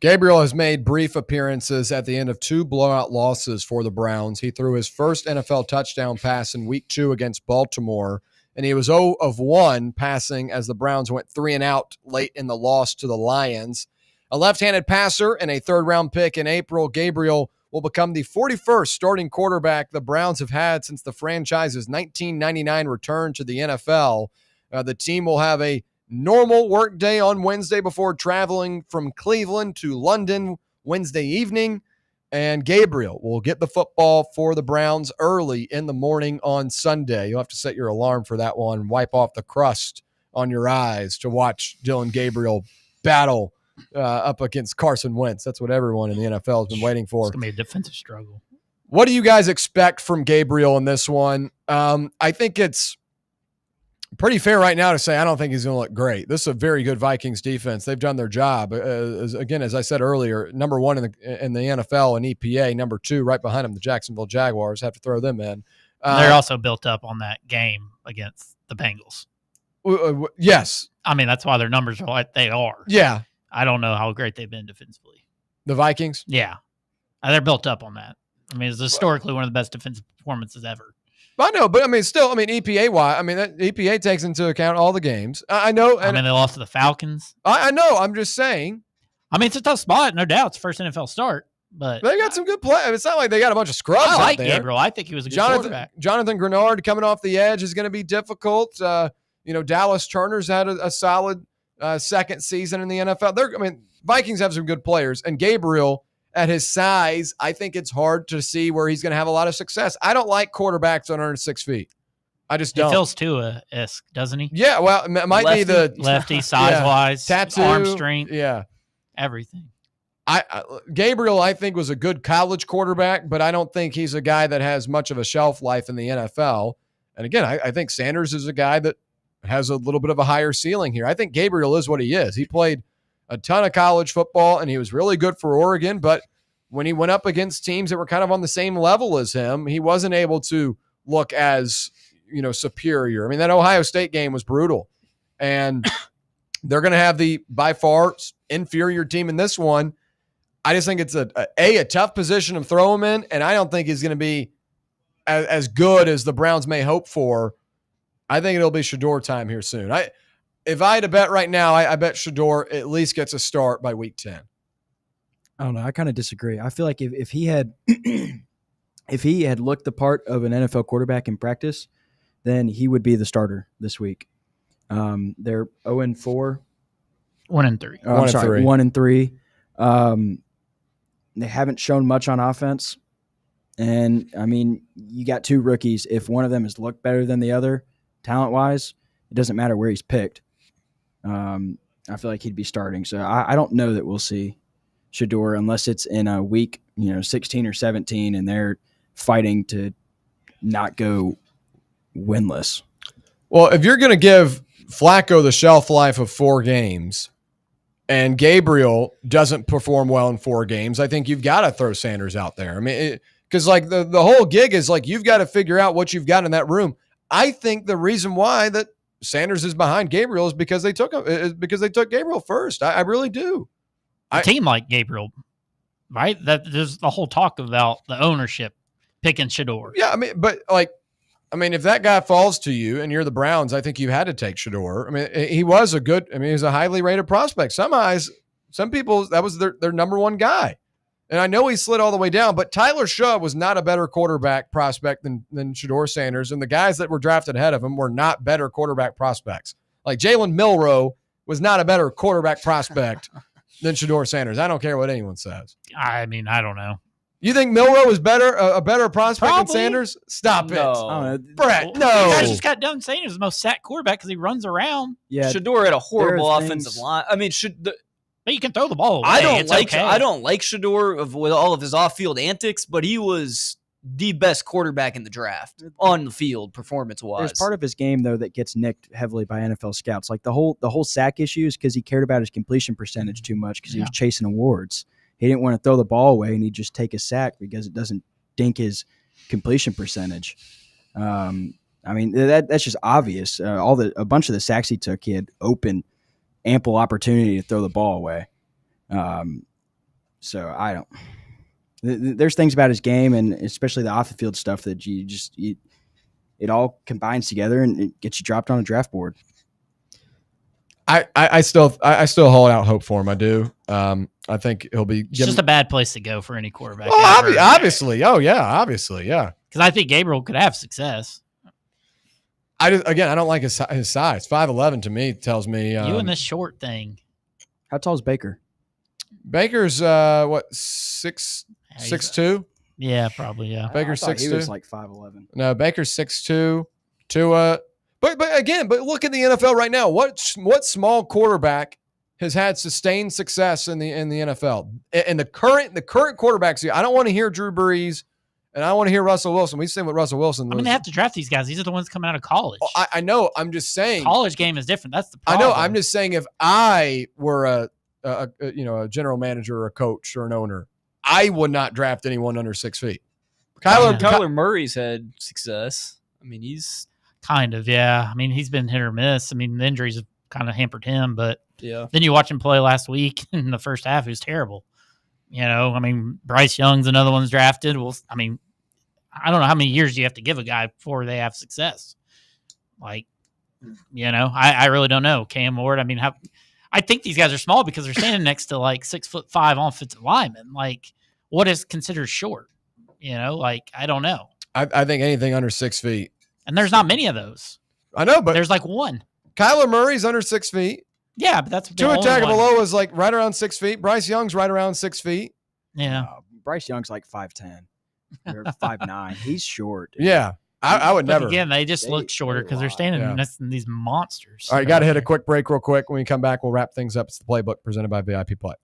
Gabriel has made brief appearances at the end of 2 blowout losses for the Browns. He threw his first NFL touchdown pass in Week 2 against Baltimore, and he was 0 of 1 passing as the Browns went 3 and out late in the loss to the Lions. A left-handed passer and a third-round pick in April, Gabriel will become the 41st starting quarterback the Browns have had since the franchise's 1999 return to the NFL. The team will have a normal work day on Wednesday before traveling from Cleveland to London Wednesday evening. And Gabriel will get the football for the Browns early in the morning on Sunday. You'll have to set your alarm for that one, wipe off the crust on your eyes to watch Dylan Gabriel battle up against Carson Wentz. That's what everyone in the NFL has been waiting for. It's going to be a defensive struggle. What do you guys expect from Gabriel in this one? I think it's pretty fair right now to say I don't think he's going to look great. This is a very good Vikings defense. They've done their job. As I said earlier, number 1 in the NFL and EPA, number 2 right behind them, the Jacksonville Jaguars. Have to throw them in. They're also built up on that game against the Bengals. Yes. I mean, that's why their numbers are what they are. Yeah. I don't know how great they've been defensively. The Vikings? Yeah. They're built up on that. I mean, it's historically one of the best defensive performances ever. I know, but I mean, still, EPA-wise, that EPA takes into account all the games. I know. And they lost to the Falcons. I know. I'm just saying. I mean, it's a tough spot, no doubt. It's first NFL start, but they got some good play. It's not like they got a bunch of scrubs I like out there. Gabriel. I think he was a good quarterback. Jonathan Grenard coming off the edge is going to be difficult. Dallas Turner's had a solid second season in the NFL. Vikings have some good players, and Gabriel, at his size, I think it's hard to see where he's going to have a lot of success. I don't like quarterbacks under 6 feet. I just don't. He feels Tua-esque, doesn't he? Yeah, well, it might be the lefty size-wise, tattoo, arm strength, everything. Gabriel, I think, was a good college quarterback, but I don't think he's a guy that has much of a shelf life in the NFL. And again, I think Sanders is a guy that has a little bit of a higher ceiling here. I think Gabriel is what he is. He played a ton of college football, and he was really good for Oregon. But when he went up against teams that were kind of on the same level as him, he wasn't able to look as, superior. I mean, that Ohio State game was brutal. And they're going to have the, by far, inferior team in this one. I just think it's a tough position to throw him in, and I don't think he's going to be as good as the Browns may hope for. I think it'll be Shedeur time here soon. If I had to bet right now, I bet Shedeur at least gets a start by week 10. I don't know. I kind of disagree. I feel like if he had if he had looked the part of an NFL quarterback in practice, then he would be the starter this week. They're 0-4. 1-3. I'm sorry, 1-3. They haven't shown much on offense. And, you got 2 rookies. If one of them has looked better than the other, talent-wise, it doesn't matter where he's picked. I feel like he'd be starting. So I don't know that we'll see Shedeur unless it's in a week, 16 or 17, and they're fighting to not go winless. Well, if you're going to give Flacco the shelf life of 4 games and Gabriel doesn't perform well in 4 games, I think you've got to throw Sanders out there. Because the whole gig is you've got to figure out what you've got in that room. I think the reason why that Sanders is behind Gabriel is because they took Gabriel first. I really do. A team like Gabriel, right? There's the whole talk about the ownership picking Shedeur. Yeah, if that guy falls to you and you're the Browns, I think you had to take Shedeur. He was he's a highly rated prospect. Some people, that was their number 1 guy. And I know he slid all the way down, but Tyler Shaw was not a better quarterback prospect than Shedeur Sanders, and the guys that were drafted ahead of him were not better quarterback prospects. Like Jalen Milroe was not a better quarterback prospect than Shedeur Sanders. I don't care what anyone says. I don't know. You think Milroe is a better prospect Probably. than Sanders? Stop No. it. Brett, You no. guys just got done saying he's the most sacked quarterback because he runs around. Yeah, Shador had a horrible there are offensive things- line. I mean, But you can throw the ball away. I It's okay. don't like Shador with all of his off-field antics, but he was the best quarterback in the draft on the field, performance-wise. There's part of his game though that gets nicked heavily by NFL scouts. Like the whole sack issue is because he cared about his completion percentage too much because he was chasing awards. He didn't want to throw the ball away and he'd just take a sack because it doesn't dink his completion percentage. I mean that's just obvious. A bunch of the sacks he took, he had ample opportunity to throw the ball away. So I don't. There's things about his game and especially the off the field stuff that it all combines together and it gets you dropped on a draft board. I still hold out hope for him. I do. I think he'll be. It's just a bad place to go for any quarterback. Oh, obviously. Oh yeah, obviously, yeah. Because I think Gabriel could have success. I don't like his size. 5'11" to me tells me. You and this short thing. How tall is Baker? Baker's what 6'2"? Yeah, probably. Yeah. Baker's 6'2". He was like 5'11". No, Baker's 6'2". But look at the NFL right now. What small quarterback has had sustained success in the NFL? And the current quarterbacks. I don't want to hear Drew Brees, and I don't want to hear Russell Wilson. We've seen what Russell Wilson. I mean, they have to draft these guys. These are the ones coming out of college. I know. I'm just saying. College game is different. That's the I problem. know. I'm just saying. If I were a general manager or a coach or an owner, I would not draft anyone under 6 feet. Kyler Murray's had success. I mean, he's kind of, yeah. I mean, he's been hit or miss. I mean, the injuries have kind of hampered him, but yeah. Then you watch him play last week in the first half. He was terrible. I mean, Bryce Young's another one's drafted. Well, I mean, I don't know how many years you have to give a guy before they have success. Like, I really don't know. Cam Ward, I mean, I think these guys are small because they're standing next to like 6'5" offensive linemen. Like, what is considered short? I don't know. I think anything under 6 feet. And there's not many of those. I know, but there's like one. Kyler Murray's under 6 feet. Yeah, but that's Tua Tagovailoa is like right around 6 feet. Bryce Young's right around 6 feet. Yeah, Bryce Young's like 5'10", or 5'9". He's short. Dude. Yeah, I would never. Again, they just look shorter because they're standing next to these monsters. All right, got to hit a quick break real quick. When we come back, we'll wrap things up. It's the Playbook presented by VIP Play.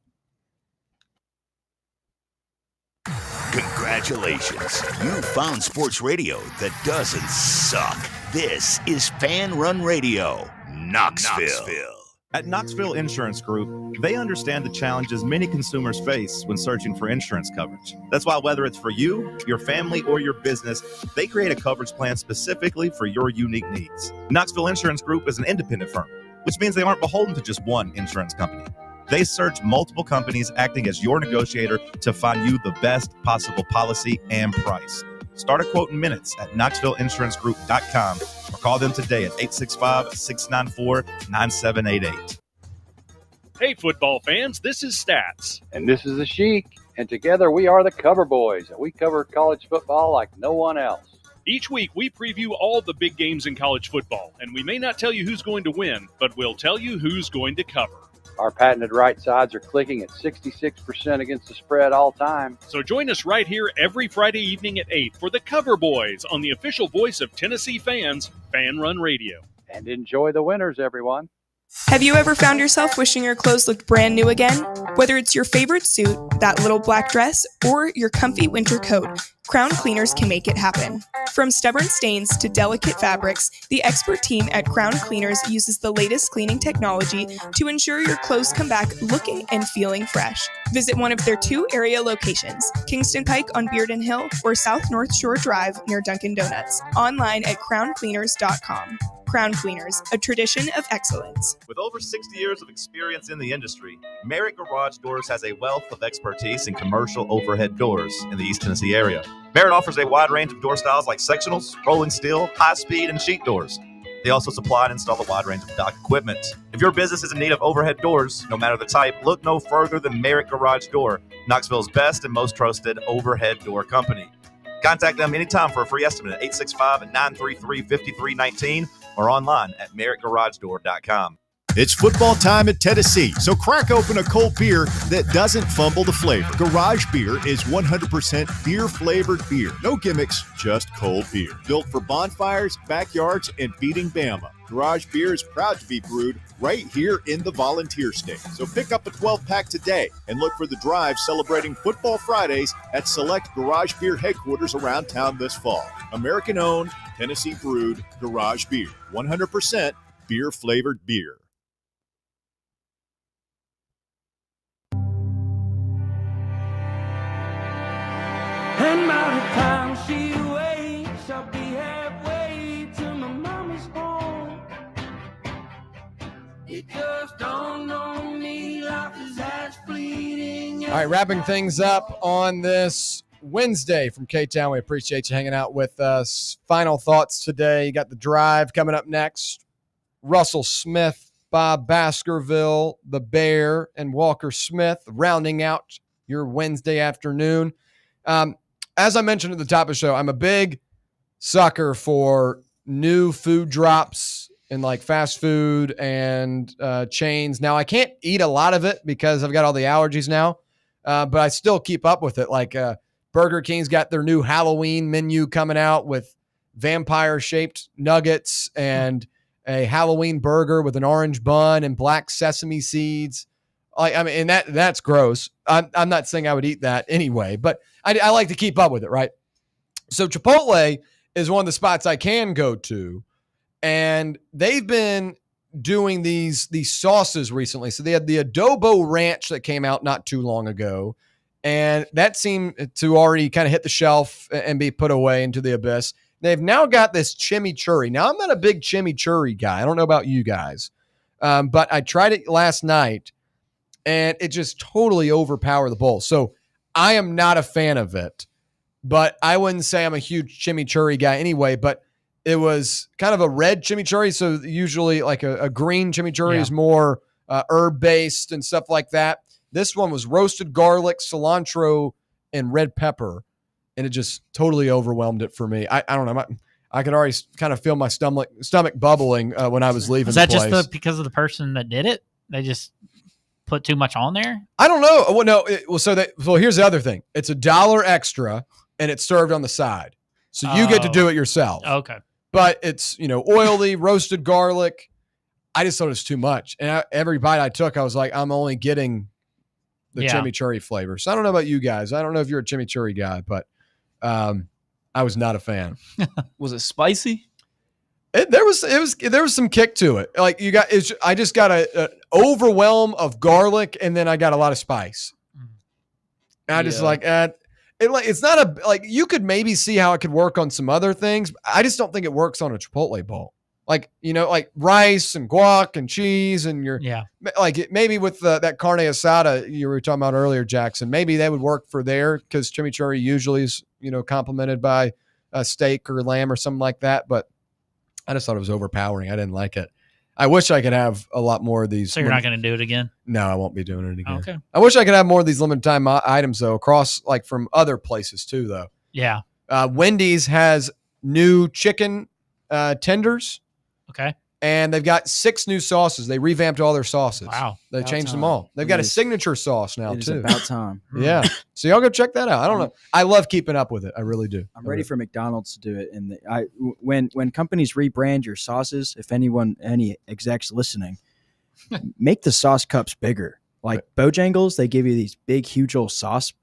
Congratulations. You found sports radio that doesn't suck. This is Fan Run Radio, Knoxville. At Knoxville Insurance Group, they understand the challenges many consumers face when searching for insurance coverage. That's why whether it's for you, your family, or your business, they create a coverage plan specifically for your unique needs. Knoxville Insurance Group is an independent firm, which means they aren't beholden to just one insurance company. They search multiple companies acting as your negotiator to find you the best possible policy and price. Start a quote in minutes at KnoxvilleInsuranceGroup.com or call them today at 865-694-9788. Hey, football fans, this is Stats. And this is the Sheik. And together we are the Cover Boys, and we cover college football like no one else. Each week, we preview all the big games in college football, and we may not tell you who's going to win, but we'll tell you who's going to cover. Our patented right sides are clicking at 66% against the spread all time. So join us right here every Friday evening at 8 for the Cover Boys on the official voice of Tennessee fans, Fan Run Radio. And enjoy the winners, everyone. Have you ever found yourself wishing your clothes looked brand new again? Whether it's your favorite suit, that little black dress, or your comfy winter coat, Crown Cleaners can make it happen. From stubborn stains to delicate fabrics, the expert team at Crown Cleaners uses the latest cleaning technology to ensure your clothes come back looking and feeling fresh. Visit one of their 2 area locations, Kingston Pike on Bearden Hill or South North Shore Drive near Dunkin' Donuts. Online at crowncleaners.com. Crown Cleaners, a tradition of excellence. With over 60 years of experience in the industry, Merritt Garage Doors has a wealth of expertise in commercial overhead doors in the East Tennessee area. Merritt offers a wide range of door styles like sectionals, rolling steel, high-speed, and sheet doors. They also supply and install a wide range of dock equipment. If your business is in need of overhead doors, no matter the type, look no further than Merritt Garage Door, Knoxville's best and most trusted overhead door company. Contact them anytime for a free estimate at 865-933-5319 or online at merrittgaragedoor.com. It's football time at Tennessee, so crack open a cold beer that doesn't fumble the flavor. Garage Beer is 100% beer-flavored beer. No gimmicks, just cold beer. Built for bonfires, backyards, and beating Bama. Garage Beer is proud to be brewed right here in the Volunteer State. So pick up a 12-pack today and look for the drive celebrating Football Fridays at select Garage Beer headquarters around town this fall. American-owned, Tennessee-brewed Garage Beer. 100% beer-flavored beer. And by the time she wakes, I'll be halfway to my mama's home. You just don't know me, life is as fleeting. All right, wrapping things up on this Wednesday from K-Town. We appreciate you hanging out with us. Final thoughts today. You got the drive coming up next. Russell Smith, Bob Baskerville, the Bear, and Walker Smith rounding out your Wednesday afternoon. As I mentioned at the top of the show, I'm a big sucker for new food drops in like fast food and chains. Now, I can't eat a lot of it because I've got all the allergies now, but I still keep up with it. Like Burger King's got their new Halloween menu coming out with vampire-shaped nuggets and a Halloween burger with an orange bun and black sesame seeds. I mean, and that's gross. I'm not saying I would eat that anyway, but I like to keep up with it, right? So Chipotle is one of the spots I can go to, and they've been doing these sauces recently. So they had the adobo ranch that came out not too long ago, and that seemed to already kind of hit the shelf and be put away into the abyss. They've now got this chimichurri. Now, I'm not a big chimichurri guy. I don't know about you guys, but I tried it last night, and it just totally overpowered the bowl. So I am not a fan of it, but I wouldn't say I'm a huge chimichurri guy anyway, but it was kind of a red chimichurri. So usually like a green chimichurri is more herb-based and stuff like that. This one was roasted garlic, cilantro, and red pepper, and it just totally overwhelmed it for me. I don't know. I could already kind of feel my stomach bubbling when I was leaving. Is that the place. just because of the person that did it? They just put too much on there? I don't know. Well, no. So here's the other thing. It's $1 extra, and it's served on the side, so you get to do it yourself. Okay. But it's oily roasted garlic. I just thought it was too much, and every bite I took, I was like, I'm only getting the chimichurri flavor. So I don't know about you guys. I don't know if you're a chimichurri guy, but I was not a fan. Was it spicy? There was some kick to it. Like I just got an overwhelm of garlic, and then I got a lot of spice. And I just it's not you could maybe see how it could work on some other things. But I just don't think it works on a Chipotle bowl. Like rice and guac and cheese and maybe with that carne asada you were talking about earlier, Jackson, maybe that would work for there because chimichurri usually is, complemented by a steak or lamb or something like that. But I just thought it was overpowering. I didn't like it. I wish I could have a lot more of these. So you're not going to do it again? No, I won't be doing it again. Okay. I wish I could have more of these limited time items though, across from other places too though. Yeah. Wendy's has new chicken tenders. Okay. And they've got 6 new sauces. They revamped all their sauces. Wow. They changed them all. They've got a signature sauce now, It is too. about time. Yeah. So y'all go check that out. I don't know. I love keeping up with it. I really do. I'm ready for McDonald's to do it. And when companies rebrand your sauces, if any execs listening, make the sauce cups bigger. Like Bojangles, they give you these big, huge old sauce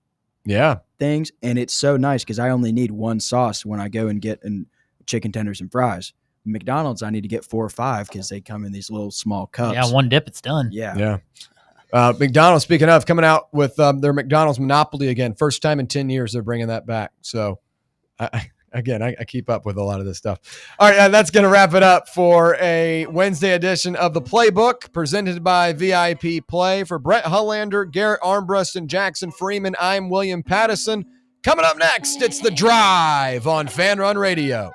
things. And it's so nice because I only need one sauce when I go and get chicken tenders and fries. McDonald's, I need to get 4 or 5 because they come in these little small cups. Yeah, one dip, it's done. Yeah. McDonald's, speaking of, coming out with their McDonald's Monopoly again. First time in 10 years they're bringing that back. So, I keep up with a lot of this stuff. All right, that's going to wrap it up for a Wednesday edition of The Playbook presented by VIP Play. For Brett Hullander, Garrett Armbrust, and Jackson Freeman, I'm William Pattison. Coming up next, it's The Drive on Fan Run Radio.